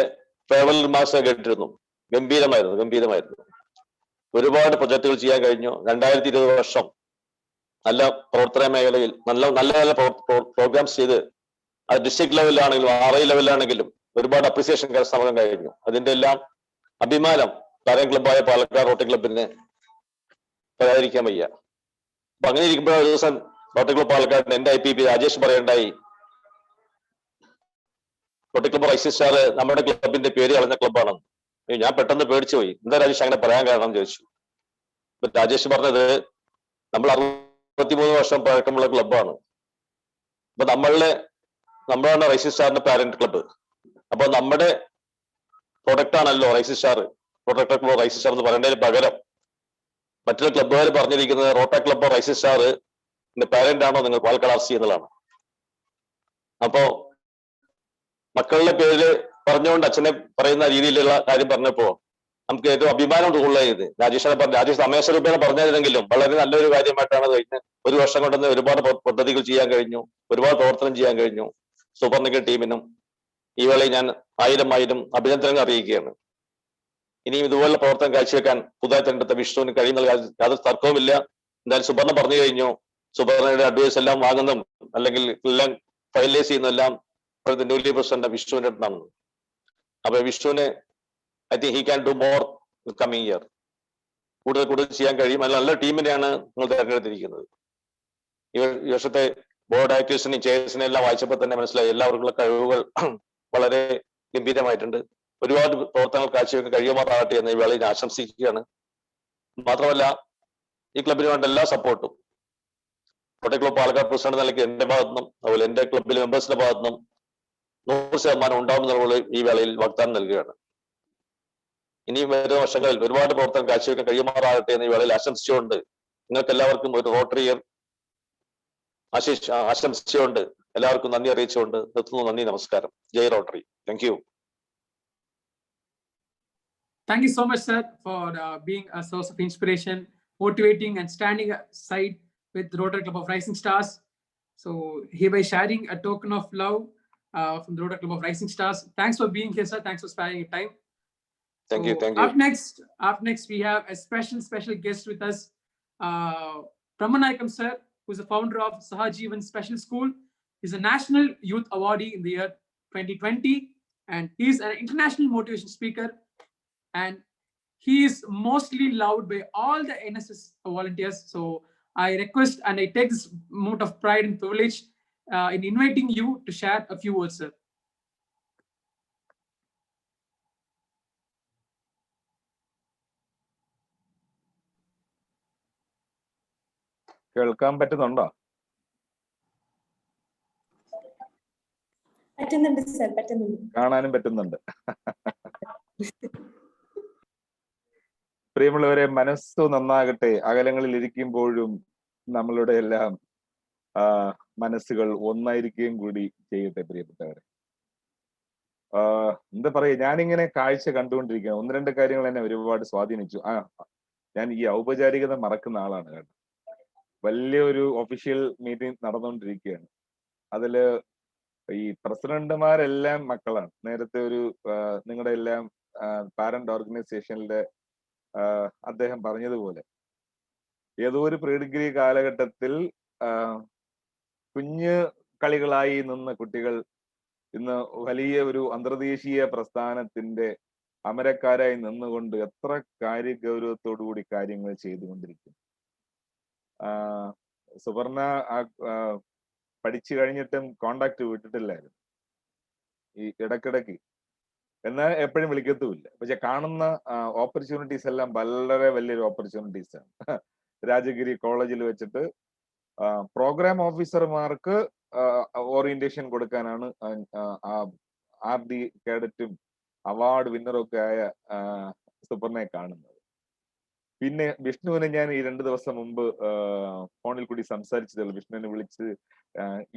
farewell remarks കേട്ടിരുന്നു. ഗംഭീരമായിരുന്നു. ഒരുപാട് പ്രൊജക്ടുകൾ ചെയ്യാൻ കഴിഞ്ഞു. 2020 വർഷം നല്ല പ്രവർത്തന മേഖലയിൽ നല്ല programmes ചെയ്ത് അത് ഡിസ്ട്രിക്ട് ലെവലിലാണെങ്കിലും RI ലെവലിലാണെങ്കിലും ഒരുപാട് അപ്രിസിയേഷൻ കരസ്ഥമാക്കാൻ കഴിഞ്ഞു. അതിന്റെ എല്ലാം അഭിമാനം താരം ക്ലബായ പാലക്കാട് റോട്ടറി ക്ലബിന് പറയാതിരിക്കാൻ വയ്യ. അപ്പൊ അങ്ങനെ ഇരിക്കുമ്പോൾ ഒരു ദിവസം റോട്ടറി ക്ലബ് പാലക്കാടിന് എന്റെ IPP രാജേഷ് പറയണ്ടായി, റോട്ടറി ക്ലബ് റൈസിംഗ് സ്റ്റാർ നമ്മുടെ ക്ലബിന്റെ പേര് കളഞ്ഞ ക്ലബ്ബാണ്. ഞാൻ പെട്ടെന്ന് പേടിച്ചു പോയി. എന്താ രാജേഷ് അങ്ങനെ പറയാൻ കാരണം ചോദിച്ചു. രാജേഷ് പറഞ്ഞത് നമ്മൾ 63 വർഷം പഴക്കമുള്ള ക്ലബ്ബാണ്. അപ്പൊ നമ്മളാണ് റൈസിംഗ് സ്റ്റാറിന്റെ പാരന്റ് ക്ലബ്ബ്. അപ്പൊ നമ്മുടെ പ്രൊഡക്റ്റ് ആണല്ലോ rising star, rotary Club Rising star എന്ന് പറയേണ്ടതിന് പകരം മറ്റുള്ള ക്ലബ്ബുകാർ പറഞ്ഞിരിക്കുന്നത് rotary Club Rising star parent ആണോ നിങ്ങൾ പാലക്കാട് RC എന്നുള്ളതാണ്. അപ്പോ മക്കളുടെ പേര് പറഞ്ഞുകൊണ്ട് അച്ഛനെ പറയുന്ന രീതിയിലുള്ള കാര്യം പറഞ്ഞപ്പോ നമുക്ക് ഏറ്റവും അഭിമാനം തോന്നുന്നത് രാജേഷിനെ പറഞ്ഞു. രാജേഷ് സമയസ്വരൂപേണ പറഞ്ഞിരുന്നെങ്കിലും വളരെ നല്ലൊരു കാര്യമായിട്ടാണ് കഴിഞ്ഞ ഒരു വർഷം കൊണ്ടുവന്ന് ഒരുപാട് പദ്ധതികൾ ചെയ്യാൻ കഴിഞ്ഞു, ഒരുപാട് പ്രവർത്തനം ചെയ്യാൻ കഴിഞ്ഞു. സുവർണിക ടീമിനും ഈ വേളയിൽ ഞാൻ ആയിരം അഭിനന്ദനങ്ങൾ അറിയിക്കുകയാണ്. ഇനിയും ഇതുപോലുള്ള പ്രവർത്തനം കാഴ്ചവെക്കാൻ പുതുതായി തെരഞ്ഞെടുത്ത വിഷ്ണുവിന് കഴിയുന്ന യാതൊരു തർക്കവുമില്ല. എന്തായാലും സുബർണ പറഞ്ഞു കഴിഞ്ഞു, സുബർണയുടെ അഡ്വൈസ് എല്ലാം വാങ്ങുന്നതും അല്ലെങ്കിൽ എല്ലാം ഫൈനലൈസ് ചെയ്യുന്നതെല്ലാം ന്യൂലി പ്രസിഡന്റ് വിഷ്ണുവിന്റെ അടുത്താണ്. അപ്പൊ വിഷ്ണുവിന് I think he can do more coming year. കൂടുതൽ ചെയ്യാൻ കഴിയും. അതിൽ നല്ല ടീമിനെയാണ് നിങ്ങൾ തിരഞ്ഞെടുത്തിരിക്കുന്നത്. ഈ വർഷത്തെ ബോർഡ് ആക്ടേഴ്സിനെയും ചെയർസിനെയും എല്ലാം വായിച്ചപ്പോൾ തന്നെ മനസ്സിലായി എല്ലാവർക്കുള്ള കഴിവുകൾ വളരെ ഗംഭീരമായിട്ടുണ്ട്. ഒരുപാട് പ്രവർത്തനങ്ങൾ കാഴ്ചവെക്കാൻ കഴിയുമാറാകട്ടെ എന്ന് ഈ വേളയിൽ ആശംസിക്കുകയാണ്. മാത്രമല്ല ഈ ക്ലബിന് വേണ്ട എല്ലാ സപ്പോർട്ടും കോട്ടയം ക്ലബ് പാലക്കാട് പ്രസിഡന്റ് നിലയ്ക്ക് എന്റെ ഭാഗത്തുനിന്നും അതുപോലെ എന്റെ ക്ലബിലെ മെമ്പേഴ്സിന്റെ ഭാഗത്തുനിന്നും 100% ഉണ്ടാവുമെന്നുള്ള ഈ വേളയിൽ വാഗ്ദാനം നൽകുകയാണ്. ഇനിയും വരുന്ന വർഷങ്ങളിൽ ഒരുപാട് പ്രവർത്തനം കാഴ്ചവെക്കാൻ കഴിയുമാറാകട്ടെ എന്ന് ഈ വേളയിൽ ആശംസിച്ചുകൊണ്ട് നിങ്ങൾക്ക് എല്ലാവർക്കും ഒരു റോട്ടറി ഇയർ ആശംസിച്ചുകൊണ്ട് എല്ലാവർക്കും നന്ദി അറിയിച്ചുകൊണ്ട് നിർത്തുന്നു. നന്ദി, നമസ്കാരം. ജയ് Rotary. Thank you. Thank you so much, sir, for being a source of inspiration, motivating, and standing aside with Rotary Club of Rising Stars. So, hereby sharing a token of love from the Rotary Club of Rising Stars. Thanks for being here, sir. Thanks for sparing your time. Thank you. Up next, we have a special guest with us, Pramanayakam, sir, who's the founder of Sahajivan Special School. He's a National Youth Awardee in the year 2020, and he's an international motivation speaker. And he is mostly loved by all the NSS volunteers. So I request and I take this moment of pride and privilege in inviting you to share a few words, sir. കേൾക്കാൻ പറ്റുന്നുണ്ടോ? പറ്റുന്നുണ്ട് sir, പറ്റുന്നുണ്ട്. കാണാനും പറ്റുന്നുണ്ട്. പ്രിയമുള്ളവരെ, മനസ്സു നന്നാകട്ടെ. അകലങ്ങളിൽ ഇരിക്കുമ്പോഴും നമ്മളുടെ എല്ലാം മനസ്സുകൾ ഒന്നായിരിക്കുകയും കൂടി ചെയ്യട്ടെ. പ്രിയപ്പെട്ടവരെ, എന്താ പറയുക, ഞാനിങ്ങനെ കാഴ്ച കണ്ടുകൊണ്ടിരിക്കുകയാണ്. 1-2 കാര്യങ്ങൾ എന്നെ ഒരുപാട് സ്വാധീനിച്ചു. ഞാൻ ഈ ഔപചാരികത മറക്കുന്ന ആളാണ് കേട്ടോ. വലിയൊരു ഒഫീഷ്യൽ മീറ്റിംഗ് നടന്നുകൊണ്ടിരിക്കുകയാണ്. അതില് ഈ പ്രസിഡന്റുമാരെല്ലാം മക്കളാണ്. നേരത്തെ ഒരു നിങ്ങളുടെ എല്ലാം പാരന്റ് ഓർഗനൈസേഷനിലെ അദ്ദേഹം പറഞ്ഞതുപോലെ ഏതോ ഒരു പ്രീ ഡിഗ്രി കാലഘട്ടത്തിൽ കുഞ്ഞു കളികളായി നിന്ന കുട്ടികൾ ഇന്ന് വലിയ ഒരു അന്തർദേശീയ പ്രസ്ഥാനത്തിന്റെ അമരക്കാരായി നിന്നുകൊണ്ട് എത്ര കാര്യഗൗരവത്തോടു കൂടി കാര്യങ്ങൾ ചെയ്തുകൊണ്ടിരിക്കുന്നു. സുവർണ പഠിച്ചു കഴിഞ്ഞിട്ടും കോണ്ടാക്ട് വിട്ടിട്ടില്ലായിരുന്നു ഈ ഇടക്കിടക്ക്. എന്നാൽ എപ്പോഴും വിളിക്കത്തുമില്ല. പക്ഷെ കാണുന്ന ഓപ്പർച്യൂണിറ്റീസ് എല്ലാം വളരെ വലിയൊരു ഓപ്പർച്യൂണിറ്റീസ് ആണ്. രാജഗിരി കോളേജിൽ വെച്ചിട്ട് പ്രോഗ്രാം ഓഫീസർമാർക്ക് ഓറിയന്റേഷൻ കൊടുക്കാനാണ് RD കേഡറ്റും അവാർഡ് വിന്നറും ഒക്കെ ആയ സുവർണയെ കാണുന്നത്. പിന്നെ വിഷ്ണുവിനെ ഞാൻ ഈ 2 ദിവസം മുമ്പ് ഫോണിൽ കൂടി സംസാരിച്ചതുള്ളൂ. വിഷ്ണുവിനെ വിളിച്ച്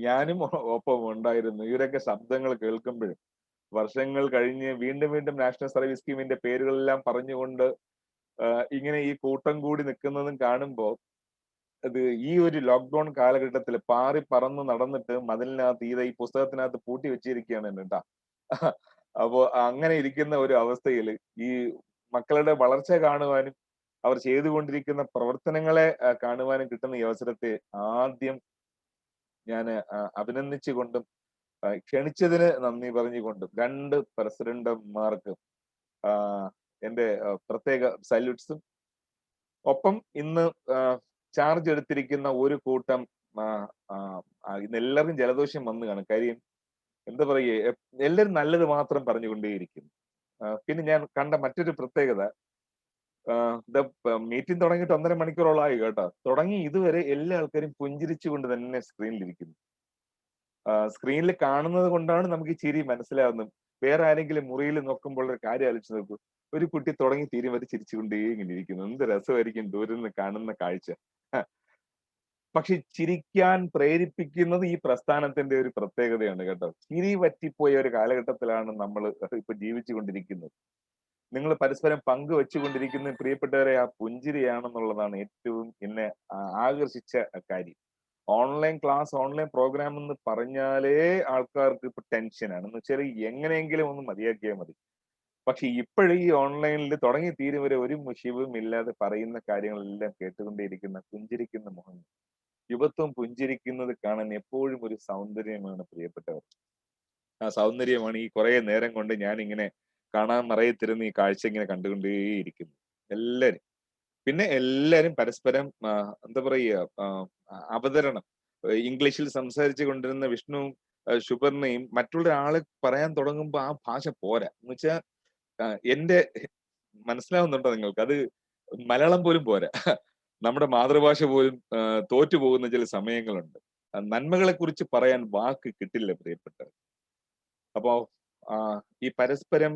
ഞാനും ഒപ്പം ഉണ്ടായിരുന്നു. ഇവരൊക്കെ ശബ്ദങ്ങൾ കേൾക്കുമ്പോഴും വർഷങ്ങൾ കഴിഞ്ഞ് വീണ്ടും നാഷണൽ സർവീസ് സ്കീമിന്റെ പേരുകളെല്ലാം പറഞ്ഞുകൊണ്ട് ഇങ്ങനെ ഈ കൂട്ടം കൂടി നിൽക്കുന്നതും കാണുമ്പോൾ അത് ഈ ഒരു ലോക്ക്ഡൌൺ കാലഘട്ടത്തിൽ പാറി പറന്ന് നടന്നിട്ട് മതിലിനകത്ത് ഈ പുസ്തകത്തിനകത്ത് പൂട്ടി വെച്ചിരിക്കുകയാണ് കേട്ടാ. അപ്പോ അങ്ങനെ ഇരിക്കുന്ന ഒരു അവസ്ഥയിൽ ഈ മക്കളുടെ വളർച്ച കാണുവാനും അവർ ചെയ്തുകൊണ്ടിരിക്കുന്ന പ്രവർത്തനങ്ങളെ കാണുവാനും കിട്ടുന്ന ഈ അവസരത്തെ ആദ്യം ഞാൻ അഭിനന്ദിച്ചുകൊണ്ടും ക്ഷണിച്ചതിന് നന്ദി പറഞ്ഞുകൊണ്ടും 2 പ്രസിഡന്റുമാർക്കും എന്റെ പ്രത്യേക സല്യൂട്ട്സും, ഒപ്പം ഇന്ന് ചാർജ് എടുത്തിരിക്കുന്ന ഒരു കൂട്ടം ഇന്ന് എല്ലാവർക്കും ജലദോഷം വന്നു കാണും. കാര്യം എന്താ പറയുക, എല്ലാവരും നല്ലത് മാത്രം പറഞ്ഞുകൊണ്ടേയിരിക്കുന്നു. പിന്നെ ഞാൻ കണ്ട മറ്റൊരു പ്രത്യേകത, മീറ്റിംഗ് തുടങ്ങിയിട്ട് 1.5 മണിക്കൂറോളമായി കേട്ടോ. തുടങ്ങി ഇതുവരെ എല്ലാ ആൾക്കാരും പുഞ്ചിരിച്ചുകൊണ്ട് തന്നെ സ്ക്രീനിലിരിക്കുന്നു. സ്ക്രീനിൽ കാണുന്നത് കൊണ്ടാണ് നമുക്ക് ഈ ചിരി മനസ്സിലാവുന്നത്. വേറെ ആരെങ്കിലും മുറിയിൽ നോക്കുമ്പോൾ ഒരു കാര്യം ആലോചിച്ച് നോക്കൂ, ഒരു കുട്ടി തുടങ്ങി തീരും വരെ ചിരിച്ചുകൊണ്ടേ ഇങ്ങനെ ഇരിക്കുന്നു. എന്ത് രസമായിരിക്കും ദൂരെ നിന്ന് കാണുന്ന കാഴ്ച. പക്ഷെ ചിരിക്കാൻ പ്രേരിപ്പിക്കുന്നത് ഈ പ്രസ്ഥാനത്തിന്റെ ഒരു പ്രത്യേകതയാണ് കേട്ടോ. ചിരി പറ്റിപ്പോയ ഒരു കാലഘട്ടത്തിലാണ് നമ്മൾ ഇപ്പൊ ജീവിച്ചു കൊണ്ടിരിക്കുന്നത്. നിങ്ങൾ പരസ്പരം പങ്കുവെച്ചുകൊണ്ടിരിക്കുന്ന പ്രിയപ്പെട്ടവരെ ആ പുഞ്ചിരിയാണെന്നുള്ളതാണ് ഏറ്റവും എന്നെ ആകർഷിച്ച കാര്യം. ഓൺലൈൻ ക്ലാസ്, ഓൺലൈൻ പ്രോഗ്രാം എന്ന് പറഞ്ഞാലേ ആൾക്കാർക്ക് ഇപ്പൊ ടെൻഷനാണ്. എന്ന് വെച്ചാൽ എങ്ങനെയെങ്കിലും ഒന്ന് മതിയാക്കിയാൽ മതി. പക്ഷെ ഇപ്പോഴും ഈ ഓൺലൈനിൽ തുടങ്ങി തീരും വരെ ഒരു മുഷിവും ഇല്ലാതെ പറയുന്ന കാര്യങ്ങളെല്ലാം കേട്ടുകൊണ്ടേയിരിക്കുന്ന പുഞ്ചിരിക്കുന്ന മുഖങ്ങൾ, യുവത്വം പുഞ്ചിരിക്കുന്നത് കാണാൻ എപ്പോഴും ഒരു സൗന്ദര്യമാണ് പ്രിയപ്പെട്ടവർ. ആ സൗന്ദര്യമാണ് ഈ കുറെ നേരം കൊണ്ട് ഞാൻ ഇങ്ങനെ കാണാൻ മറയത്തിരുന്ന് ഈ കാഴ്ച ഇങ്ങനെ കണ്ടുകൊണ്ടേയിരിക്കുന്നു എല്ലാരും. പിന്നെ എല്ലാരും പരസ്പരം എന്താ പറയുക, അവതരണം ഇംഗ്ലീഷിൽ സംസാരിച്ചു കൊണ്ടിരുന്ന വിഷ്ണുവും ശുഭർണയും മറ്റുള്ള ആള് പറയാൻ തുടങ്ങുമ്പോ ആ ഭാഷ പോരാ. എന്ന് വെച്ചാൽ എന്റെ മനസ്സിലാവുന്നുണ്ടോ നിങ്ങൾക്ക്? അത് മലയാളം പോലും പോരാ. നമ്മുടെ മാതൃഭാഷ പോലും തോറ്റു പോകുന്ന ചില സമയങ്ങളുണ്ട്. നന്മകളെ കുറിച്ച് പറയാൻ വാക്ക് കിട്ടില്ല പ്രിയപ്പെട്ടവർ. അപ്പോ ഈ പരസ്പരം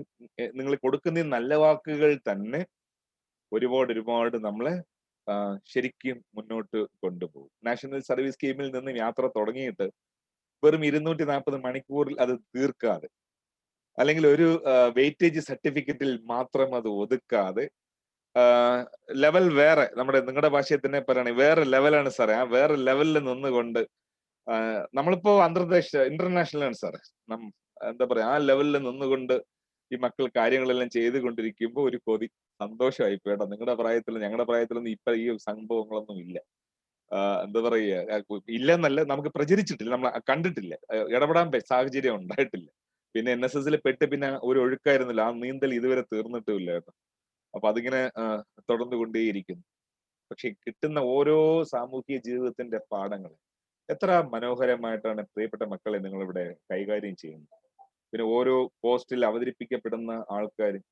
നിങ്ങൾ കൊടുക്കുന്ന ഈ നല്ല വാക്കുകൾ തന്നെ ഒരുപാട് നമ്മളെ ശരിക്കും മുന്നോട്ട് കൊണ്ടുപോകും. നാഷണൽ സർവീസ് സ്കീമിൽ നിന്നും യാത്ര തുടങ്ങിയിട്ട് വെറും 240 മണിക്കൂറിൽ അത് തീർക്കാതെ, അല്ലെങ്കിൽ ഒരു വെയിറ്റേജ് സർട്ടിഫിക്കറ്റിൽ മാത്രം അത് ഒതുക്കാതെ, ലെവൽ വേറെ, നിങ്ങളുടെ ഭാഷയിൽ തന്നെ പറയുകയാണെങ്കിൽ വേറെ ലെവലാണ് സാറേ. ആ വേറെ ലെവലിൽ നിന്നുകൊണ്ട് നമ്മളിപ്പോ ഇന്റർനാഷണൽ ആണ് സാറേ. എന്താ പറയാ, ആ ലെവലിൽ നിന്നുകൊണ്ട് ഈ മക്കൾ കാര്യങ്ങളെല്ലാം ചെയ്തുകൊണ്ടിരിക്കുമ്പോൾ ഒരു കൊതി സന്തോഷമായി പോട്ടോ. നിങ്ങളുടെ പ്രായത്തിൽ, ഞങ്ങളുടെ പ്രായത്തിലൊന്നും ഇപ്പൊ ഈ സംഭവങ്ങളൊന്നും ഇല്ല. എന്താ പറയുക, ഇല്ലെന്നല്ല, നമുക്ക് പ്രചരിച്ചിട്ടില്ല, നമ്മൾ കണ്ടിട്ടില്ല, ഇടപെടാൻ സാഹചര്യം ഉണ്ടായിട്ടില്ല. പിന്നെ NSS പെട്ട് പിന്നെ ഒരു ഒഴുക്കായിരുന്നില്ല, ആ നീന്തൽ ഇതുവരെ തീർന്നിട്ടുമില്ല കേട്ടോ. അപ്പൊ അതിങ്ങനെ തുടർന്നു കൊണ്ടേയിരിക്കുന്നു. പക്ഷെ കിട്ടുന്ന ഓരോ സാമൂഹിക ജീവിതത്തിന്റെ പാഠങ്ങൾ എത്ര മനോഹരമായിട്ടാണ് പ്രിയപ്പെട്ട മക്കളെ നിങ്ങളിവിടെ കൈകാര്യം ചെയ്യുന്നത്. പിന്നെ ഓരോ പോസ്റ്റിൽ അവതരിപ്പിക്കപ്പെടുന്ന ആൾക്കാരും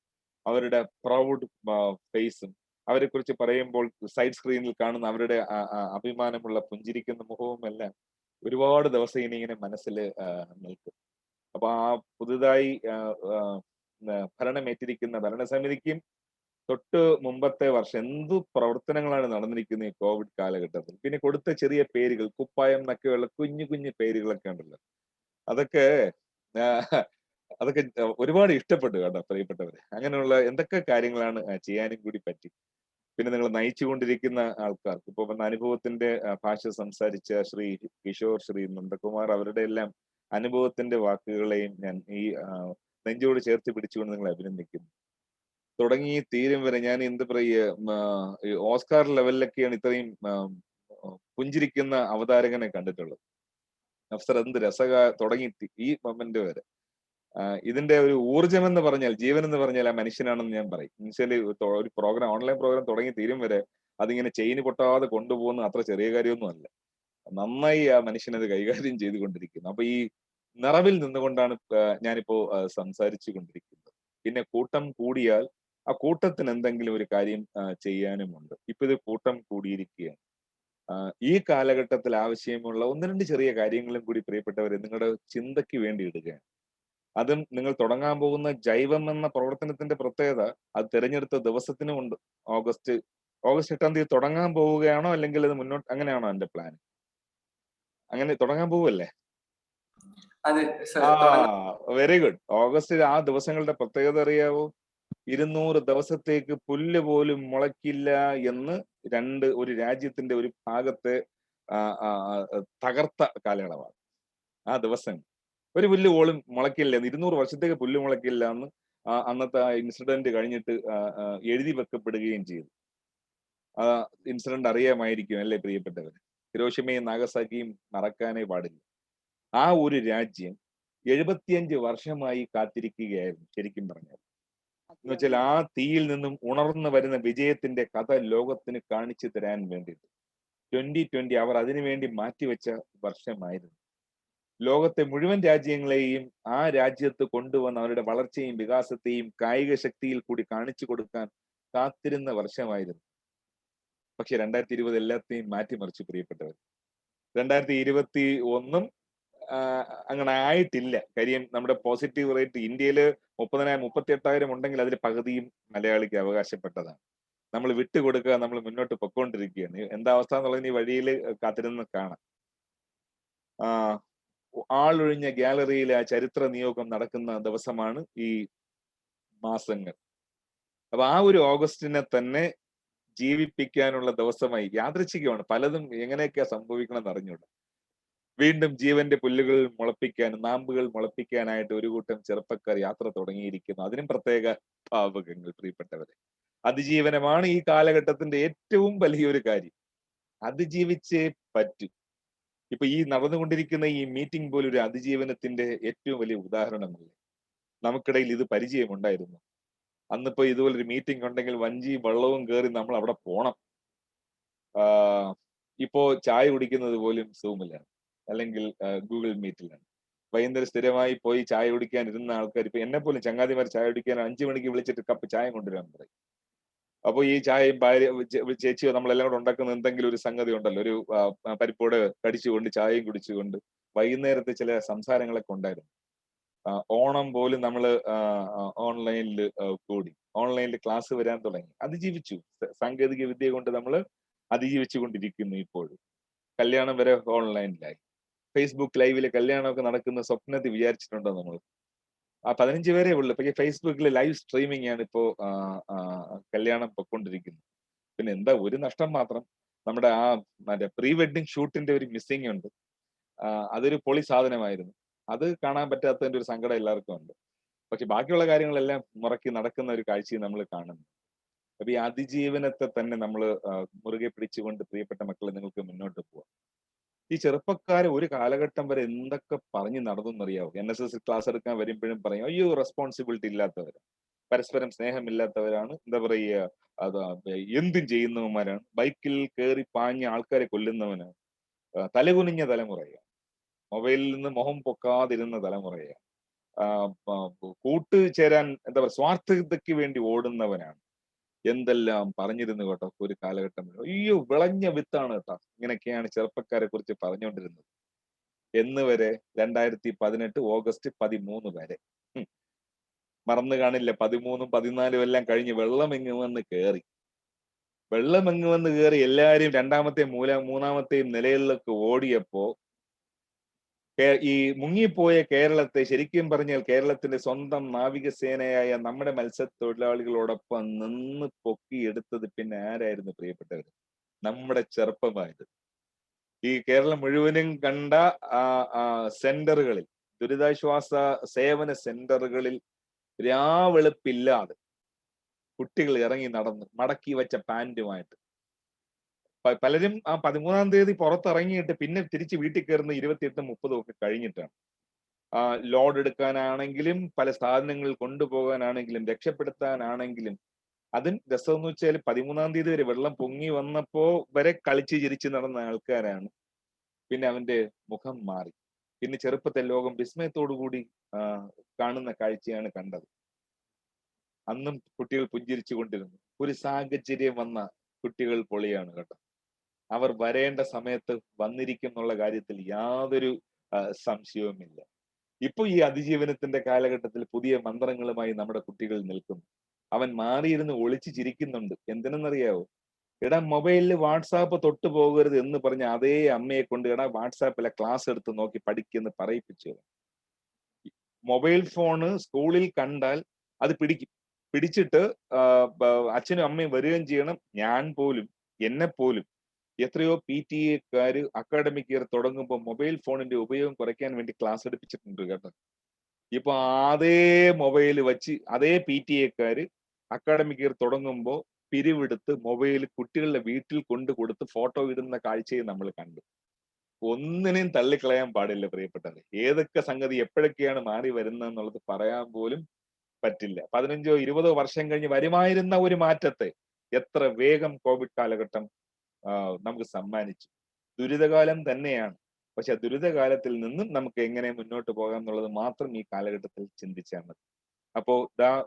അവരുടെ പ്രൗഡ് ഫേസും, അവരെ കുറിച്ച് പറയുമ്പോൾ സൈഡ് സ്ക്രീനിൽ കാണുന്ന അവരുടെ അഭിമാനമുള്ള പുഞ്ചിരിക്കുന്ന മുഖവും എല്ലാം ഒരുപാട് ദിവസം ഇങ്ങനെ മനസ്സിൽ നിൽക്കും. അപ്പൊ ആ പുതുതായി ഭരണമേറ്റിരിക്കുന്ന ഭരണസമിതിക്കും തൊട്ട് മുമ്പത്തെ വർഷം എന്തു പ്രവർത്തനങ്ങളാണ് നടന്നിരിക്കുന്നത് ഈ കോവിഡ് കാലഘട്ടത്തിൽ. പിന്നെ കൊടുത്ത ചെറിയ പേരുകൾ, കുപ്പായം എന്നൊക്കെയുള്ള കുഞ്ഞു കുഞ്ഞു പേരുകളൊക്കെ ഉണ്ടല്ലോ, അതൊക്കെ ഒരുപാട് ഇഷ്ടപ്പെട്ടു കേട്ടോ പ്രിയപ്പെട്ടവരെ. അങ്ങനെയുള്ള എന്തൊക്കെ കാര്യങ്ങളാണ് ചെയ്യാനും കൂടി പറ്റി. പിന്നെ നിങ്ങൾ നയിച്ചുകൊണ്ടിരിക്കുന്ന ആൾക്കാർക്ക് ഇപ്പൊ വന്ന അനുഭവത്തിന്റെ ഭാഷ സംസാരിച്ച ശ്രീ കിഷോർ, ശ്രീ നന്ദകുമാർ, അവരുടെ എല്ലാം അനുഭവത്തിന്റെ വാക്കുകളെയും ഞാൻ ഈ നെഞ്ചോട് ചേർത്ത് പിടിച്ചുകൊണ്ട് നിങ്ങളെ അഭിനന്ദിക്കുന്നു. തുടങ്ങി തീരും വരെ ഞാൻ എന്ത് പറയുക, ഓസ്കാർ ലെവലിലൊക്കെയാണ് ഇത്രയും പുഞ്ചിരിക്കുന്ന അവതാരകനെ കണ്ടിട്ടുള്ളത്. അഫ്സർ എന്ത് തുടങ്ങി ഈ മൊമെന്റ് വരെ ഇതിന്റെ ഒരു ഊർജം എന്ന് പറഞ്ഞാൽ, ജീവൻ എന്ന് പറഞ്ഞാൽ ആ മനുഷ്യനാണെന്ന് ഞാൻ പറയും. എന്നുവെച്ചാൽ ഒരു പ്രോഗ്രാം, ഓൺലൈൻ പ്രോഗ്രാം തുടങ്ങി തീരും വരെ അതിങ്ങനെ ചെയിന് പൊട്ടാതെ കൊണ്ടുപോകുന്ന അത്ര ചെറിയ കാര്യമൊന്നും അല്ല. നന്നായി ആ മനുഷ്യനത് കൈകാര്യം ചെയ്തുകൊണ്ടിരിക്കുന്നു. അപ്പൊ ഈ നിറവിൽ നിന്നുകൊണ്ടാണ് ഞാനിപ്പോ സംസാരിച്ചു കൊണ്ടിരിക്കുന്നത്. പിന്നെ കൂട്ടം കൂടിയാൽ ആ കൂട്ടത്തിന് എന്തെങ്കിലും ഒരു കാര്യം ചെയ്യാനുമുണ്ട്. ഇപ്പൊ ഇത് കൂട്ടം കൂടിയിരിക്കുകയാണ്. ഈ കാലഘട്ടത്തിൽ ആവശ്യമുള്ള ഒന്ന് രണ്ട് ചെറിയ കാര്യങ്ങളും കൂടി പ്രിയപ്പെട്ടവരെ നിങ്ങളുടെ ചിന്തയ്ക്ക് വേണ്ടി ഇടുകയാണ്. അതും നിങ്ങൾ തുടങ്ങാൻ പോകുന്ന ജൈവം എന്ന പ്രവർത്തനത്തിന്റെ പ്രത്യേകത അത് തിരഞ്ഞെടുത്ത ദിവസത്തിനും ഉണ്ട്. ഓഗസ്റ്റ് 8-ാം തീയതി തുടങ്ങാൻ പോവുകയാണോ, അല്ലെങ്കിൽ അത് മുന്നോട്ട് അങ്ങനെയാണോ എന്റെ പ്ലാൻ? അങ്ങനെ തുടങ്ങാൻ പോവല്ലേ? Very good. ഓഗസ്റ്റ് ആ ദിവസങ്ങളുടെ പ്രത്യേകത അറിയാവോ? 200 ദിവസത്തേക്ക് പുല്ല് പോലും മുളയ്ക്കില്ല എന്ന് ഒരു രാജ്യത്തിന്റെ ഒരു ഭാഗത്തെ തകർത്ത കാലയളവാണ് ആ ദിവസം. ഒരു പുല്ല് പോലും മുളയ്ക്കില്ല, 200 വർഷത്തേക്ക് പുല്ല് മുളയ്ക്കില്ല എന്ന് അന്നത്തെ ആ ഇൻസിഡന്റ് കഴിഞ്ഞിട്ട് എഴുതി വെക്കപ്പെടുകയും ചെയ്തു. ആ ഇൻസിഡന്റ് അറിയാമായിരിക്കും അല്ലേ പ്രിയപ്പെട്ടവർ? ഹിരോഷിമയും നാഗസാക്കിയും മറക്കാനേ പാടില്ല. ആ ഒരു രാജ്യം 75 വർഷമായി കാത്തിരിക്കുകയായിരുന്നു ശരിക്കും പറഞ്ഞാൽ. എന്ന് വെച്ചാൽ ആ തീയിൽ നിന്നും ഉണർന്നു വരുന്ന വിജയത്തിന്റെ കഥ ലോകത്തിന് കാണിച്ചു തരാൻ വേണ്ടിയിട്ട് 2020 അവർ അതിനുവേണ്ടി മാറ്റിവെച്ച വർഷമായിരുന്നു. ലോകത്തെ മുഴുവൻ രാജ്യങ്ങളെയും ആ രാജ്യത്ത് കൊണ്ടുവന്ന് അവരുടെ വളർച്ചയും വികാസത്തെയും കായിക ശക്തിയിൽ കൂടി കാണിച്ചു കൊടുക്കാൻ കാത്തിരുന്ന വർഷമായിരുന്നു. പക്ഷെ 2020 എല്ലാത്തെയും മാറ്റിമറിച്ചു പ്രിയപ്പെട്ടവർ. 2021 അങ്ങനെ ആയിട്ടില്ല. കാര്യം നമ്മുടെ പോസിറ്റീവ് റേറ്റ് ഇന്ത്യയില് 38,000 ഉണ്ടെങ്കിൽ അതിൽ പകുതിയും മലയാളിക്ക് അവകാശപ്പെട്ടതാണ്. നമ്മൾ വിട്ടുകൊടുക്കുക, നമ്മൾ മുന്നോട്ട് പൊക്കോണ്ടിരിക്കുകയാണ്. എന്താ അവസ്ഥ എന്നുള്ളത് ഈ വഴിയിൽ കാത്തിരുന്ന് കാണാം. ആളൊഴിഞ്ഞ ഗാലറിയിൽ ആ ചരിത്ര നിയോഗം നടക്കുന്ന ദിവസമാണ് ഈ മാസങ്ങൾ. അപ്പൊ ആ ഒരു ഓഗസ്റ്റിനെ തന്നെ ജീവിപ്പിക്കാനുള്ള ദിവസമായി. യാദൃച്ഛികമാണ്, പലതും എങ്ങനെയൊക്കെയാ സംഭവിക്കണം എന്ന് അറിഞ്ഞൂടാ. വീണ്ടും ജീവന്റെ പുല്ലുകൾ മുളപ്പിക്കാൻ, നാമ്പുകൾ മുളപ്പിക്കാനായിട്ട് ഒരു കൂട്ടം ചെറുപ്പക്കാർ യാത്ര തുടങ്ങിയിരിക്കുന്നു. അതിനും പ്രത്യേക ഭാവുകങ്ങൾ പ്രിയപ്പെട്ടവരെ. അതിജീവനമാണ് ഈ കാലഘട്ടത്തിന്റെ ഏറ്റവും വലിയൊരു കാര്യം. അതിജീവിച്ചേ പറ്റൂ. ഇപ്പൊ ഈ നടന്നുകൊണ്ടിരിക്കുന്ന ഈ മീറ്റിംഗ് പോലും ഒരു അതിജീവനത്തിന്റെ ഏറ്റവും വലിയ ഉദാഹരണമല്ലേ? നമുക്കിടയിൽ ഇത് പരിചയമുണ്ടായിരുന്നു. അന്നിപ്പോ ഇതുപോലൊരു മീറ്റിംഗ് ഉണ്ടെങ്കിൽ വഞ്ചി വെള്ളവും കയറി നമ്മൾ അവിടെ പോണം. ഇപ്പോ ചായ കുടിക്കുന്നത് പോലും സൂമിലാണ്, അല്ലെങ്കിൽ ഗൂഗിൾ മീറ്റിലാണ്. വൈകുന്നേരം സ്ഥിരമായി പോയി ചായ കുടിക്കാൻ ഇരുന്ന ആൾക്കാർ ഇപ്പൊ എന്നെ പോലും ചങ്ങാതിമാർ ചായ കുടിക്കാൻ 5 മണിക്ക് വിളിച്ചിട്ട് കപ്പ് ചായ കൊണ്ടുവരാൻ പറയും. അപ്പൊ ഈ ചായയും ഭാര്യ ചേച്ചിയോ നമ്മളെല്ലാം കൂടെ ഉണ്ടാക്കുന്ന എന്തെങ്കിലും ഒരു സംഗതി ഉണ്ടല്ലോ, ഒരു പരിപ്പോട് കടിച്ചുകൊണ്ട് ചായയും കുടിച്ചുകൊണ്ട് വൈകുന്നേരത്തെ ചില സംസാരങ്ങളൊക്കെ ഉണ്ടായിരുന്നു. ഓണം പോലും നമ്മൾ ഓൺലൈനിൽ കൂടി, ഓൺലൈനിൽ ക്ലാസ് വരാൻ തുടങ്ങി. അതിജീവിച്ചു. സാങ്കേതിക വിദ്യ കൊണ്ട് നമ്മൾ അതിജീവിച്ചു കൊണ്ടിരിക്കുന്നു. ഇപ്പോഴും കല്യാണം വരെ ഓൺലൈനിലായി. ഫേസ്ബുക്ക് ലൈവില് കല്യാണമൊക്കെ നടക്കുന്ന സ്വപ്നത്തിൽ വിചാരിച്ചിട്ടുണ്ടോ നമ്മൾ? 15 പേരേ ഉള്ളു. പക്ഷേ ഫേസ്ബുക്കിൽ ലൈവ് സ്ട്രീമിംഗ് ആണ് ഇപ്പോ കല്യാണം പൊക്കൊണ്ടിരിക്കുന്നത്. പിന്നെ എന്താ ഒരു നഷ്ടം മാത്രം, നമ്മുടെ മറ്റേ പ്രീ വെഡിങ് ഷൂട്ടിന്റെ ഒരു മിസ്സിംഗ് ഉണ്ട്. അതൊരു പൊളി സാധനമായിരുന്നു. അത് കാണാൻ പറ്റാത്തതിന്റെ ഒരു സങ്കടം എല്ലാവർക്കും ഉണ്ട്. പക്ഷെ ബാക്കിയുള്ള കാര്യങ്ങളെല്ലാം മുറക്കി നടക്കുന്ന ഒരു കാഴ്ചയും നമ്മൾ കാണുന്നു. അപ്പൊ ഈ അതിജീവനത്തെ തന്നെ നമ്മൾ മുറുകെ പിടിച്ചുകൊണ്ട് പ്രിയപ്പെട്ട മക്കളെ നിങ്ങൾക്ക് മുന്നോട്ട് പോവാം. ഈ ചെറുപ്പക്കാരെ ഒരു കാലഘട്ടം വരെ എന്തൊക്കെ പറഞ്ഞു നടന്നെന്നറിയാവോ? NSS ക്ലാസ് എടുക്കാൻ വരുമ്പോഴും പറയും, അയ്യോ റെസ്പോൺസിബിലിറ്റി ഇല്ലാത്തവരാണ്, പരസ്പരം സ്നേഹമില്ലാത്തവരാണ്, എന്താ പറയുക, അത് എന്തും ചെയ്യുന്നവന്മാരാണ്, ബൈക്കിൽ കയറി പാഞ്ഞ ആൾക്കാരെ കൊല്ലുന്നവനാണ്, തലകുനിഞ്ഞ തലമുറയാണ്, മൊബൈലിൽ നിന്ന് മുഖം പൊക്കാതിരുന്ന തലമുറയാണ്, കൂട്ടുചേരാൻ എന്താ പറയുക സ്വാർത്ഥതയ്ക്ക് വേണ്ടി ഓടുന്നവനാണ്. എന്തെല്ലാം പറഞ്ഞിരുന്നു കേട്ടോ ഒരു കാലഘട്ടം. അയ്യോ വിളഞ്ഞ വിത്താണ് കേട്ടോ, ഇങ്ങനെയൊക്കെയാണ് ചെറുപ്പക്കാരെ കുറിച്ച് പറഞ്ഞുകൊണ്ടിരുന്നത്. എന്ന് വരെ 2018 ഓഗസ്റ്റ് 13 വരെ. മറന്നു കാണില്ല, 13ഉം 14ഉം എല്ലാം കഴിഞ്ഞ് വെള്ളമെങ്ങ് വന്ന് കയറി. വെള്ളമെങ്ങ് വന്ന് കയറി എല്ലാരും രണ്ടാമത്തെയും മൂന്നാമത്തെയും നിലകളിലേക്ക് ഓടിയപ്പോ ഈ മുങ്ങിപ്പോയ കേരളത്തെ, ശരിക്കും പറഞ്ഞാൽ കേരളത്തിന്റെ സ്വന്തം നാവികസേനയായ നമ്മുടെ മത്സ്യത്തൊഴിലാളികളോടൊപ്പം നിന്ന് പൊക്കിയെടുത്തത് പിന്നെ ആരായിരുന്നു പ്രിയപ്പെട്ടവർ? നമ്മുടെ ചെറുപ്പമായത്. ഈ കേരളം മുഴുവനും കണ്ട സെന്ററുകളിൽ, ദുരിതാശ്വാസ സേവന സെന്ററുകളിൽ രാവെളുപ്പില്ലാതെ കുട്ടികൾ ഇറങ്ങി നടന്ന് മടക്കി വെച്ച പാന്റുമായിട്ട്. പലരും ആ 13-ാം തീയതി പുറത്തിറങ്ങിയിട്ട് പിന്നെ തിരിച്ച് വീട്ടിൽ കയറുന്ന 28-ഉം 30-ഉം ഒക്കെ കഴിഞ്ഞിട്ടാണ്. ലോഡ് എടുക്കാനാണെങ്കിലും പല സാധനങ്ങൾ കൊണ്ടുപോകാനാണെങ്കിലും രക്ഷപ്പെടുത്താനാണെങ്കിലും. അതും രസമെന്ന് വെച്ചാൽ 13-ാം തീയതി വരെ വെള്ളം പൊങ്ങി വന്നപ്പോ വരെ കളിച്ച് ചിരിച്ച് നടന്ന ആൾക്കാരാണ്. പിന്നെ അവന്റെ മുഖം മാറി. പിന്നെ ചെറുപ്പത്തെ ലോകം വിസ്മയത്തോടു കൂടി കാണുന്ന കാഴ്ചയാണ് കണ്ടത്. അന്നും കുട്ടികൾ പുഞ്ചിരിച്ചു കൊണ്ടിരുന്നു. ഒരു സാഹചര്യം വന്ന കുട്ടികൾ പൊളിയാണ് കേട്ടോ. അവർ വരേണ്ട സമയത്ത് വന്നിരിക്കും എന്നുള്ള കാര്യത്തിൽ യാതൊരു സംശയവുമില്ല. ഇപ്പൊ ഈ അതിജീവനത്തിന്റെ കാലഘട്ടത്തിൽ പുതിയ മന്ത്രങ്ങളുമായി നമ്മുടെ കുട്ടികൾ നിൽക്കുന്നു. അവൻ മാറിയിരുന്ന് ഒളിച്ചു ചിരിക്കുന്നുണ്ട്. എന്തിനെന്നറിയാവോ? എടാ മൊബൈലിൽ വാട്സാപ്പ് തൊട്ടു പോകരുത് എന്ന് പറഞ്ഞ അതേ അമ്മയെ കൊണ്ട് എടാ വാട്സാപ്പിലെ ക്ലാസ് എടുത്ത് നോക്കി പഠിക്കുന്ന് പറയിപ്പിച്ചു. മൊബൈൽ ഫോണ് സ്കൂളിൽ കണ്ടാൽ അത് പിടിച്ചിട്ട് അച്ഛനും അമ്മയും വരികയും ചെയ്യണം. ഞാൻ പോലും, എന്നെ പോലും എത്രയോ PTA അക്കാഡമിക് ഇയർ തുടങ്ങുമ്പോൾ മൊബൈൽ ഫോണിന്റെ ഉപയോഗം കുറയ്ക്കാൻ വേണ്ടി ക്ലാസ് എടുപ്പിച്ചിട്ടുണ്ട് കേട്ടോ. ഇപ്പൊ അതേ മൊബൈൽ വെച്ച് അതേ PTA അക്കാഡമിക് ഇയർ തുടങ്ങുമ്പോൾ പിരിവെടുത്ത് മൊബൈൽ കുട്ടികളുടെ വീട്ടിൽ കൊണ്ടു കൊടുത്ത് ഫോട്ടോ ഇടുന്ന കാഴ്ചയും നമ്മൾ കണ്ടു. ഒന്നിനെയും തള്ളിക്കളയാൻ പാടില്ല പ്രിയപ്പെട്ടത്. ഏതൊക്കെ സംഗതി എപ്പോഴൊക്കെയാണ് മാറി വരുന്നതെന്നുള്ളത് പറയാൻ പോലും പറ്റില്ല. 15ഓ 20ഓ വർഷം കഴിഞ്ഞ് വരുമായിരുന്ന ഒരു മാറ്റത്തെ എത്ര വേഗം കോവിഡ് കാലഘട്ടം നമുക്ക് സമ്മാനിച്ചു. ദുരിതകാലം തന്നെയാണ്. പക്ഷെ ദുരിതകാലത്തിൽ നിന്നും നമുക്ക് എങ്ങനെ മുന്നോട്ട് പോകാം എന്നുള്ളത് മാത്രം ഈ കാലഘട്ടത്തിൽ ചിന്തിച്ചാൽ മതി. അപ്പോ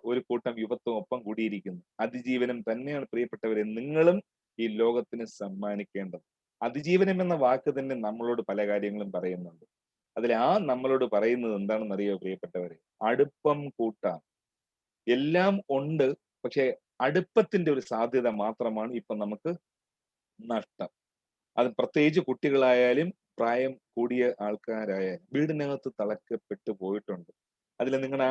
ഒരു കൂട്ടം യുവത്വം ഒപ്പം കൂടിയിരിക്കുന്നു. അതിജീവനം തന്നെയാണ് പ്രിയപ്പെട്ടവരെ നിങ്ങളും ഈ ലോകത്തിന് സമ്മാനിക്കേണ്ടത്. അതിജീവനം എന്ന വാക്ക് തന്നെ നമ്മളോട് പല കാര്യങ്ങളും പറയുന്നുണ്ട്. അതിൽ നമ്മളോട് പറയുന്നത് എന്താണെന്ന് അറിയോ പ്രിയപ്പെട്ടവരെ? അടുപ്പം കൂട്ടാം. എല്ലാം ഉണ്ട്, പക്ഷെ അടുപ്പത്തിന്റെ ഒരു സാധ്യത മാത്രമാണ് ഇപ്പൊ നമുക്ക് നഷ്ടം. അത് പ്രത്യേകിച്ച് കുട്ടികളായാലും പ്രായം കൂടിയ ആൾക്കാരായാലും വീടിനകത്ത് തളക്കപ്പെട്ടു പോയിട്ടുണ്ട്. അതിൽ നിങ്ങളുടെ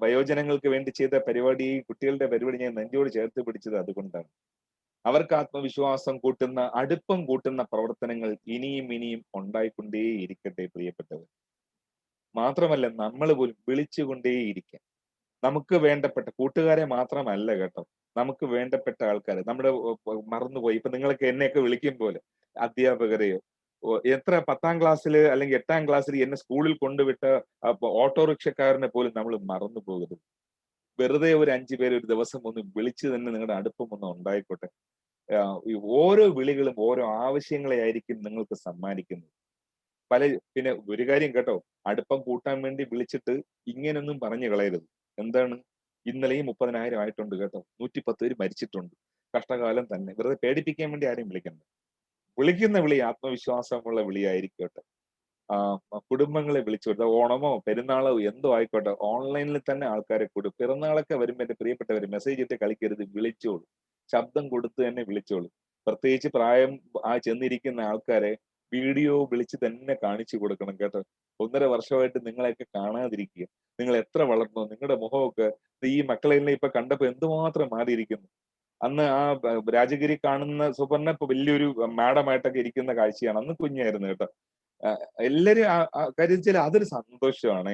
വയോജനങ്ങൾക്ക് വേണ്ടി ചെയ്ത പരിപാടി, കുട്ടികളുടെ പരിപാടി ഞാൻ നെഞ്ചോട് ചേർത്ത് പിടിച്ചത് അതുകൊണ്ടാണ്. അവർക്ക് ആത്മവിശ്വാസം കൂട്ടുന്ന, അടുപ്പം കൂട്ടുന്ന പ്രവർത്തനങ്ങൾ ഇനിയും ഇനിയും ഉണ്ടായിക്കൊണ്ടേയിരിക്കട്ടെ പ്രിയപ്പെട്ടവർ. മാത്രമല്ല നമ്മൾ പോലും വിളിച്ചുകൊണ്ടേയിരിക്കാം. നമുക്ക് വേണ്ടപ്പെട്ട കൂട്ടുകാരെ മാത്രമല്ല കേട്ടോ, നമുക്ക് വേണ്ടപ്പെട്ട ആൾക്കാരെ നമ്മുടെ മറന്നുപോയി. ഇപ്പൊ നിങ്ങളൊക്കെ എന്നെയൊക്കെ വിളിക്കും പോലെ അധ്യാപകരെയോ, എത്ര 10ാം ക്ലാസ്സിൽ അല്ലെങ്കിൽ 8ാം ക്ലാസ്സിൽ എന്നെ സ്കൂളിൽ കൊണ്ടുവിട്ട ഓട്ടോറിക്ഷക്കാരനെ പോലും നമ്മൾ മറന്നു പോകരുത്. വെറുതെ ഒരു 5 പേര് ഒരു ദിവസം ഒന്ന് വിളിച്ചു തന്നെ നിങ്ങളുടെ അടുപ്പം ഒന്ന് ഉണ്ടായിക്കോട്ടെ. ഈ ഓരോ വിളികളും ഓരോ ആവശ്യങ്ങളെ ആയിരിക്കും നിങ്ങൾക്ക് സമ്മാനിക്കുന്നത്. പിന്നെ ഒരു കാര്യം കേട്ടോ, അടുപ്പം കൂട്ടാൻ വേണ്ടി വിളിച്ചിട്ട് ഇങ്ങനൊന്നും പറഞ്ഞു കളയരുത്. എന്താണ്, ഇന്നലെയും 30,000 ആയിട്ടുണ്ട് കേട്ടോ, 110 പേര് മരിച്ചിട്ടുണ്ട്, കഷ്ടകാലം തന്നെ. വെറുതെ പേടിപ്പിക്കാൻ വേണ്ടി ആരെയും വിളിക്കണ്ട. വിളിക്കുന്ന വിളി ആത്മവിശ്വാസമുള്ള വിളിയായിരിക്കട്ടെ. കുടുംബങ്ങളെ വിളിച്ചു കൊടുത്ത ഓണമോ പെരുന്നാളോ എന്തോ ആയിക്കോട്ടെ, ഓൺലൈനിൽ തന്നെ ആൾക്കാരെ പിറന്നാളൊക്കെ വരുമ്പോൾ എന്റെ പ്രിയപ്പെട്ടവര് മെസ്സേജ് ഇട്ട് കളിക്കരുത്, വിളിച്ചോളൂ. ശബ്ദം കൊടുത്ത് തന്നെ വിളിച്ചോളൂ. പ്രത്യേകിച്ച് പ്രായം ചെന്നിരിക്കുന്ന ആൾക്കാരെ വീഡിയോ വിളിച്ച് തന്നെ കാണിച്ചു കൊടുക്കണം കേട്ടോ. 1.5 വർഷമായിട്ട് നിങ്ങളെയൊക്കെ കാണാതിരിക്കുക. നിങ്ങൾ എത്ര വളർന്നു, നിങ്ങളുടെ മുഖമൊക്കെ ഈ മക്കളെല്ലാം ഇപ്പൊ കണ്ടപ്പോ എന്തുമാത്രം മാറിയിരിക്കുന്നു. അന്ന് ആ രാജഗിരി കാണുന്ന സുപർണ ഇപ്പൊ വലിയൊരു മാഡമായിട്ടൊക്കെ ഇരിക്കുന്ന കാഴ്ചയാണ്. അന്ന് കുഞ്ഞായിരുന്നു കേട്ടോ. എല്ലാരും കാര്യം വെച്ചാൽ അതൊരു സന്തോഷമാണ്.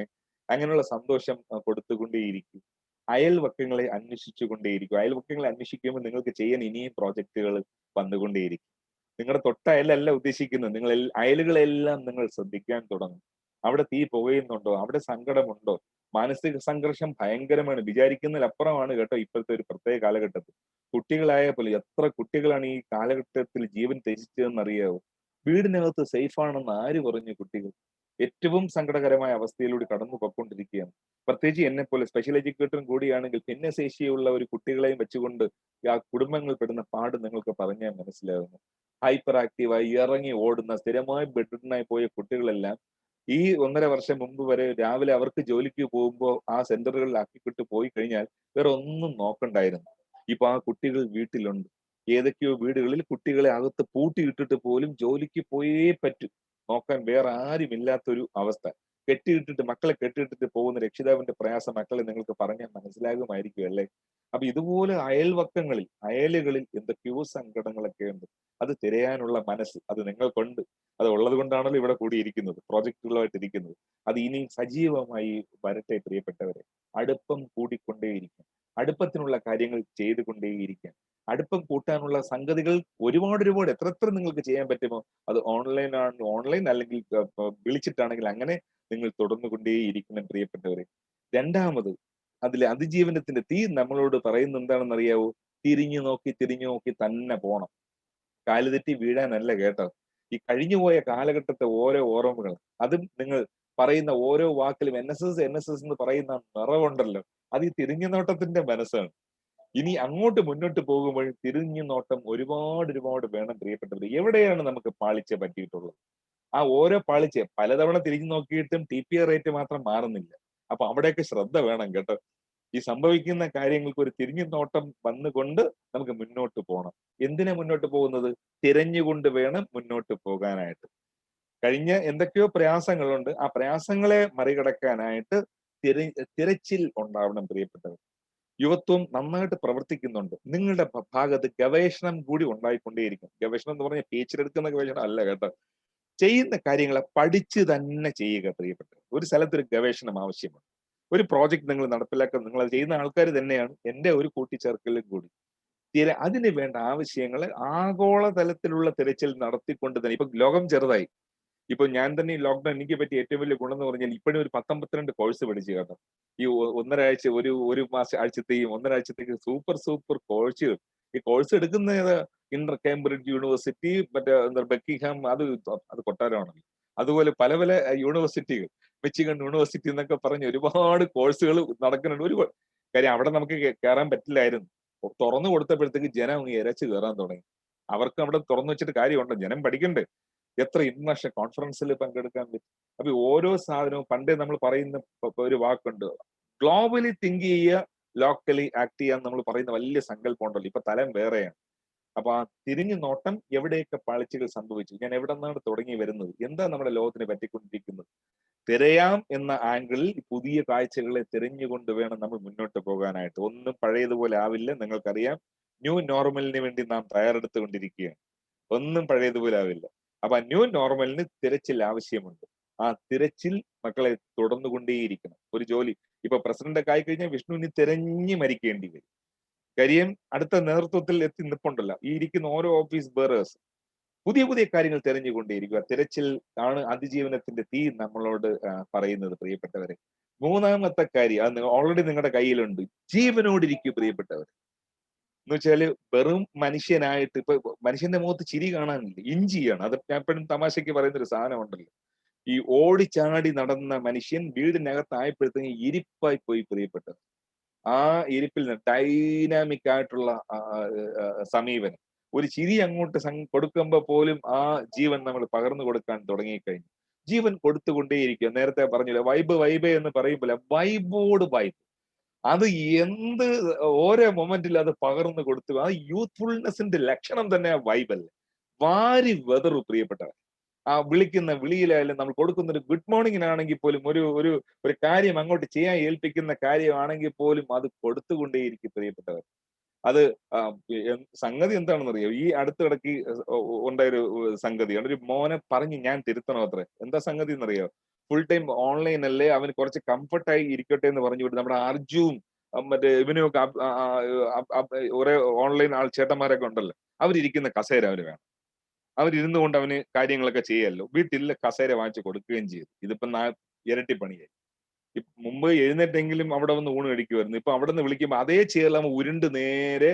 അങ്ങനെയുള്ള സന്തോഷം കൊടുത്തുകൊണ്ടേയിരിക്കും. അയൽവക്കങ്ങളെ അന്വേഷിച്ചുകൊണ്ടേയിരിക്കും. അയൽവക്കങ്ങളെ അന്വേഷിക്കുമ്പോൾ നിങ്ങൾക്ക് ചെയ്യാൻ ഇനിയും പ്രോജക്റ്റുകൾ വന്നുകൊണ്ടേയിരിക്കും. നിങ്ങളുടെ തൊട്ടയലല്ല ഉദ്ദേശിക്കുന്നത്, നിങ്ങൾ അയലുകളെല്ലാം നിങ്ങൾ ശ്രദ്ധിക്കാൻ തുടങ്ങും. അവിടെ തീ പുകയുന്നുണ്ടോ, അവിടെ സങ്കടമുണ്ടോ, മാനസിക സംഘർഷം ഭയങ്കരമാണ്, വിചാരിക്കുന്നതിലപ്പുറമാണ് കേട്ടോ ഇപ്പോഴത്തെ ഒരു പ്രത്യേക കാലഘട്ടത്തിൽ. കുട്ടികളായ പോലെ എത്ര കുട്ടികളാണ് ഈ കാലഘട്ടത്തിൽ ജീവൻ ത്യജിച്ചതെന്ന് അറിയാവോ? വീടിനകത്ത് സേഫ് ആണെന്ന് ആര് പറഞ്ഞു? കുട്ടികൾ ഏറ്റവും സങ്കടകരമായ അവസ്ഥയിലൂടെ കടന്നു പോയിക്കൊണ്ടിരിക്കുകയാണ്. പ്രത്യേകിച്ച് എന്നെ പോലെ സ്പെഷ്യൽ എഡ്യൂക്കേറ്ററും കൂടിയാണെങ്കിൽ ഭിന്നശേഷിയുള്ള ഒരു കുട്ടികളെയും വെച്ചുകൊണ്ട് ആ കുടുംബങ്ങൾ പെടുന്ന പാട് നിങ്ങൾക്ക് പറഞ്ഞാൽ മനസ്സിലാകുന്നു. ഹൈപ്പർ ആക്റ്റീവായി ഇറങ്ങി ഓടുന്ന, സ്ഥിരമായി ബെഡ്റിഡനായി പോയ കുട്ടികളെല്ലാം ഈ 1.5 വർഷം മുമ്പ് വരെ രാവിലെ അവർക്ക് ജോലിക്ക് പോകുമ്പോൾ ആ സെന്ററുകളിൽ ആക്കിക്കിട്ട് പോയി കഴിഞ്ഞാൽ വേറെ ഒന്നും നോക്കണ്ടായിരുന്നു. ഇപ്പൊ ആ കുട്ടികൾ വീട്ടിലുണ്ട്. ഏതൊക്കെയോ വീടുകളിൽ കുട്ടികളെ അകത്ത് പൂട്ടിയിട്ടിട്ട് പോലും ജോലിക്ക് പോയേ പറ്റൂ, നോക്കാൻ വേറെ ആരുമില്ലാത്തൊരു അവസ്ഥ. മക്കളെ കെട്ടിയിട്ടിട്ട് പോകുന്ന രക്ഷിതാവിന്റെ പ്രയാസം മക്കളെ നിങ്ങൾക്ക് പറഞ്ഞാൽ മനസ്സിലാകുമായിരിക്കും അല്ലേ? അപ്പൊ ഇതുപോലെ അയൽവക്കങ്ങളിൽ, അയലുകളിൽ എന്തൊക്കെയോ സങ്കടങ്ങളൊക്കെ ഉണ്ട്. അത് തിരയാനുള്ള മനസ്സ് അത് നിങ്ങൾക്കുണ്ട്. അത് ഉള്ളത് കൊണ്ടാണല്ലോ ഇവിടെ കൂടിയിരിക്കുന്നത്, പ്രോജക്റ്റുകളുമായിട്ട് ഇരിക്കുന്നത്. അത് ഇനി സജീവമായി വരട്ടെ പ്രിയപ്പെട്ടവരെ. അടുപ്പം കൂടിക്കൊണ്ടേയിരിക്കും. അടുപ്പത്തിനുള്ള കാര്യങ്ങൾ ചെയ്തുകൊണ്ടേയിരിക്കാം. അടുപ്പം കൂട്ടാനുള്ള സംഗതികൾ ഒരുപാട് എത്ര നിങ്ങൾക്ക് ചെയ്യാൻ പറ്റുമോ അത് ഓൺലൈൻ അല്ലെങ്കിൽ വിളിച്ചിട്ടാണെങ്കിൽ അങ്ങനെ നിങ്ങൾ തുടർന്നുകൊണ്ടേയിരിക്കണം പ്രിയപ്പെട്ടവരെ. രണ്ടാമത്, അതിലെ അതിജീവനത്തിന്റെ തീ നമ്മളോട് പറയുന്നത് എന്താണെന്ന് അറിയാവോ? തിരിഞ്ഞു നോക്കി തന്നെ പോണം. കാലുതെറ്റി വീഴാനല്ല കേട്ടോ. ഈ കഴിഞ്ഞുപോയ കാലഘട്ടത്തെ ഓരോ ഓർമ്മകൾ, അതും നിങ്ങൾ പറയുന്ന ഓരോ വാക്കിലും NSS എന്ന് പറയുന്ന നിറവുണ്ടല്ലോ, അത് ഈ തിരിഞ്ഞു നോട്ടത്തിന്റെ മനസ്സാണ്. ഇനി അങ്ങോട്ട് മുന്നോട്ട് പോകുമ്പോൾ തിരിഞ്ഞു നോട്ടം ഒരുപാട് വേണം പ്രിയപ്പെട്ടവർ. എവിടെയാണ് നമുക്ക് പാളിച്ച പറ്റിയിട്ടുള്ളത്? ആ ഓരോ പാളിച്ച പലതവണ തിരിഞ്ഞു നോക്കിയിട്ടും TPA റേറ്റ് മാത്രം മാറുന്നില്ല. അപ്പൊ അവിടെയൊക്കെ ശ്രദ്ധ വേണം കേട്ടോ. ഈ സംഭവിക്കുന്ന കാര്യങ്ങൾക്ക് ഒരു തിരിഞ്ഞു നോട്ടം വന്നുകൊണ്ട് നമുക്ക് മുന്നോട്ട് പോകണം. എന്തിനാ മുന്നോട്ട് പോകുന്നത്? തിരഞ്ഞുകൊണ്ട് വേണം മുന്നോട്ട് പോകാനായിട്ട്. കഴിഞ്ഞ എന്തൊക്കെയോ പ്രയാസങ്ങളുണ്ട്, ആ പ്രയാസങ്ങളെ മറികടക്കാനായിട്ട് തിരച്ചിൽ ഉണ്ടാവണം പ്രിയപ്പെട്ടവർ. യുവത്വം നന്നായിട്ട് പ്രവർത്തിക്കുന്നുണ്ട്. നിങ്ങളുടെ ഭാഗത്ത് ഗവേഷണം കൂടി ഉണ്ടായിക്കൊണ്ടേയിരിക്കും. ഗവേഷണം എന്ന് പറഞ്ഞാൽ പേച്ചിലെടുക്കുന്ന ഗവേഷണം അല്ല കേട്ടോ. ചെയ്യുന്ന കാര്യങ്ങളെ പഠിച്ച് തന്നെ ചെയ്യുക പ്രിയപ്പെട്ടവർ. ഒരു സ്ഥലത്തൊരു ഗവേഷണം ആവശ്യമാണ്. ഒരു പ്രോജക്റ്റ് നിങ്ങൾ നടപ്പിലാക്കുക, നിങ്ങൾ അത് ചെയ്യുന്ന ആൾക്കാർ തന്നെയാണ്. എന്റെ ഒരു കൂട്ടിച്ചേർക്കലും കൂടി അതിന് വേണ്ട ആവശ്യങ്ങള് ആഗോളതലത്തിലുള്ള തിരച്ചിൽ നടത്തിക്കൊണ്ട് തന്നെ. ഇപ്പൊ ലോകം ചെറുതായി. ഇപ്പൊ ഞാൻ തന്നെ ഈ ലോക്ക്ഡൌൺ എനിക്ക് പറ്റിയ ഏറ്റവും വലിയ ഗുണം എന്ന് പറഞ്ഞാൽ ഇപ്പോഴും ഒരു 19 കോഴ്സ് പഠിച്ചു കേട്ടോ. ഈ 1.5 ആഴ്ച ഒരു മാസം ആഴ്ചത്തെയും 1.5 ആഴ്ചത്തേക്ക് സൂപ്പർ കോഴ്സുകൾ. ഈ കോഴ്സ് എടുക്കുന്ന ഇന്റർ കേംബ്രിഡ്ജ് യൂണിവേഴ്സിറ്റി, മറ്റേ ബക്കിംഗ്ഹാം, അത് കൊട്ടാരമാണല്ലോ. അതുപോലെ പല യൂണിവേഴ്സിറ്റികൾ, മിച്ചിഗൺ യൂണിവേഴ്സിറ്റി എന്നൊക്കെ പറഞ്ഞ് ഒരുപാട് കോഴ്സുകൾ നടക്കുന്നുണ്ട്. ഒരു കാര്യം അവിടെ നമുക്ക് കയറാൻ പറ്റില്ലായിരുന്നു. തുറന്നു കൊടുത്തപ്പോഴത്തേക്ക് ജനം അങ്ങ് ഇരച്ചു കയറാൻ തുടങ്ങി. അവർക്ക് അവിടെ തുറന്നു വെച്ചിട്ട് കാര്യമുണ്ടോ? ജനം പഠിക്കണ്ടേ? എത്ര ഇന്റർനാഷണൽ കോൺഫറൻസിൽ പങ്കെടുക്കാൻ പറ്റും. അപ്പൊ ഓരോ സാധനവും പണ്ടേ നമ്മൾ പറയുന്ന ഒരു വാക്കുണ്ട്, ഗ്ലോബലി തിങ്ക് ചെയ്യുക, ലോക്കലി ആക്ട് ചെയ്യാന്ന് നമ്മൾ പറയുന്ന വലിയ സങ്കല്പം ഉണ്ടല്ലോ. ഇപ്പൊ തലം വേറെയാണ്. അപ്പൊ ആ തിരിഞ്ഞു നോട്ടം എവിടെയൊക്കെ പാളിച്ചകൾ സംഭവിച്ചു, ഞാൻ എവിടെ നിന്നാണ് തുടങ്ങി വരുന്നത്, എന്താ നമ്മുടെ ലോകത്തിന് പറ്റിക്കൊണ്ടിരിക്കുന്നത്, തിരയാം എന്ന ആംഗിളിൽ പുതിയ കാഴ്ചകളെ തിരഞ്ഞുകൊണ്ട് വേണം നമ്മൾ മുന്നോട്ട് പോകാനായിട്ട്. ഒന്നും പഴയതുപോലെ ആവില്ല, നിങ്ങൾക്കറിയാം. ന്യൂ നോർമലിന് വേണ്ടി നാം തയ്യാറെടുത്തുകൊണ്ടിരിക്കുകയാണ്. ഒന്നും പഴയതുപോലെ ആവില്ല. അപ്പൊ ന്യൂ നോർമലിന് തിരച്ചിൽ ആവശ്യമുണ്ട്. ആ തിരച്ചിൽ മക്കളെ തുടർന്നുകൊണ്ടേയിരിക്കണം. ഒരു ജോലി ഇപ്പൊ പ്രസിഡന്റ് ഒക്കെ ആയിക്കഴിഞ്ഞാൽ വിഷ്ണുവിന് തിരഞ്ഞു മരിക്കേണ്ടി വരും. കാര്യം അടുത്ത നേതൃത്വത്തിൽ എത്തി നിൽപ്പുണ്ടല്ലോ. ഈ ഇരിക്കുന്ന ഓരോ ഓഫീസ് ബേറേഴ്സ് പുതിയ പുതിയ കാര്യങ്ങൾ തിരഞ്ഞുകൊണ്ടേയിരിക്കുക. തിരച്ചിൽ ആണ് അതിജീവനത്തിന്റെ തീ നമ്മളോട് പറയുന്നത് പ്രിയപ്പെട്ടവരെ. മൂന്നാമത്തെ കാര്യം അത് ഓൾറെഡി നിങ്ങളുടെ കയ്യിലുണ്ട്, ജീവനോടിരിക്കും പ്രിയപ്പെട്ടവർ. എന്ന് വെച്ചാല് വെറും മനുഷ്യനായിട്ട് ഇപ്പൊ മനുഷ്യന്റെ മുഖത്ത് ചിരി കാണാനില്ല, ഇഞ്ചിയാണ്. അത് ഞാൻ എപ്പോഴും തമാശയ്ക്ക് പറയുന്ന ഒരു സാധനം ഉണ്ടല്ലോ. ഈ ഓടിച്ചാടി നടന്ന മനുഷ്യൻ വീടിനകത്തായപ്പോഴത്തേക്ക് ഇരിപ്പായി പോയി പ്രിയപ്പെട്ടത്. ആ ഇരിപ്പിൽ ഡൈനാമിക് ആയിട്ടുള്ള സമീപനം, ഒരു ചിരി അങ്ങോട്ട് കൊടുക്കുമ്പോ പോലും ആ ജീവൻ നമ്മൾ പകർന്നു കൊടുക്കാൻ തുടങ്ങിക്കഴിഞ്ഞു. ജീവൻ കൊടുത്തുകൊണ്ടേയിരിക്കുക. നേരത്തെ പറഞ്ഞില്ല വൈബ് എന്ന് പറയുമ്പോൾ വൈബോട് വൈബ്, അത് എന്ത് ഓരോ മൊമെന്റിൽ അത് പകർന്നു കൊടുത്തു. ആ യൂത്ത്ഫുൾനെസിന്റെ ലക്ഷണം തന്നെ ആ വൈബല്ലേ. വാരി വെതറു പ്രിയപ്പെട്ടവർ. ആ വിളിക്കുന്ന വിളിയിലായാലും നമ്മൾ കൊടുക്കുന്ന ഒരു ഗുഡ് മോർണിംഗിനാണെങ്കിൽ പോലും ഒരു കാര്യം അങ്ങോട്ട് ചെയ്യാൻ ഏൽപ്പിക്കുന്ന കാര്യമാണെങ്കിൽ പോലും അത് കൊടുത്തുകൊണ്ടേയിരിക്കും പ്രിയപ്പെട്ടവർ. അത് സംഗതി എന്താണെന്ന് അറിയോ? ഈ അടുത്തിടയ്ക്ക് ഉണ്ടായൊരു സംഗതിയാണ്. ഒരു മോനെ പറഞ്ഞ് ഞാൻ തിരുത്തണം അത്രേ. എന്താ സംഗതി എന്നറിയോ? ഫുൾ ടൈം ഓൺലൈൻ അല്ലേ, അവന് കുറച്ച് കംഫർട്ടായി ഇരിക്കട്ടെ എന്ന് പറഞ്ഞു വിട്ട് നമ്മുടെ അർജുവും മറ്റേ ഇവനുമൊക്കെ കുറെ ഓൺലൈൻ ചേട്ടന്മാരൊക്കെ ഉണ്ടല്ലോ, അവരിയ്ക്കുന്ന കസേര അവന് വേണം. അവരിരുന്നു കൊണ്ട് അവന് കാര്യങ്ങളൊക്കെ ചെയ്യാമല്ലോ. വീട്ടിൽ കസേര വാങ്ങിച്ചു കൊടുക്കുകയും ചെയ്തു. ഇതിപ്പോ ഇരട്ടി പണിയായി. മുമ്പ് എഴുന്നേറ്റെങ്കിലും അവിടെ വന്ന് ഊണ് കഴിക്കുമായിരുന്നു. ഇപ്പൊ അവിടെ നിന്ന് വിളിക്കുമ്പോൾ അതേ ചെയറിൽ ഉരുണ്ട് നേരെ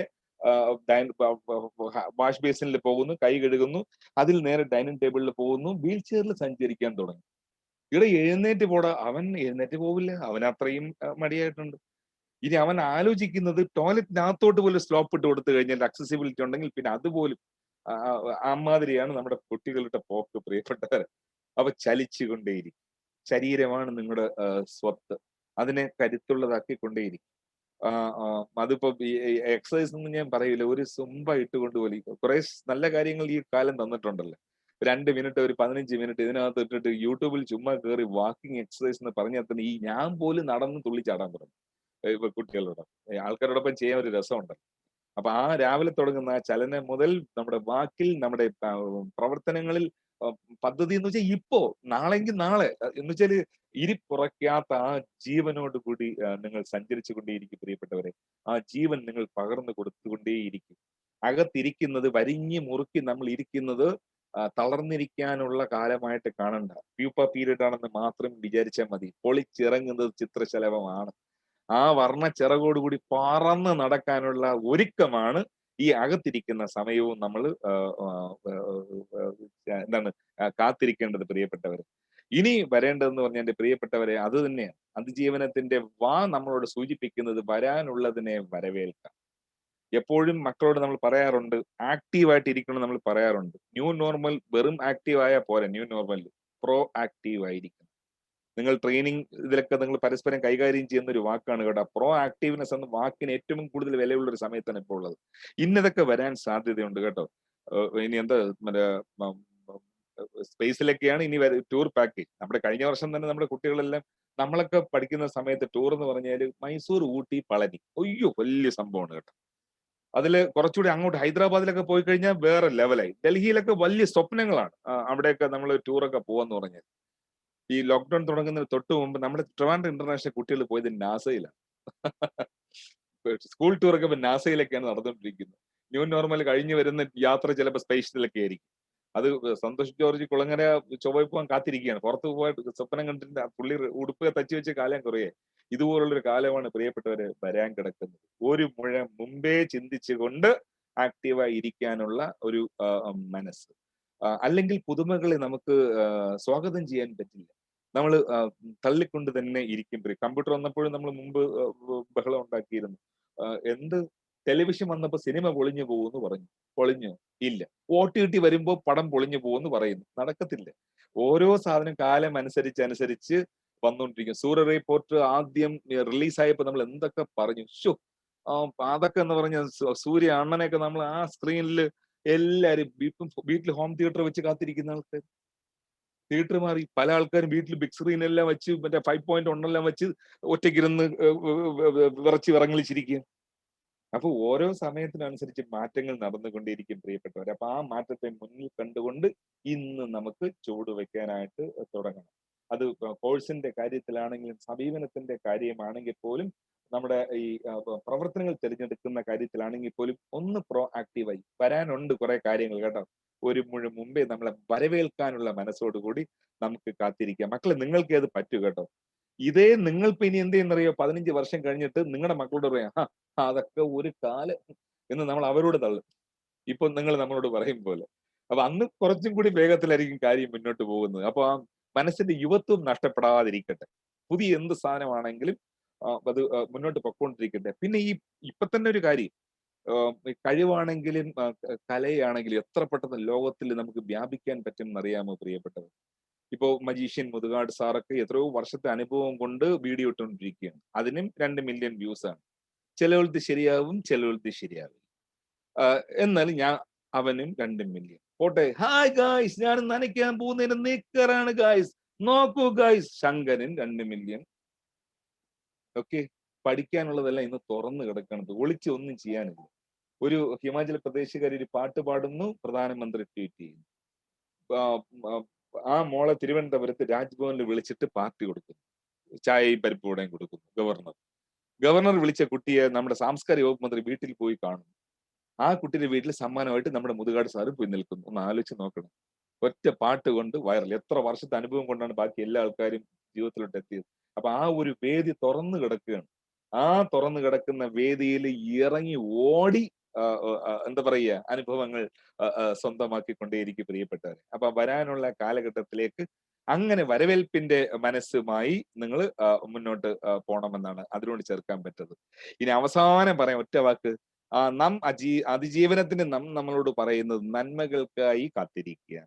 വാഷ് ബേസിനിൽ പോകുന്നു, കൈ കഴുകുന്നു, അതിൽ നേരെ ഡൈനിങ് ടേബിളിൽ പോകുന്നു, വീൽ ചെയറിൽ സഞ്ചരിക്കാൻ തുടങ്ങി. ഇവിടെ എഴുന്നേറ്റ് പോടാ, അവൻ എഴുന്നേറ്റ് പോവില്ല, അവൻ അത്രയും മടിയായിട്ടുണ്ട്. ഇനി അവൻ ആലോചിക്കുന്നത് ടോയ്ലറ്റിനകത്തോട്ട് പോലും സ്ലോപ്പ് ഇട്ട് കൊടുത്തു കഴിഞ്ഞാൽ അക്സസിബിലിറ്റി ഉണ്ടെങ്കിൽ പിന്നെ അതുപോലും അമ്മാതിരിയാണ് നമ്മുടെ കുട്ടികളുടെ പോക്ക് പ്രിയപ്പെട്ടവർ. അവ ചലിച്ചുകൊണ്ടേയിരിക്കും. ശരീരമാണ് നിങ്ങളുടെ സ്വത്ത്, അതിനെ കരുത്തുള്ളതാക്കിക്കൊണ്ടേയിരിക്കും. അതിപ്പോ എക്സസൈസ് എന്ന് ഞാൻ പറയില്ല, ഒരു സുംബ ഇട്ടുകൊണ്ട് പോലെ കുറെ നല്ല കാര്യങ്ങൾ ഈ കാലം തന്നിട്ടുണ്ടല്ലോ. 2 മിനിറ്റ്, ഒരു 15 മിനിറ്റ് ഇതിനകത്ത് ഇട്ടിട്ട് യൂട്യൂബിൽ ചുമ്മാ കയറി വാക്കിംഗ് എക്സസൈസ് എന്ന് പറഞ്ഞാൽ തന്നെ ഈ ഞാൻ പോലും നടന്ന് തുള്ളിച്ചാടാൻ തുടങ്ങും. ഇപ്പൊ കുട്ടികളോടൊപ്പം ആൾക്കാരോടൊപ്പം ചെയ്യാൻ ഒരു രസമുണ്ടല്ലോ. അപ്പൊ ആ രാവിലെ തുടങ്ങുന്ന ആ ചലനം മുതൽ നമ്മുടെ വാക്കിൽ, നമ്മുടെ പ്രവർത്തനങ്ങളിൽ പദ്ധതി എന്ന് വെച്ചാൽ ഇപ്പോ നാളെങ്കിൽ നാളെ എന്ന് വെച്ചാല് ഇരിപ്പുറയ്ക്കാത്ത ആ ജീവനോട് കൂടി നിങ്ങൾ സഞ്ചരിച്ചു കൊണ്ടേയിരിക്കും പ്രിയപ്പെട്ടവരെ. ആ ജീവൻ നിങ്ങൾ പകർന്നു കൊടുത്തുകൊണ്ടേയിരിക്കും. അകത്തിരിക്കുന്നത് വരിഞ്ഞ് മുറുക്കി നമ്മൾ ഇരിക്കുന്നത് തളർന്നിരിക്കാനുള്ള കാലമായിട്ട് കാണണ്ട. പ്യൂപ്പ പീരീഡ് ആണെന്ന് മാത്രം വിചാരിച്ചാൽ മതി. പൊളിച്ചിറങ്ങുന്നത് ചിത്രശലഭമാണ്. ആ വർണ്ണ ചിറകോടുകൂടി പറന്ന് നടക്കാനുള്ള ഒരുക്കമാണ് ഈ അകത്തിരിക്കുന്ന സമയവും നമ്മൾ എന്താണ് കാത്തിരിക്കേണ്ടത് പ്രിയപ്പെട്ടവരെ. ഇനി വരേണ്ടതെന്ന് പറഞ്ഞാൽ എന്റെ പ്രിയപ്പെട്ടവരെ അത് തന്നെയാണ്. അതിജീവനത്തിന്റെ നമ്മളോട് സൂചിപ്പിക്കുന്നത് വരാനുള്ളതിനെ വരവേൽക്കാം. എപ്പോഴും മക്കളോട് നമ്മൾ പറയാറുണ്ട്, ആക്റ്റീവായിട്ട് ഇരിക്കണം. നമ്മൾ പറയാറുണ്ട് ന്യൂ നോർമൽ വെറും ആക്റ്റീവ് ആയാൽ പോരാ, ന്യൂ നോർമൽ പ്രോ ആക്റ്റീവ് ആയിരിക്കണം. നിങ്ങൾ ട്രെയിനിങ് ഇതിലൊക്കെ നിങ്ങൾ പരസ്പരം കൈകാര്യം ചെയ്യുന്ന ഒരു വാക്കാണ് കേട്ടോ. പ്രോ ആക്റ്റീവ്നെസ് എന്ന വാക്കിന് ഏറ്റവും കൂടുതൽ വിലയുള്ള ഒരു സമയത്താണ് ഇപ്പോൾ ഉള്ളത്. ഇന്നതൊക്കെ വരാൻ സാധ്യതയുണ്ട് കേട്ടോ. ഇനി എന്താ മറ്റേ സ്പേസിലൊക്കെയാണ് ഇനി ടൂർ പാക്കേജ്. നമ്മുടെ കഴിഞ്ഞ വർഷം തന്നെ നമ്മുടെ കുട്ടികളെല്ലാം, നമ്മളൊക്കെ പഠിക്കുന്ന സമയത്ത് ടൂർ എന്ന് പറഞ്ഞാൽ മൈസൂർ, ഊട്ടി, പളനി, അയ്യോ വലിയ സംഭവമാണ് കേട്ടോ. അതില് കുറച്ചുകൂടി അങ്ങോട്ട് ഹൈദരാബാദിലൊക്കെ പോയി കഴിഞ്ഞാൽ വേറെ ലെവലായി. ഡൽഹിയിലൊക്കെ വലിയ സ്വപ്നങ്ങളാണ് അവിടെയൊക്കെ നമ്മൾ ടൂറൊക്കെ പോവാന്ന് പറഞ്ഞാൽ. ഈ ലോക്ക്ഡൌൺ തുടങ്ങുന്നതിന് തൊട്ട് മുമ്പ് നമ്മുടെ ട്രിവാൻഡ്രം ഇന്റർനാഷണൽ കുട്ടികൾ പോയത് നാസയിലാണ്. സ്കൂൾ ടൂറൊക്കെ ഇപ്പൊ നാസയിലൊക്കെയാണ് നടന്നുകൊണ്ടിരിക്കുന്നത്. ന്യൂ നോർമൽ കഴിഞ്ഞു വരുന്ന യാത്ര ചിലപ്പോൾ സ്പേസിലൊക്കെ ആയിരിക്കും. അത് സന്തോഷ് ജോർജ് കുളങ്ങര ചൊവ്വ പോകാൻ കാത്തിരിക്കുകയാണ്. പുറത്ത് പോയിട്ട് സ്വപ്നം കണ്ടിട്ട് പുള്ളി ഉടുപ്പ് തച്ചു വെച്ച കാലം കുറേ. ഇതുപോലുള്ളൊരു കാലമാണ് പ്രിയപ്പെട്ടവരെ വരാൻ കിടക്കുന്നത്. ഒരു മുഴ മുമ്പേ ചിന്തിച്ചുകൊണ്ട് ആക്റ്റീവായി ഇരിക്കാനുള്ള ഒരു മനസ്സ്. അല്ലെങ്കിൽ പുതുമകളെ നമുക്ക് സ്വാഗതം ചെയ്യാൻ പറ്റില്ല. നമ്മൾ തള്ളിക്കൊണ്ട് തന്നെ ഇരിക്കും. കമ്പ്യൂട്ടർ വന്നപ്പോഴും നമ്മൾ മുമ്പ് ബഹളം ഉണ്ടാക്കിയിരുന്നു. എന്ത് ടെലിവിഷൻ വന്നപ്പോ സിനിമ പൊളിഞ്ഞു പോകുമെന്ന് പറഞ്ഞു. പൊളിഞ്ഞോ? ഇല്ല. OTT വരുമ്പോ പടം പൊളിഞ്ഞു പോകുമെന്ന് പറയുന്നു. നടക്കത്തില്ല. ഓരോ സാധനം കാലം അനുസരിച്ച് വന്നുകൊണ്ടിരിക്കും. സൂര്യ റിപ്പോർട്ട് ആദ്യം റിലീസായപ്പോ നമ്മൾ എന്തൊക്കെ പറഞ്ഞു. അതൊക്കെ എന്ന് പറഞ്ഞ സൂര്യ അണ്ണനെയൊക്കെ നമ്മൾ ആ സ്ക്രീനിൽ എല്ലാരും വീട്ടിൽ ഹോം തിയേറ്റർ വെച്ച് കാത്തിരിക്കുന്ന ആൾക്കാർ. തിയേറ്റർ മാറി. പല ആൾക്കാരും വീട്ടിൽ ബിഗ് സ്ക്രീൻ എല്ലാം വെച്ച് മറ്റേ 5.1 എല്ലാം വെച്ച് ഒറ്റയ്ക്കിരുന്ന് വിറച്ച് വിറങ്ങളിച്ചിരിക്കുക. അപ്പൊ ഓരോ സമയത്തിനനുസരിച്ച് മാറ്റങ്ങൾ നടന്നുകൊണ്ടേയിരിക്കും പ്രിയപ്പെട്ടവർ. അപ്പൊ ആ മാറ്റത്തെ മുന്നിൽ കണ്ടുകൊണ്ട് ഇന്ന് നമുക്ക് ചുവടുവെക്കാനായിട്ട് തുടങ്ങണം. അത് കോഴ്സിന്റെ കാര്യത്തിലാണെങ്കിലും സമീപനത്തിന്റെ കാര്യമാണെങ്കിൽ പോലും നമ്മുടെ ഈ പ്രവർത്തനങ്ങൾ തിരഞ്ഞെടുക്കുന്ന കാര്യത്തിലാണെങ്കിൽ പോലും ഒന്ന് പ്രോ ആക്റ്റീവായി വരാനുണ്ട് കുറെ കാര്യങ്ങൾ കേട്ടോ. ഒരു മുമ്പേ നമ്മളെ വരവേൽക്കാനുള്ള മനസ്സോടുകൂടി നമുക്ക് കാത്തിരിക്കാം. മക്കളെ നിങ്ങൾക്ക് അത് പറ്റൂ കേട്ടോ. ഇതേ നിങ്ങളിപ്പോ ഇനി എന്ത് ചെയ്യുന്നറിയോ, 15 വർഷം കഴിഞ്ഞിട്ട് നിങ്ങളുടെ മക്കളോട് പറയാം അതൊക്കെ ഒരു കാലം എന്ന് നമ്മൾ അവരോട് തള്ളും. ഇപ്പൊ നിങ്ങൾ നമ്മളോട് പറയും പോലെ. അപ്പൊ അന്ന് കുറച്ചും കൂടി വേഗത്തിലായിരിക്കും കാര്യം മുന്നോട്ട് പോകുന്നത്. അപ്പൊ ആ മനസ്സിന്റെ യുവത്വം നഷ്ടപ്പെടാതിരിക്കട്ടെ. പുതിയ എന്ത് സാധനമാണെങ്കിലും അത് മുന്നോട്ട് പൊക്കോണ്ടിരിക്കട്ടെ. പിന്നെ ഈ ഇപ്പൊ തന്നെ ഒരു കാര്യം, കഴിവാണെങ്കിലും കലയാണെങ്കിലും എത്ര പെട്ടെന്ന് ലോകത്തിൽ നമുക്ക് വ്യാപിക്കാൻ പറ്റും എന്നറിയാമോ പ്രിയപ്പെട്ടവർ? ഇപ്പോ മജീഷ്യൻ മുതുകാട് സാറൊക്കെ എത്രയോ വർഷത്തെ അനുഭവം കൊണ്ട് വീഡിയോ ഇട്ടുകൊണ്ടിരിക്കുകയാണ്. അതിനും 2 മില്യൺ വ്യൂസ് ആണ്. ചിലവൾക്ക് ശരിയാവും, ചിലവൾക്ക് ശരിയാവും. എന്നാലും അവനും 2 മില്യൺ പോട്ടെ. ഹായ് ഗായ്സ്, ഞാൻ നനയ്ക്കാൻ പോകുന്നതിന് നിക്കറാണ് ഗായ്സ്, നോക്കൂ ഗായ്സ്. ശങ്കരൻ 2 മില്യൺ. ഓക്കെ, പഠിക്കാനുള്ളതെല്ലാം ഇന്ന് തുറന്നു കിടക്കണത്, ഒളിച്ച് ഒന്നും ചെയ്യാനില്ല. ഒരു ഹിമാചൽ പ്രദേശുകാരി ഒരു പാട്ട് പാടുന്നു, പ്രധാനമന്ത്രി ട്വീറ്റ് ചെയ്യുന്നു. ആ മോളെ തിരുവനന്തപുരത്ത് രാജ്ഭവനിൽ വിളിച്ചിട്ട് പാർട്ടി കൊടുക്കുന്നു, ചായയും പരിപ്പൂടയും കൊടുക്കുന്നു ഗവർണർ വിളിച്ച കുട്ടിയെ നമ്മുടെ സാംസ്കാരിക വകുപ്പ് മന്ത്രി വീട്ടിൽ പോയി കാണുന്നു. ആ കുട്ടിയുടെ വീട്ടിൽ സമ്മാനമായിട്ട് നമ്മുടെ മുതുകാട് സാറ് പോയി നിൽക്കുന്നു. ഒന്ന് ആലോചിച്ച് നോക്കണം. ഒറ്റ പാട്ട് കൊണ്ട് വൈറൽ. എത്ര വർഷത്തെ അനുഭവം കൊണ്ടാണ് ബാക്കി എല്ലാ ആൾക്കാരും ജീവിതത്തിലോട്ട് എത്തിയത്. അപ്പൊ ആ ഒരു വേദി തുറന്നു കിടക്കുകയാണ്. ആ തുറന്നു കിടക്കുന്ന വേദിയിൽ ഇറങ്ങി ഓടി എന്താ പറയുക, അനുഭവങ്ങൾ സ്വന്തമാക്കിക്കൊണ്ടേയിരിക്കും പ്രിയപ്പെട്ടവരെ. അപ്പൊ വരാനുള്ള കാലഘട്ടത്തിലേക്ക് അങ്ങനെ വരവേൽപ്പിന്റെ മനസ്സുമായി നിങ്ങൾ മുന്നോട്ട് പോണമെന്നാണ് അതിനോട് ചേർക്കാൻ പറ്റത്. ഇനി അവസാനം പറയാം ഒറ്റ വാക്ക്. അതിജീവനത്തിന് നമ്മളോട് പറയുന്നത് നന്മകൾക്കായി കാത്തിരിക്കുക.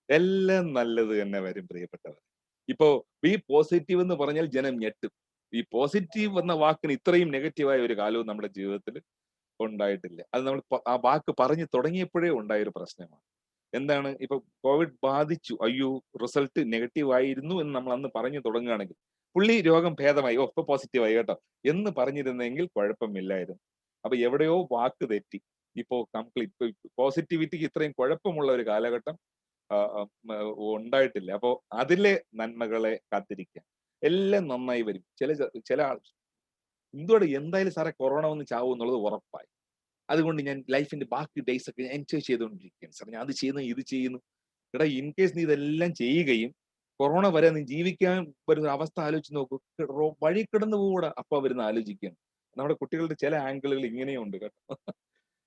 എല്ലാം നല്ലത് തന്നെ വരും പ്രിയപ്പെട്ടവർ. ഇപ്പോ ബി പോസിറ്റീവ് എന്ന് പറഞ്ഞാൽ ജനം ഞെട്ടും. ഈ പോസിറ്റീവ് എന്ന വാക്കിന് ഇത്രയും നെഗറ്റീവായ ഒരു കാലവും നമ്മുടെ ജീവിതത്തിൽ ഉണ്ടായിട്ടില്ല. അത് നമ്മൾ ആ വാക്ക് പറഞ്ഞു തുടങ്ങിയപ്പോഴേ ഉണ്ടായൊരു പ്രശ്നമാണ്. എന്താണ്, ഇപ്പൊ കോവിഡ് ബാധിച്ചു, അയ്യോ റിസൾട്ട് നെഗറ്റീവ് ആയിരുന്നു എന്ന് നമ്മൾ അന്ന് പറഞ്ഞു തുടങ്ങുകയാണെങ്കിൽ പുള്ളി രോഗം ഭേദമായി, ഇപ്പൊ പോസിറ്റീവായി കേട്ടോ എന്ന് പറഞ്ഞിരുന്നെങ്കിൽ കുഴപ്പമില്ലായിരുന്നു. അപ്പൊ എവിടെയോ വാക്ക് തെറ്റി. ഇപ്പോ കംപ്ലീറ്റ് പോസിറ്റിവിറ്റിക്ക് ഇത്രയും കുഴപ്പമുള്ള ഒരു കാലഘട്ടം ഉണ്ടായിട്ടില്ല. അപ്പോ അതിലെ നന്മകളെ കാത്തിരിക്കുക. എല്ലാം നന്നായി വരും. ചില എന്തുകൊണ്ട് എന്തായാലും സാറേ കൊറോണ വന്ന് ചാവും എന്നുള്ളത് ഉറപ്പായി. അതുകൊണ്ട് ഞാൻ ലൈഫിന്റെ ബാക്കി ഡേയ്സ് ഒക്കെ എൻജോയ് ചെയ്തുകൊണ്ടിരിക്കുകയാണ് സാർ. ഞാൻ അത് ചെയ്യുന്നു, ഇത് ചെയ്യുന്നു. എടാ, ഇൻ കേസ് നീ ഇതെല്ലാം ചെയ്യുകയും കൊറോണ വരെ നീ ജീവിക്കാൻ വരുന്ന അവസ്ഥ ആലോചിച്ച് നോക്കൂ. വഴി കിടന്നു പോകൂടാ, അപ്പൊ വരുന്ന ആലോചിക്കുകയാണ്. നമ്മുടെ കുട്ടികളുടെ ചില ആംഗിളുകൾ ഇങ്ങനെയുണ്ട് കേട്ടോ.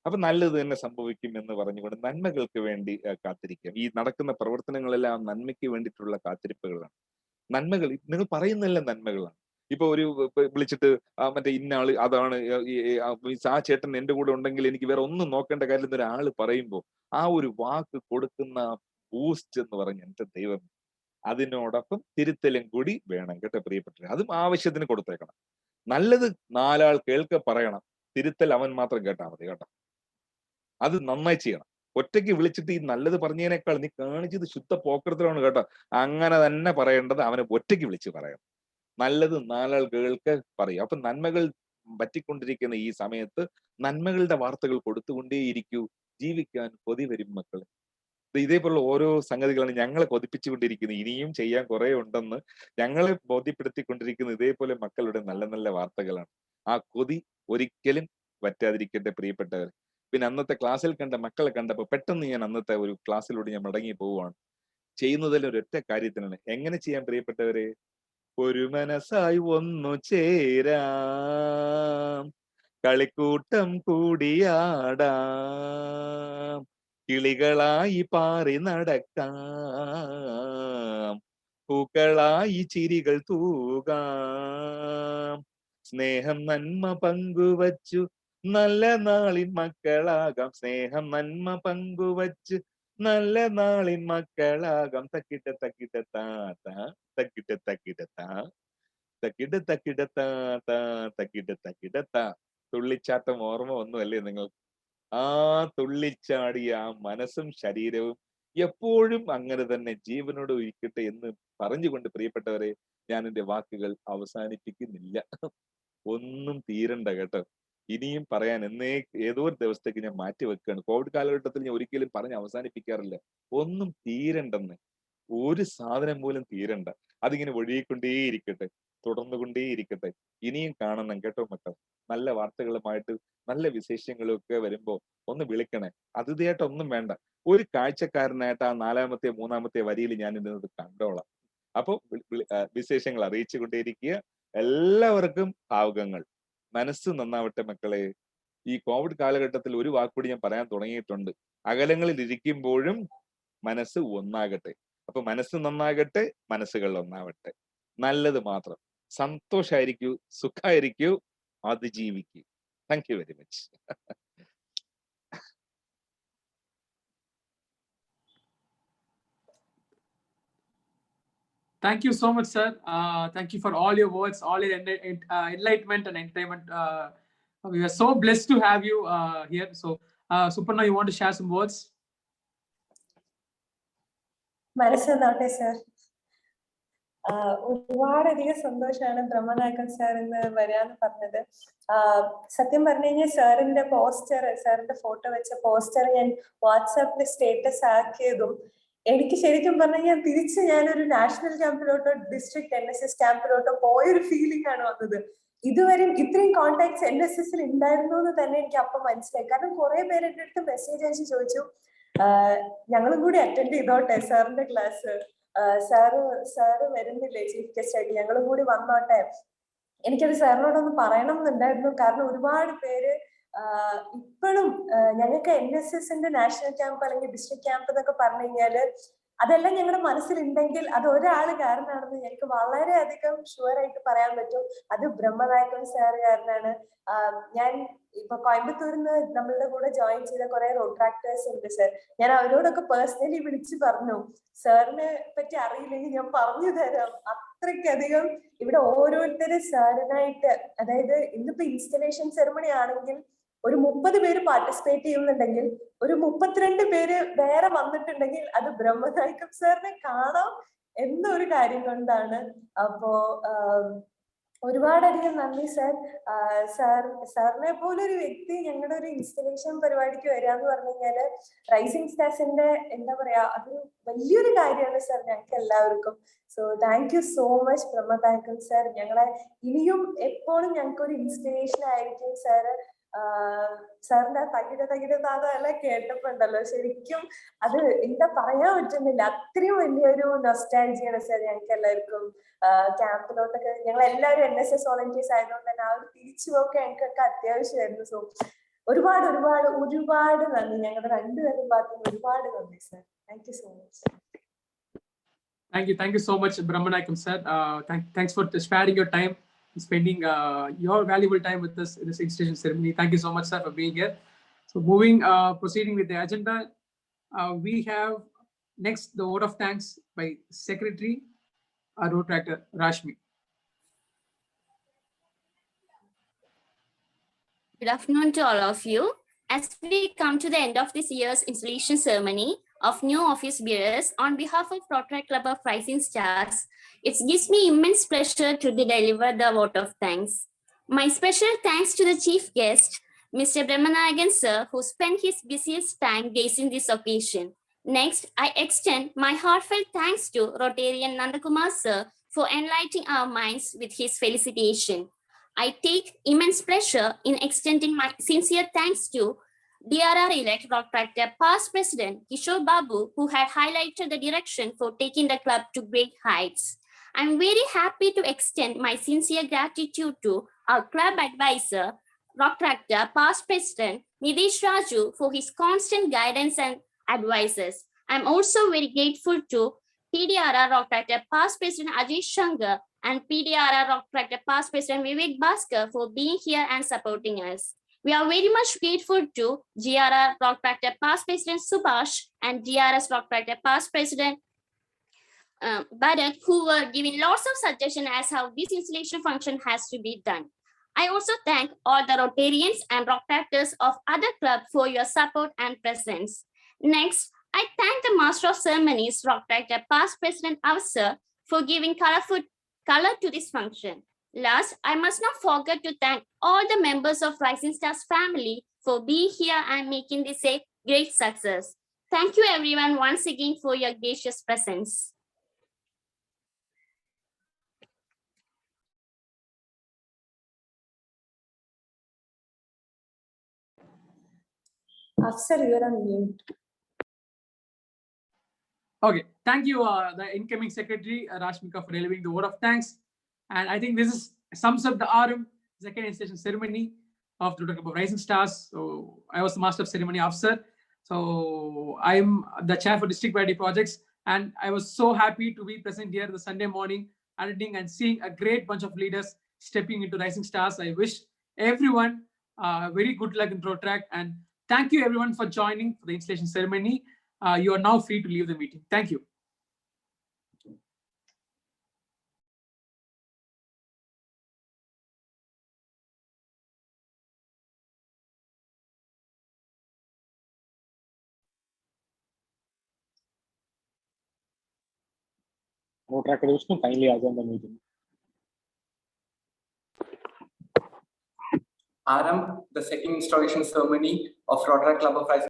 അപ്പൊ നല്ലത് തന്നെ സംഭവിക്കും എന്ന് പറഞ്ഞുകൊണ്ട് നന്മകൾക്ക് വേണ്ടി കാത്തിരിക്കാം. ഈ നടക്കുന്ന പ്രവർത്തനങ്ങളെല്ലാം നന്മയ്ക്ക് വേണ്ടിയിട്ടുള്ള കാത്തിരിപ്പുകളാണ്. നന്മകൾ നിങ്ങൾ പറയുന്നതെല്ലാം നന്മകളാണ്. ഇപ്പൊ ഒരു വിളിച്ചിട്ട് മറ്റേ ഇന്ന ആള് അതാണ്, ആ ചേട്ടൻ എന്റെ കൂടെ ഉണ്ടെങ്കിൽ എനിക്ക് വേറെ ഒന്നും നോക്കേണ്ട കാര്യം ഒരാള് പറയുമ്പോ ആ ഒരു വാക്ക് കൊടുക്കുന്ന ബൂസ്റ്റ് എന്ന് പറഞ്ഞ എന്റെ ദൈവം, അതിനോടൊപ്പം തിരുത്തലും കൂടി വേണം കേട്ടോ പ്രിയപ്പെട്ടവരെ. അതും ആവശ്യത്തിന് കൊടുത്തേക്കണം. നല്ലത് 4 ആൾ കേൾക്ക പറയണം, തിരുത്തൽ അവൻ മാത്രം കേട്ടാൽ മതി കേട്ടോ. അത് നന്നായി ചെയ്യണം. ഒറ്റയ്ക്ക് വിളിച്ചിട്ട് ഈ നല്ലത് പറഞ്ഞതിനേക്കാൾ നീ കാണിച്ചത് ശുദ്ധ പോക്കരത്തിലാണ് കേട്ടോ. അങ്ങനെ തന്നെ പറയേണ്ടത് അവനെ ഒറ്റയ്ക്ക് വിളിച്ച് പറയണം. നല്ലത് 4 ആൾ കേൾക്ക പറയും. അപ്പൊ നന്മകൾ പറ്റിക്കൊണ്ടിരിക്കുന്ന ഈ സമയത്ത് നന്മകളുടെ വാർത്തകൾ കൊടുത്തുകൊണ്ടേയിരിക്കൂ. ജീവിക്കാൻ കൊതി വരും മക്കളെ. ഇതേപോലുള്ള ഓരോ സംഗതികളാണ് ഞങ്ങളെ കൊതിപ്പിച്ചുകൊണ്ടിരിക്കുന്നത്. ഇനിയും ചെയ്യാൻ കുറെ ഉണ്ടെന്ന് ഞങ്ങളെ ബോധ്യപ്പെടുത്തിക്കൊണ്ടിരിക്കുന്ന ഇതേപോലെ മക്കളുടെ നല്ല നല്ല വാർത്തകളാണ്. ആ കൊതി ഒരിക്കലും പറ്റാതിരിക്കട്ടെ പ്രിയപ്പെട്ടവർ. പിന്നെ അന്നത്തെ ക്ലാസ്സിൽ കണ്ട മക്കളെ കണ്ടപ്പോൾ പെട്ടെന്ന് ഞാൻ അന്നത്തെ ഒരു ക്ലാസ്സിലൂടെ ഞാൻ മടങ്ങി പോവുകയാണ്. ചെയ്യുന്നതിൽ ഒരൊറ്റ കാര്യത്തിനാണ്. എങ്ങനെ ചെയ്യാൻ പ്രിയപ്പെട്ടവരെ? ഒരു മനസ്സായി ഒന്നു ചേരാം, കളിക്കൂട്ടം കൂടിയാടാം, കിളികളായി പാറി നടക്കാം, പൂക്കളായി ചിരികൾ തൂകാം, സ്നേഹം നന്മ പങ്കുവച്ചു നല്ല നാളിൻ മക്കളാകാം, സ്നേഹം നന്മ പങ്കുവച്ച് നല്ല നാളിൻ മക്കളാകാം. തക്കിട്ട തക്കിട്ട താത്ത തക്കിട്ട തക്കിട്ട താ തക്കിട തക്കിട താ തക്കിട തക്കിട താ. തുള്ളിച്ചാട്ടം ഓർമ്മ ഒന്നുമല്ലേ നിങ്ങൾ? ആ തുള്ളിച്ചാടിയ ആ മനസ്സും ശരീരവും എപ്പോഴും അങ്ങനെ തന്നെ ജീവനോട് ഇരിക്കട്ടെ എന്ന് പറഞ്ഞുകൊണ്ട് പ്രിയപ്പെട്ടവരെ ഞാൻ എന്റെ വാക്കുകൾ അവസാനിപ്പിക്കുന്നില്ല. ഒന്നും തീരണ്ട കേട്ടോ. ഇനിയും പറയാൻ ഏതോ ഒരു ദിവസത്തേക്ക് ഞാൻ മാറ്റി വെക്കുകയാണ്. കോവിഡ് കാലഘട്ടത്തിൽ ഞാൻ ഒരിക്കലും പറഞ്ഞ് അവസാനിപ്പിക്കാറില്ല. ഒന്നും തീരണ്ടെന്ന്, ഒരു സാധനം പോലും തീരണ്ട. അതിങ്ങനെ ഒഴുകിക്കൊണ്ടേയിരിക്കട്ടെ, തുടർന്നുകൊണ്ടേയിരിക്കട്ടെ. ഇനിയും കാണണം കേട്ടോ മക്കൾ. നല്ല വാർത്തകളുമായിട്ട് നല്ല വിശേഷങ്ങളും ഒക്കെ വരുമ്പോ ഒന്ന് വിളിക്കണേ. അതിഥിയായിട്ടൊന്നും വേണ്ട, ഒരു കാഴ്ചക്കാരനായിട്ട് ആ 4-ാമത്തെ 3-ാമത്തെ വരിയിൽ ഞാൻ ഇന്നത് കണ്ടോളാം. അപ്പൊ വിശേഷങ്ങൾ അറിയിച്ചു കൊണ്ടേയിരിക്കുക. എല്ലാവർക്കും ഭാവുകങ്ങൾ. മനസ്സ് നന്നാവട്ടെ മക്കളെ. ഈ കോവിഡ് കാലഘട്ടത്തിൽ ഒരു വാക്കുകൂടി ഞാൻ പറയാൻ തുടങ്ങിയിട്ടുണ്ട്. അകലങ്ങളിൽ ഇരിക്കുമ്പോഴും മനസ്സ് ഒന്നാകട്ടെ. അപ്പൊ മനസ്സ് നന്നാകട്ടെ, മനസ്സുകൾ ഒന്നാവട്ടെ. നല്ലത് മാത്രം. സന്തോഷായിരിക്കൂ, സുഖായിരിക്കൂ, അതിജീവിക്കൂ. Thank you very much. Thank you so much, sir. Thank you for all your words, all your enlightenment and entertainment. We are so blessed to have you here. So, Suparna, you want to share some words? മനസ്സിലാവട്ടെ sir. ഒരുപാടധികം സന്തോഷമാണ് ബ്രഹ്മനായകൻ sir ഇന്ന് വരാന്ന് പറഞ്ഞത്. സത്യം പറഞ്ഞു കഴിഞ്ഞാൽ സാറിന്റെ ഫോട്ടോ വെച്ച പോസ്റ്റർ ഞാൻ വാട്സാപ്പിൽ സ്റ്റേറ്റസ് ആക്കിയതും എനിക്ക് ശരിക്കും പറഞ്ഞാൽ തിരിച്ച് ഞാനൊരു നാഷണൽ ക്യാമ്പിലോട്ടോ ഡിസ്ട്രിക്ട് NSS ക്യാമ്പിലോട്ടോ പോയൊരു ഫീലിംഗ് ആണ് വന്നത്. ഇതുവരെയും ഇത്രയും കോണ്ടാക്ട്സ് NSSൽ ഉണ്ടായിരുന്നു എന്ന് തന്നെ എനിക്ക് അപ്പം മനസ്സിലായി. കാരണം കുറെ പേര് എൻ്റെ അടുത്ത് മെസ്സേജ് അയച്ച് ചോദിച്ചു, ഞങ്ങളും കൂടി അറ്റൻഡ് ചെയ്തോട്ടെ സാറിന്റെ ക്ലാസ്, സാറ് വരുന്നില്ലേ ചീഫ് ഗസ്റ്റ് ആയിട്ട്, ഞങ്ങളും കൂടി വന്നോട്ടെ. എനിക്കത് സാറിനോടൊന്ന് പറയണം എന്നുണ്ടായിരുന്നു. കാരണം ഒരുപാട് പേര് ഇപ്പോഴും ഞങ്ങൾക്ക് NSSന്റെ നാഷണൽ ക്യാമ്പ് അല്ലെങ്കിൽ ഡിസ്ട്രിക്ട് ക്യാമ്പ് എന്നൊക്കെ പറഞ്ഞു കഴിഞ്ഞാല് അതെല്ലാം ഞങ്ങളുടെ മനസ്സിലുണ്ടെങ്കിൽ അത് ഒരാള് കാരണമാണെന്ന് ഞങ്ങൾക്ക് വളരെയധികം ഷുവറായിട്ട് പറയാൻ പറ്റും. അത് ബ്രഹ്മനായകൻ സാറ് കാരനാണ്. ഞാൻ ഇപ്പൊ കോയമ്പത്തൂരിന്ന് നമ്മളുടെ കൂടെ ജോയിൻ ചെയ്ത കുറെ റോട്രാക്ടേഴ്സ് ഉണ്ട് സർ. ഞാൻ അവരോടൊക്കെ പേഴ്സണലി വിളിച്ചു പറഞ്ഞു, സാറിനെ പറ്റി അറിയില്ലെങ്കിൽ ഞാൻ പറഞ്ഞു തരാം. അത്രയ്ക്കധികം ഇവിടെ ഓരോരുത്തരും സാറിനായിട്ട്, അതായത് ഇന്നിപ്പോ ഇൻസ്റ്റലേഷൻ സെറമണി ആണെങ്കിൽ ഒരു 30 പേര് പാർട്ടിസിപ്പേറ്റ് ചെയ്യുന്നുണ്ടെങ്കിൽ ഒരു 32 പേര് വേറെ വന്നിട്ടുണ്ടെങ്കിൽ അത് ബ്രഹ്മനായകൻ സാറിനെ കാണാം എന്നൊരു കാര്യം കൊണ്ടാണ്. അപ്പോ ഒരുപാടധികം നന്ദി സർ. സാറിനെ പോലെ ഒരു വ്യക്തി ഞങ്ങളുടെ ഒരു ഇൻസ്റ്റലേഷൻ പരിപാടിക്ക് വരാന്ന് പറഞ്ഞു കഴിഞ്ഞാല് റൈസിംഗ് സ്റ്റാർസിന്റെ എന്താ പറയാ, അതൊരു വലിയൊരു കാര്യമാണ് സർ ഞങ്ങൾക്ക് എല്ലാവർക്കും. So thank you so much Brahmanayakan sir. ഞങ്ങളെ ഇനിയും എപ്പോഴും ഞങ്ങൾക്ക് ഒരു ഇൻസ്പിറേഷൻ ആയിരിക്കും സാറ്. സാറിന്റെ തകിട എല്ലാം കേട്ടപ്പോണ്ടല്ലോ ശരിക്കും അത് എന്താ പറയാൻ പറ്റുന്നില്ല. അത്രയും വലിയൊരു നൊസ്റ്റാൾജിയാണ് സാർ ഞങ്ങൾക്ക് എല്ലാവർക്കും. ക്യാമ്പിലോട്ടൊക്കെ ഞങ്ങൾ എല്ലാവരും NSS വോളണ്ടിയേഴ്സ് ആയതുകൊണ്ട് തന്നെ ആ ഒരു തിരിച്ചുപോക്ക് ഞങ്ങൾക്കൊക്കെ അത്യാവശ്യമായിരുന്നു. സോ ഒരുപാട് ഒരുപാട് ഒരുപാട് നന്ദി. ഞങ്ങളുടെ രണ്ടുപേരും ഭാഗത്തും ഒരുപാട് നന്ദി sir. Thank you so much. Thank you so much, Brahmanayakan sir. Thanks for sparing your time, spending your valuable time with us in this installation ceremony. Thank you so much, sir, for being here. So proceeding with the agenda, we have next the vote of thanks by Secretary Rotractor Rashmi. Good afternoon to all of you. As we come to the end of this year's installation ceremony of new office bearers, on behalf of Rotary Club of Rising Stars, it gives me immense pleasure to deliver the vote of thanks. My special thanks to the chief guest, Mr. Brahmanayakan sir, who spent his busiest time gracing this occasion. Next, I extend my heartfelt thanks to Rotarian Nandakumar sir for enlightening our minds with his felicitation. I take immense pleasure in extending my sincere thanks to DRR-elect Rotractor past President Kishore Babu, who had highlighted the direction for taking the club to great heights. I'm very happy to extend my sincere gratitude to our club advisor, Rotractor past President Nidesh Raju, for his constant guidance and advices. I'm also very grateful to PDRR Rotractor past President Ajay Shankar and PDRR Rotractor past President Vivek Bhaskar for being here and supporting us. We are very much grateful to GRR Rotractor past President Subhash and GRS Rotractor past President Bharat, who were giving lots of suggestions as how this installation function has to be done. I also thank all the Rotarians and Rotractors of other clubs for your support and presence. Next, I thank the Master of Ceremonies, Rotractor past President Avsar, for giving color to this function. Last, I must not forget to thank all the members of Rising Stars family for being here and making this a great success. Thank you everyone once again for your gracious presence. Afsar, you are on mute. Okay, thank you, the incoming secretary, Rashmika, for delivering the word of thanks. And I think this sums up the RM second installation ceremony of the Rotary Club of Rising Stars. So I was the master of ceremony officer. So I'm the chair for district variety projects, and I was so happy to be present here the Sunday morning, attending and seeing a great bunch of leaders stepping into Rising Stars. I wish everyone very good luck in Rotaract, and thank you everyone for joining for the installation ceremony. You are now free to leave the meeting. Thank you. Rotaract Vishnu, kindly adjourn the meeting. RM, the second installation ceremony of Rotaract Club of Rising